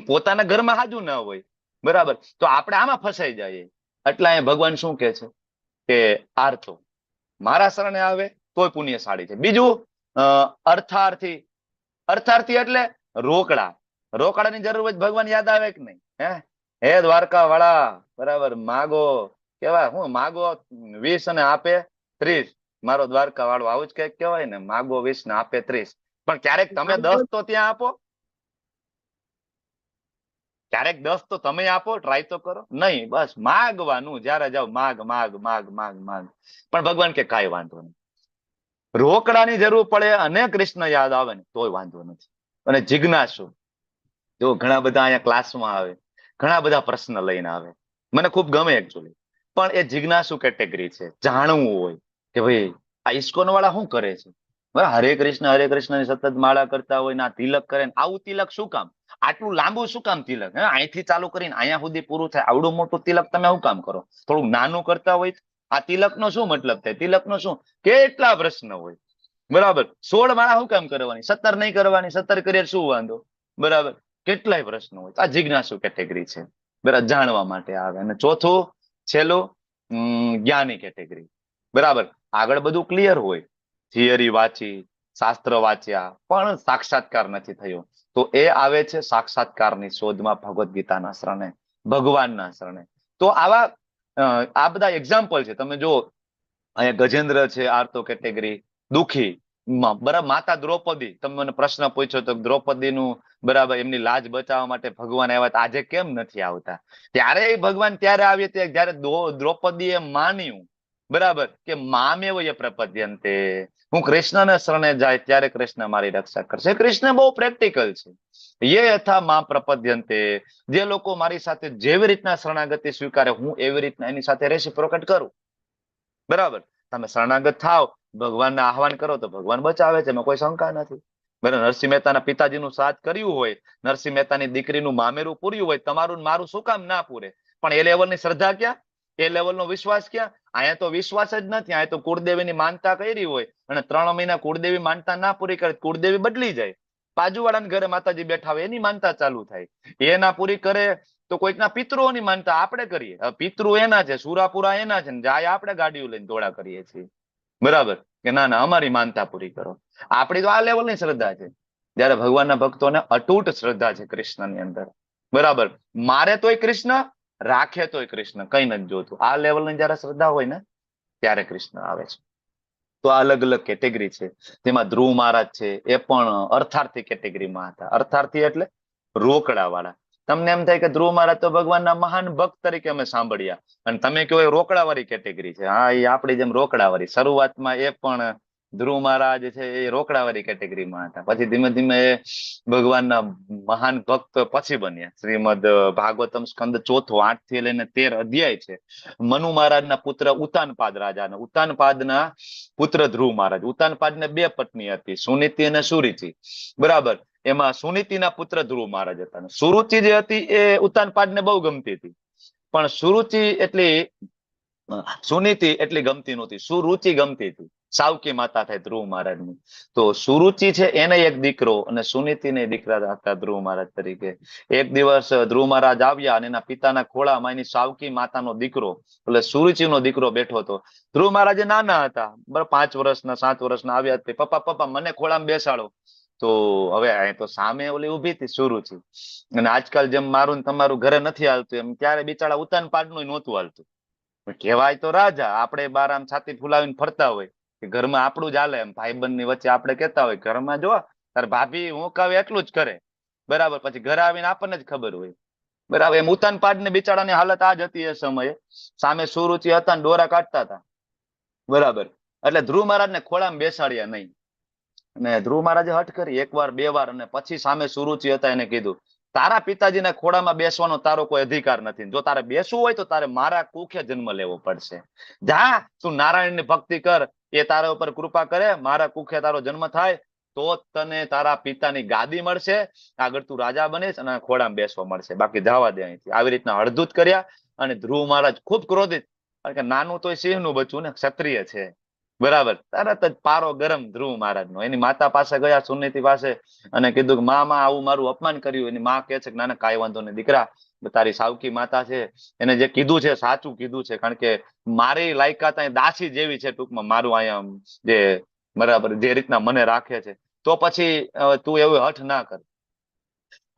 પોતાના ઘરમાં હાજુ ના હોય. બરાબર, તો આપણે આમાં ફસાઈ જઈએ. એટલે અહીંયા ભગવાન શું કે છે કે આર્તો મારા શરણે આવે તોય પુણ્યશાળી છે. બીજું અર્થાર્થી. અર્થાર્થી એટલે રોકડા. રોકડાની જરૂર હોય ભગવાન યાદ આવે કે નહીં? હે દ્વારકા વાળા, બરાબર, માગો કેવાય હું માગો 20 અને આપે 30. મારો દ્વારકા વાળો આવું જ કઈક કેવાય ને, માગો 20 ને આપે 30. પણ ક્યારેક તમે 10 તો ત્યાં આપો, ક્યારેક 10 તો તમે આપો, ટ્રાય તો કરો. નહીં, બસ માગવાનું, જયારે જાવ માગ માગ માગ માગ માગ. પણ ભગવાન કે કાંઈ વાંધો નહીં, રોકડાની જરૂર પડે અને કૃષ્ણ યાદ આવે ને તોય વાંધો નથી. અને જિજ્ઞાસુ, જો ઘણા બધા અહીંયા ક્લાસમાં આવે, ઘણા બધા પ્રશ્ન લઈને આવે, મને ખૂબ ગમે એકચ્યુઅલી, પણ એ જિજ્ઞાસુ કેટેગરી છે. જાણવું હોય કે ભાઈ આ ઇસ્કોન વાળા શું કરે છે, બરાબર, હરે કૃષ્ણ ની સતત માળા કરતા હોય ને આ તિલક કરે ને, આવું તિલક શું કામ? આટલું લાંબુ શું કામ તિલક? અહીંથી ચાલુ કરીને અહીંયા સુધી પૂરું થાય, આવડું મોટું તિલક તમે શું કામ કરો? થોડુંક નાનું કરતા હોય આ તિલક નો શું મતલબ થાય? તિલક નો શું? કેટલા પ્રશ્ન હોય. બરાબર, 16 માળા શું કામ કરવાની? 17 નહીં કરવાની? 17 કરીએ શું વાંધો? બરાબર, કેટલાય પ્રશ્નો હોય. આ જિજ્ઞાસુ કેટેગરી છે, બરાબર, જાણવા માટે આવે. અને ચોથું છેલ્લું જ્ઞાની કેટેગરી. બરાબર, આગળ બધું ક્લિયર હોય, થિયરી વાંચી, શાસ્ત્ર વાંચ્યા, પણ સાક્ષાત્કાર નથી થયો, તો એ આવે છે સાક્ષાત્કારની શોધમાં ભગવદ્ ગીતાના શરણે, ભગવાનના શરણે. તો આવા આ બધા એક્ઝામ્પલ છે. તમે જો અહીંયા ગજેન્દ્ર છે, આર્તો કેટેગરી, દુખી. બરાબર, માતા દ્રૌપદી, તમે મને પ્રશ્ન પૂછ્યો તો દ્રૌપદીનું, બરાબર, એમની લાજ બચાવવા માટે ભગવાન આવ્યા, આજે કેમ નથી આવતા? ત્યારે ભગવાન ત્યારે આવ્યા જયારે દ્રૌપદીએ માન્યું, બરાબર, કે મામેવ ય પ્રપદ્યંતે, હું કૃષ્ણને શરણે જાય ત્યારે કૃષ્ણ મારી રક્ષા કરશે. કૃષ્ણ બહુ પ્રેક્ટિકલ છે. યે યથા મા પ્રપદ્યંતે, જે લોકો મારી સાથે જેવી રીતના શરણાગતિ સ્વીકારે હું એવી રીતના એની સાથે રેસિપ્રોકેટ કરું. બરાબર, તમે શરણાગત થાવ, ભગવાનને આહવાન કરો તો ભગવાન બચાવે છે, એમાં કોઈ શંકા નથી. બરાબર, નરસિંહ મહેતાના પિતાજીનું શ્રાદ્ધ કર્યું હોય, નરસિંહ મહેતાની દીકરીનું મામેરું પૂર્યું હોય, તમારું મારું શું કામ ના પૂરે? પણ એ લેવલની શ્રદ્ધા ક્યાં? એ લેવલનો વિશ્વાસ ક્યાં? અહીંયા તો વિશ્વાસ જ નથી. અહીંયા તો કુળદેવીની માનતા કરી હોય અને 3 મહિના કુળદેવી માનતા ના પૂરી કરે, કુળદેવી બદલી જાય, બાજુવાળાના ઘરે માતાજી બેઠા હોય એની માનતા ચાલુ થાય. એ ના પૂરી કરે તો કોઈકના પિતૃઓની માનતા આપણે કરીએ. પિતૃ એના છે, સુરાપુરા એના છે, જાય આપણે ગાડીઓ લઈને દોડા કરીએ છીએ. બરાબર, કે ના ના અમારી માનતા પૂરી કરો. આપણી તો આ લેવલની શ્રદ્ધા છે. જયારે ભગવાનના ભક્તોને અતૂટ શ્રદ્ધા છે કૃષ્ણની અંદર. બરાબર, મારે તોય કૃષ્ણ, રાખે તોય કૃષ્ણ, કઈ નથી જોતું. આ લેવલની જયારે શ્રદ્ધા હોય ને ત્યારે કૃષ્ણ આવે છે. તો આ અલગ અલગ કેટેગરી છે. તેમાં ધ્રુવ મહારાજ છે, એ પણ અર્થાર્થી કેટેગરીમાં હતા. અર્થાર્થી એટલે રોકડા વાળા. તમને એમ થાય કે ધ્રુવ મહારાજ તો ભગવાનના મહાન ભક્ત તરીકે અમે સાંભળ્યા, અને તમે કહો એ રોકડા વાળી કેટેગરી છે. હા, એ આપણી જેમ રોકડા વાળી. શરૂઆતમાં એ પણ ધ્રુવ મહારાજ છે એ રોકડા વાળી કેટેગરીમાં હતા, પછી ધીમે ધીમે એ ભગવાનના મહાન ભક્ત પછી બન્યા. શ્રીમદ ભાગવતમ સ્કંદ 4 8 થી લઈને 13 અધ્યાય છે. મનુ મહારાજના પુત્ર ઉતાનપાદ રાજા, ઉતાનપાદના પુત્ર ધ્રુવ મહારાજ. ઉતાનપાદને 2 પત્ની હતી, સુનીતિ અને સુરુચિ. બરાબર, એમાં સુનીતિના પુત્ર ધ્રુવ મહારાજ હતા. સુરુચિ જે હતી એ ઉતાનપાદને બહુ ગમતી હતી, પણ સુરુચિ એટલી સુનીતિ એટલી ગમતી નહોતી. સુરુચિ ગમતી હતી. સાવકી માતા થાય ધ્રુવ મહારાજની. તો સુરુચિ છે એને એક દીકરો અને સુનીતિને દીકરા હતા ધ્રુવ મહારાજ તરીકે. એક દિવસ ધ્રુવ મહારાજ આવ્યા અને એના પિતાના ખોળામાં એની સાવકી માતાનો દીકરો એટલે સુરુચિનો દીકરો બેઠો હતો. ધ્રુવ મહારાજ નાના હતા, 5 વર્ષના 7 વર્ષના. આવ્યા પપ્પા પપ્પા મને ખોળામાં બેસાડો. તો હવે અહીં તો સામે ઓલી ઉભી હતી સુરુચિ, અને આજકાલ જેમ મારું તમારું ઘરે નથી હાલતું એમ ત્યારે બિચારા ઉતાનપાદનું નહોતું હાલતું. કહેવાય તો રાજા, આપણે બાર આમ છાતી ફુલાવીને ફરતા હોય કે ઘરમાં આપણું જ હાલે, એમ ભાઈબંધની વચ્ચે આપણે કહેતા હોય ઘરમાં જો તાર ભાભી હું કહે એટલું જ કરે. બરાબર, પછી ઘરે આવીને આપણને જ ખબર હોય. બરાબર, એમ ઉતાનપાદને બિચારાની હાલત આ જ હતી એ સમયે. સામે સુરુચિ હતા ને દોરા કાઢતા હતા. બરાબર, એટલે ધ્રુવ મહારાજને ખોળામાં બેસાડ્યા નહીં. અને ધ્રુવ મહારાજે હઠ કરી 1 વાર 2 વાર, અને પછી સામે સુરુચિ હતા એને કીધું તારા પિતાજીના ખોળામાં બેસવાનો તારો કોઈ અધિકાર નથી. જો તારે બેસવું હોય તો તારે મારા કુખે જન્મ લેવો પડશે. જા તું નારાયણની ભક્તિ કર, એ તારા ઉપર કૃપા કરે, મારા કુખે તારો જન્મ થાય તો તને તારા પિતાની ગાદી મળશે, આગળ તું રાજા બનીશ અને ખોળામાં બેસવા મળશે. બાકી જવા દે અહીંથી. આવી રીતના હળદૂત કર્યા. અને ધ્રુવ મહારાજ ખૂબ ક્રોધિત, કારણ કે નાનું તો સિંહનું બચ્ચું ને, ક્ષત્રિય છે, બરાબર. તરત જ પારો ગરમ ધ્રુવ મહારાજ નો. એની માતા પાસે ગયા, સુનીતિ પાસે, અને કીધું કે માં આવું મારું અપમાન કર્યું. એની માં કહે છે કે ના ના કાંઈ વાંધો નહીં દીકરા, તારી સાવકી માતા છે, એને જે કીધું છે સાચું કીધું છે, કારણ કે મારી લાયકાત અહીં દાસી જેવી છે, ટૂંકમાં મારું અહીંયા જે બરાબર જે રીતના મને રાખે છે, તો પછી તું એવું હઠ ના કર.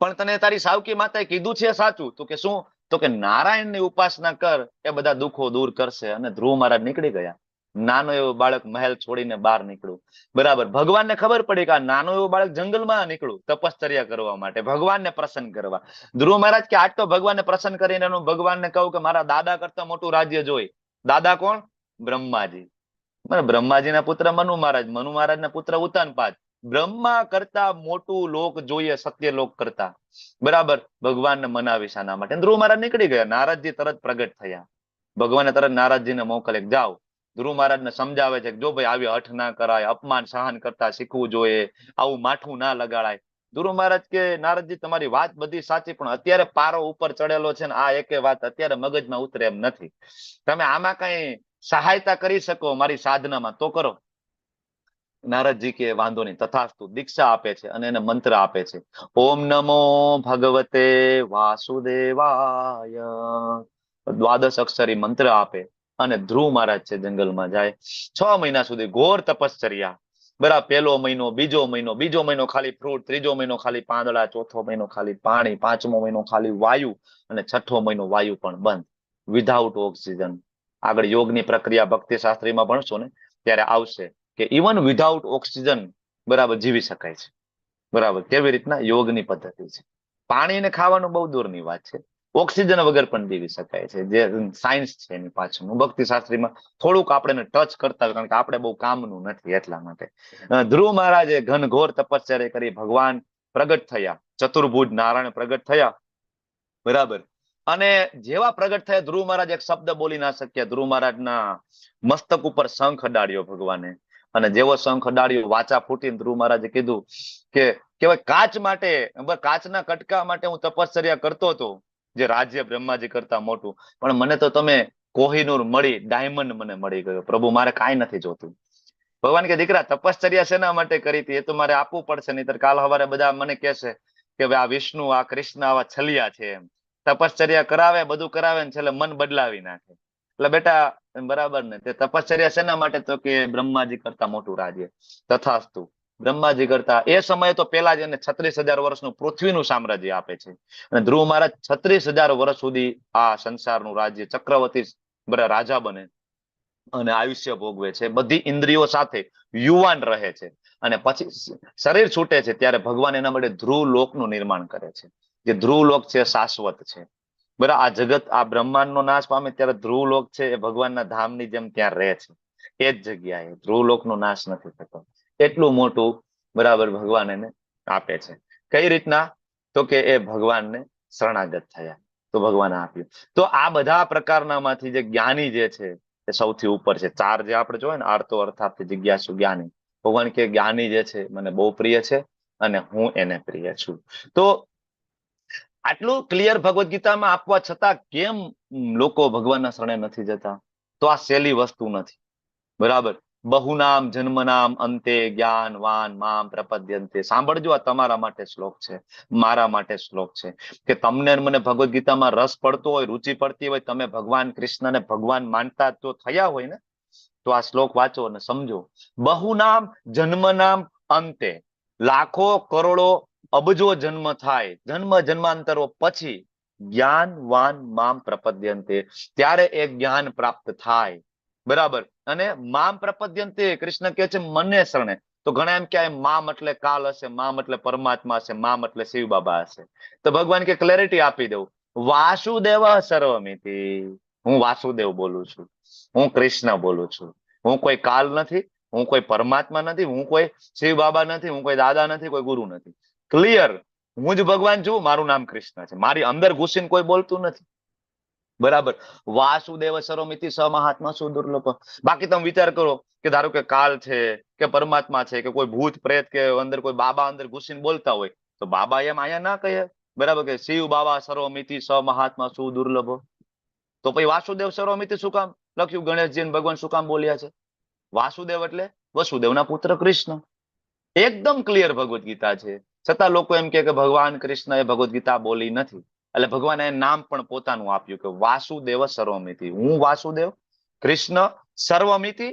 પણ તને તારી સાવકી માતાએ કીધું છે સાચું. તો કે શું? તો કે નારાયણની ઉપાસના કર, એ બધા દુઃખો દૂર કરશે. અને ધ્રુવ મહારાજ નીકળી ગયા. નાનો એવો બાળક મહેલ છોડીને બહાર નીકળ્યું, બરાબર. ભગવાનને ખબર પડી કે આ નાનો એવો બાળક જંગલમાં નીકળ્યું તપશ્ચર્યા કરવા માટે, ભગવાનને પ્રસન્ન કરવા. ધ્રુવ મહારાજ કે આજ તો ભગવાનને પ્રસન્ન કરીને હું ભગવાનને કહું કે મારા દાદા કરતા મોટું રાજ્ય જોઈ. દાદા કોણ? બ્રહ્માજી. બ્રહ્માજીના પુત્ર મનુ મહારાજ, મનુ મહારાજના પુત્ર ઉત્તાનપાદ. બ્રહ્મા કરતા મોટું લોક જોઈએ, સત્ય લોક કરતા, બરાબર. ભગવાનને મનાવી શાના માટે? ધ્રુવ મહારાજ નીકળી ગયા. નારદજી તરત પ્રગટ થયા. ભગવાને તરત નારદજીને મોકલે, જાઓ. ધ્રુવ મહારાજને સમજાવે છે કે જો ભાઈ આવી હઠ ના કરાય, અપમાન સહન કરતા શીખવું જોઈએ, આવું માઠું ના લગાડાય. ધ્રુવ મહારાજ કે નારદજી તમારી વાત બધી સાચી, પણ અત્યારે પારો ઉપર ચડેલો છે ને આ એકે વાત અત્યારે મગજમાં ઉતરે એમ નથી. તમે આમાં કઈ સહાયતા કરી શકો મારી સાધનામાં તો કરો. નારદજી કે વાંધો નહીં, તથાસ્તુ. દીક્ષા આપે છે અને એને મંત્ર આપે છે, ઓમ નમો ભગવતે વાસુદેવાય. દ્વાદશ અક્ષરી મંત્ર આપે અને ધ્રુવ મહારાજ છે જંગલમાં જાય. 6 મહિના સુધી ઘોર તપશ્ચર્યા, બરાબર. પહેલો મહિનો, બીજો મહિનો ખાલી ફ્રૂટ, ત્રીજો મહિનો ખાલી પાંદડા, ચોથો મહિનો ખાલી પાણી, 5મો મહિનો ખાલી વાયુ, અને 6થો મહિનો વાયુ પણ બંધ, વિધાઉટ ઓક્સિજન. આગળ યોગની પ્રક્રિયા ભક્તિ શાસ્ત્રીમાં ભણશો ને ત્યારે આવશે કે ઇવન વિધાઉટ ઓક્સિજન બરાબર જીવી શકાય છે, બરાબર. કેવી રીતના? યોગની પદ્ધતિ છે. પાણી ને ખાવાનું બહુ દૂરની વાત છે, ઓક્સિજન વગર પણ જીવી શકાય છે, જે સાયન્સ છે એની પાછળનું. ભક્તિ શાસ્ત્રીમાં થોડુંક આપણે ટચ કરતા હોય, કારણ કે આપણે બહુ કામનું નથી એટલા માટે. ધ્રુવ મહારાજે ઘનઘોર તપશ્ચર્યા કરી, ભગવાન પ્રગટ થયા, ચતુર્ભુજ નારાયણ પ્રગટ થયા, બરાબર. અને જેવા પ્રગટ થયા, ધ્રુવ મહારાજ એક શબ્દ બોલી ના શક્યા. ધ્રુવ મહારાજના મસ્તક ઉપર શંખ અડાડ્યો ભગવાને, અને જેવો શંખ અડાડ્યો, વાચા ફૂટીને ધ્રુવ મહારાજે કીધું કે કેવાય કાચ માટે, કાચના કટકા માટે હું તપશ્ચર્યા કરતો હતો, જે રાજ્ય બ્રહ્માજી કરતા મોટું, પણ મને તો તમે કોહિનૂર મળી, ડાયમંડ મને મળી ગયો. પ્રભુ મારે કાંઈ નથી જોતું. ભગવાન કે દીકરા તપશ્ચર્યા શેના માટે કરી હતી એ તો મારે આપવું પડશે, નહીતર કાલ સવારે બધા મને કહેશે કે ભાઈ આ વિષ્ણુ, આ કૃષ્ણ આવા છલિયા છે એમ. તપશ્ચર્યા કરાવે, બધું કરાવે ને છેલ્લે મન બદલાવી નાખે. એટલે બેટા બરાબર ને, તે તપશ્ચર્યા શેના માટે? તો કે બ્રહ્માજી કરતા મોટું રાજ્ય. તથાસ્તુ. બ્રહ્માજી કરતા એ સમયે તો પેલા જ એને 36,000 વર્ષનું પૃથ્વીનું સામ્રાજ્ય આપે છે. અને ધ્રુવ મહારાજ 36,000 વર્ષ સુધી આ સંસારનું રાજ્ય ચક્રવર્તી રાજા બને અને આયુષ્ય ભોગવે છે, બધી ઇન્દ્રિયો સાથે યુવાન રહે છે. અને પછી શરીર છૂટે છે ત્યારે ભગવાન એના માટે ધ્રુવ લોકનું નિર્માણ કરે છે, જે ધ્રુવ લોક છે શાશ્વત છે, બરાબર. આ જગત, આ બ્રહ્માંડનો નાશ પામે ત્યારે ધ્રુવ લોક છે એ ભગવાનના ધામની જેમ ત્યાં રહે છે. એ જ જગ્યાએ ધ્રુવ લોકનો નાશ નથી થતો. એટલું મોટું, બરાબર, ભગવાન એને આપે છે. કઈ રીતના? તો કે એ ભગવાનને શરણાગત થયા તો ભગવાન આપ્યું. તો આ બધા પ્રકારનામાંથી જે જ્ઞાની જે છે એ સૌથી ઉપર છે. 4 જે આપણે જોઈએ ને, આર્તો અર્થાર્થી જિજ્ઞાસુ જ્ઞાની. ભગવાન કે જ્ઞાની જે છે મને બહુ પ્રિય છે અને હું એને પ્રિય છું. તો આટલું ક્લિયર ભગવદ્ ગીતામાં આપવા છતાં કેમ લોકો ભગવાનના શરણે નથી જતા? તો આ સહેલી વસ્તુ નથી, બરાબર. બહુનામ જન્મનામ અંતે જ્ઞાનવાન મામ પ્રપદ્યન્તે. સાંભળજો, આ તમારા માટે શ્લોક છે, મારા માટે શ્લોક છે, કે તમને મને ભગવદ્ ગીતામાં રસ પડતો હોય, રુચિ પડતી હોય, તમે ભગવાન કૃષ્ણને ભગવાન માનતા જો થયા હોય ને, તો આ શ્લોક વાંચો અને સમજો. બહુનામ જન્મનામ અંતે, લાખો કરોડો અબજો જન્મ થાય, જન્મ જન્માંતરો પછી જ્ઞાનવાન મામ પ્રપદ્યન્તે, ત્યારે એ જ્ઞાન પ્રાપ્ત થાય, બરાબર. અને મામ પ્રપદ્યન્તે, કૃષ્ણ કહે છે મને શરણે. તો ઘણા એમ કે મામ એટલે કાલ હશે, મામ એટલે પરમાત્મા હશે, મામ એટલે શિવ બાબા હશે. તો ભગવાન કે ક્લેરિટી આપી દઉં, વાસુદેવ સર્વમિતિ. હું વાસુદેવ બોલું છું, હું કૃષ્ણ બોલું છું. હું કોઈ કાલ નથી, હું કોઈ પરમાત્મા નથી, હું કોઈ શિવ બાબા નથી, હું કોઈ દાદા નથી, કોઈ ગુરુ નથી. ક્લિયર. હું જ ભગવાન છું, મારું નામ કૃષ્ણ છે. મારી અંદર ઘૂસીને કોઈ બોલતું નથી. બરાબર. વાસુદેવ સર્વમિતિ સ મહાત્મા સુદુર્લભ. બાકી તમે વિચાર કરો કે ધારો કે કાલ છે કે પરમાત્મા છે કે કોઈ ભૂત પ્રેત કે અંદર કોઈ બાબા અંદર ઘૂસીને બોલતા હોય તો બાબા એમ આયા ના કહે. બરાબર કે શિવ બાબા સર્વમિતિ સ મહાત્મા સુદુર્લભ. તો પછી વાસુદેવ સર્વમિતિ શું કામ લખ્યું? ગણેશજી ને ભગવાન શું કામ બોલ્યા છે? વાસુદેવ એટલે વસુદેવના પુત્ર કૃષ્ણ. એકદમ ક્લિયર ભગવદ્ ગીતા છે. છતાં લોકો એમ કે ભગવાન કૃષ્ણ એ ભગવદ્ ગીતા બોલી નથી. એટલે ભગવાને નામ પણ પોતાનું આપ્યું કે વાસુદેવ સર્વમિતિ. હું વાસુદેવ, કૃષ્ણ સર્વમિતિ,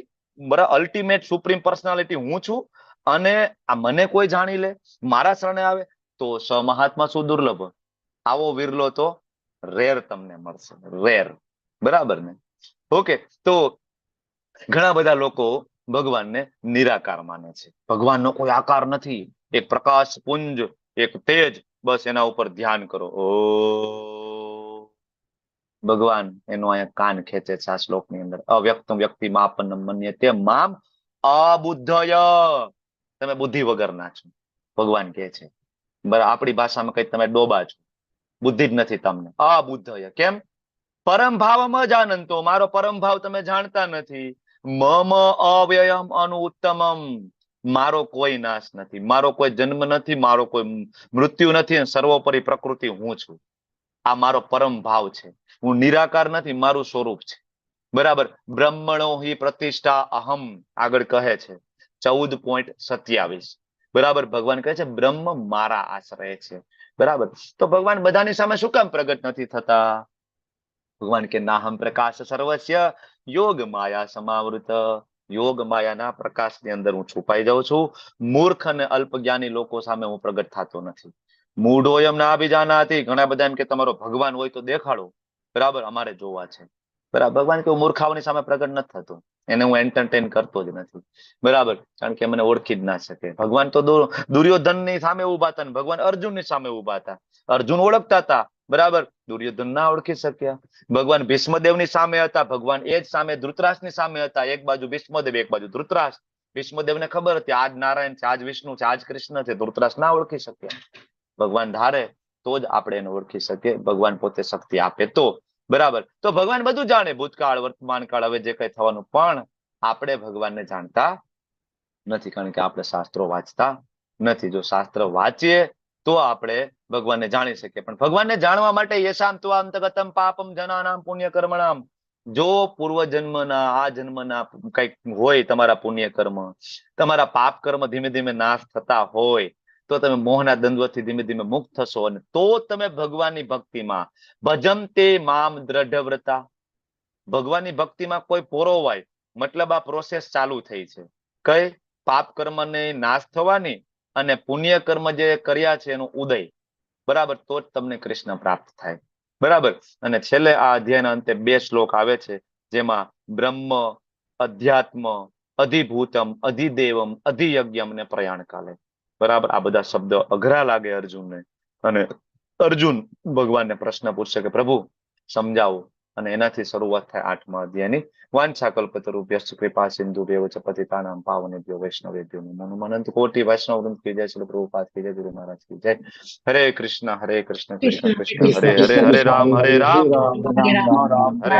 અલ્ટિમેટ સુપ્રીમ પર્સનાલિટી હું છું. અને આ મને કોઈ જાણી લે, મારા શરણે આવે તો સ મહાત્મા સુદુર્લભ. આવો વિરલો તો રેર તમને મળશે, રેર. બરાબર ને? ઓકે. તો ઘણા બધા લોકો ભગવાનને નિરાકાર માને છે. ભગવાનનો કોઈ આકાર નથી, એક પ્રકાશ પુંજ, એક તેજ, બસ એના ઉપર ધ્યાન કરો. ઓ ભગવાન એનો અહીંયા કાન ખેંચે છે આ શ્લોકની અંદર. અવ્યક્તમ વ્યક્તિ માપન મન્યતે મામ અબુદ્ધય. તમે બુદ્ધિ વગરના છો, ભગવાન કહે છે. બરાબર. આપણી ભાષામાં કઈ તમે ડોબા છો, બુદ્ધિ જ નથી તમને. અબુદ્ધય. કેમ? પરમ ભાવમાં જાનંતો. મારો પરમ ભાવ તમે જાણતા નથી. મમ અવ્યયમ અનુત્તમમ. મારો કોઈ નાશ નથી, મારો કોઈ જન્મ નથી, મારો કોઈ મૃત્યુ નથી, સર્વોપરી પ્રકૃતિ હું છું. આ મારો પરમ ભાવ છે. હું નિરાકાર નથી, મારું સ્વરૂપ છે. બરાબર. બ્રહ્મણો હિ પ્રતિષ્ઠા અહમ આગળ કહે છે 14.27. બરાબર. ભગવાન કહે છે બ્રહ્મ મારા આશ્રય છે. બરાબર. તો ભગવાન બધાની સામે શું કામ પ્રગટ નથી થતા? ભગવાન કે નાહમ પ્રકાશ સર્વસ્ય યોગ માયા સમાવૃત. યોગ માયાના પ્રકાશની અંદર હું છુપાઈ જાઉં છું. મૂર્ખ અને અલ્પજ્ઞાની લોકો સામે હું પ્રગટ થતો નથી. મૂઢો એમ ના અભિજાનાતિ. ઘણા બધા એમ કે તમારો ભગવાન હોય તો દેખાડો. બરાબર, અમારે જોવા છે. બરાબર. ભગવાન કે મૂર્ખાઓની સામે પ્રગટ નથી થતો, એને હું એન્ટરટેન કરતો જ નથી. બરાબર. કારણ કે મને ઓળખી જ ના શકે. ભગવાન તો દુર્યોધનની સામે ઉભા હતા, ભગવાન અર્જુનની સામે ઉભા હતા. અર્જુન ઓળખતા હતા, બરાબર, દુર્યોધન ના ઓળખી શક્યા. ભગવાન ભીષ્મદેવની સામે હતા, ભગવાન એ જ સામે ધૃતરાષ્ટ્રની સામે હતા. એક બાજુ ભીષ્મદેવ, એક બાજુ ધૃતરાષ્ટ્ર. ભીષ્મદેવને ખબર હતી આજ નારાયણ છે, આજ વિષ્ણુ છે, આજ કૃષ્ણ છે. ધૃતરાષ્ટ્ર ના ઓળખી શક્યા. ભગવાન ધારે તો જ આપણે એને ઓળખી શકીએ. ભગવાન પોતે શક્તિ આપે તો. બરાબર. તો ભગવાન બધું જાણે, ભૂતકાળ, વર્તમાન કાળ, હવે જે કઈ થવાનું. પણ આપણે ભગવાનને જાણતા નથી, કારણ કે આપણે શાસ્ત્રો વાંચતા નથી. જો શાસ્ત્ર વાંચીએ તો આપણે ભગવાનને જાણી શકીએ. પણ ભગવાનને જાણવા માટે યશામ ત્વાંતગતમ પાપમ જનાનામ પુણ્ય કર્મણામ. જો પૂર્વ જન્મના, આ જન્મના કઈક હોય તમારા પુણ્ય કર્મ, તમારા પાપ કર્મ ધીમે ધીમે નાશ થતા હોય તો તમે મોહના દ્વંદ્વથી ધીમે ધીમે મુક્ત થશો. અને તો તમે ભગવાનની ભક્તિમાં ભજમતે મામ દ્રઢવ્રતા. ભગવાનની ભક્તિમાં કોઈ પોરોવાય, મતલબ આ પ્રોસેસ ચાલુ થઈ છે. કઈ? પાપ કર્મને નાશ થવાની અને પુણ્ય કર્મ જે કર્યા છે એનો ઉદય. બરાબર. તો જ તમને કૃષ્ણ પ્રાપ્ત થાય. બરાબર. અને છેલ્લે આ અધ્યાયના અંતે 2 શ્લોક આવે છે, જેમાં બ્રહ્મ, અધ્યાત્મ, અધિભૂતમ, અધિદેવમ, અધિયજ્ઞમ ને પ્રયાણ કાલે. બરાબર. આ બધા શબ્દ અઘરા લાગે અર્જુનને, અને અર્જુન ભગવાનને પ્રશ્ન પૂછશે કે પ્રભુ સમજાવો. અને એનાથી શરૂઆત થાય 8મા અધ્યાયની. વાંછા કલ્પતરુભ્યશ્ચ કૃપા સિંધુભ્યઃ ચ પતિતાનાં પાવનેભ્યો વૈષ્ણવેભ્યો નમો નમઃ. અનંત કોટિ વૈષ્ણવ વૃંદ કી જય. શ્રી પ્રભુપાદ કી જય. ગુરુ મહારાજ કી જય. હરે કૃષ્ણ કૃષ્ણ કૃષ્ણ હરે હરે, હરે રામ હરે રામ, રામ રામ હરે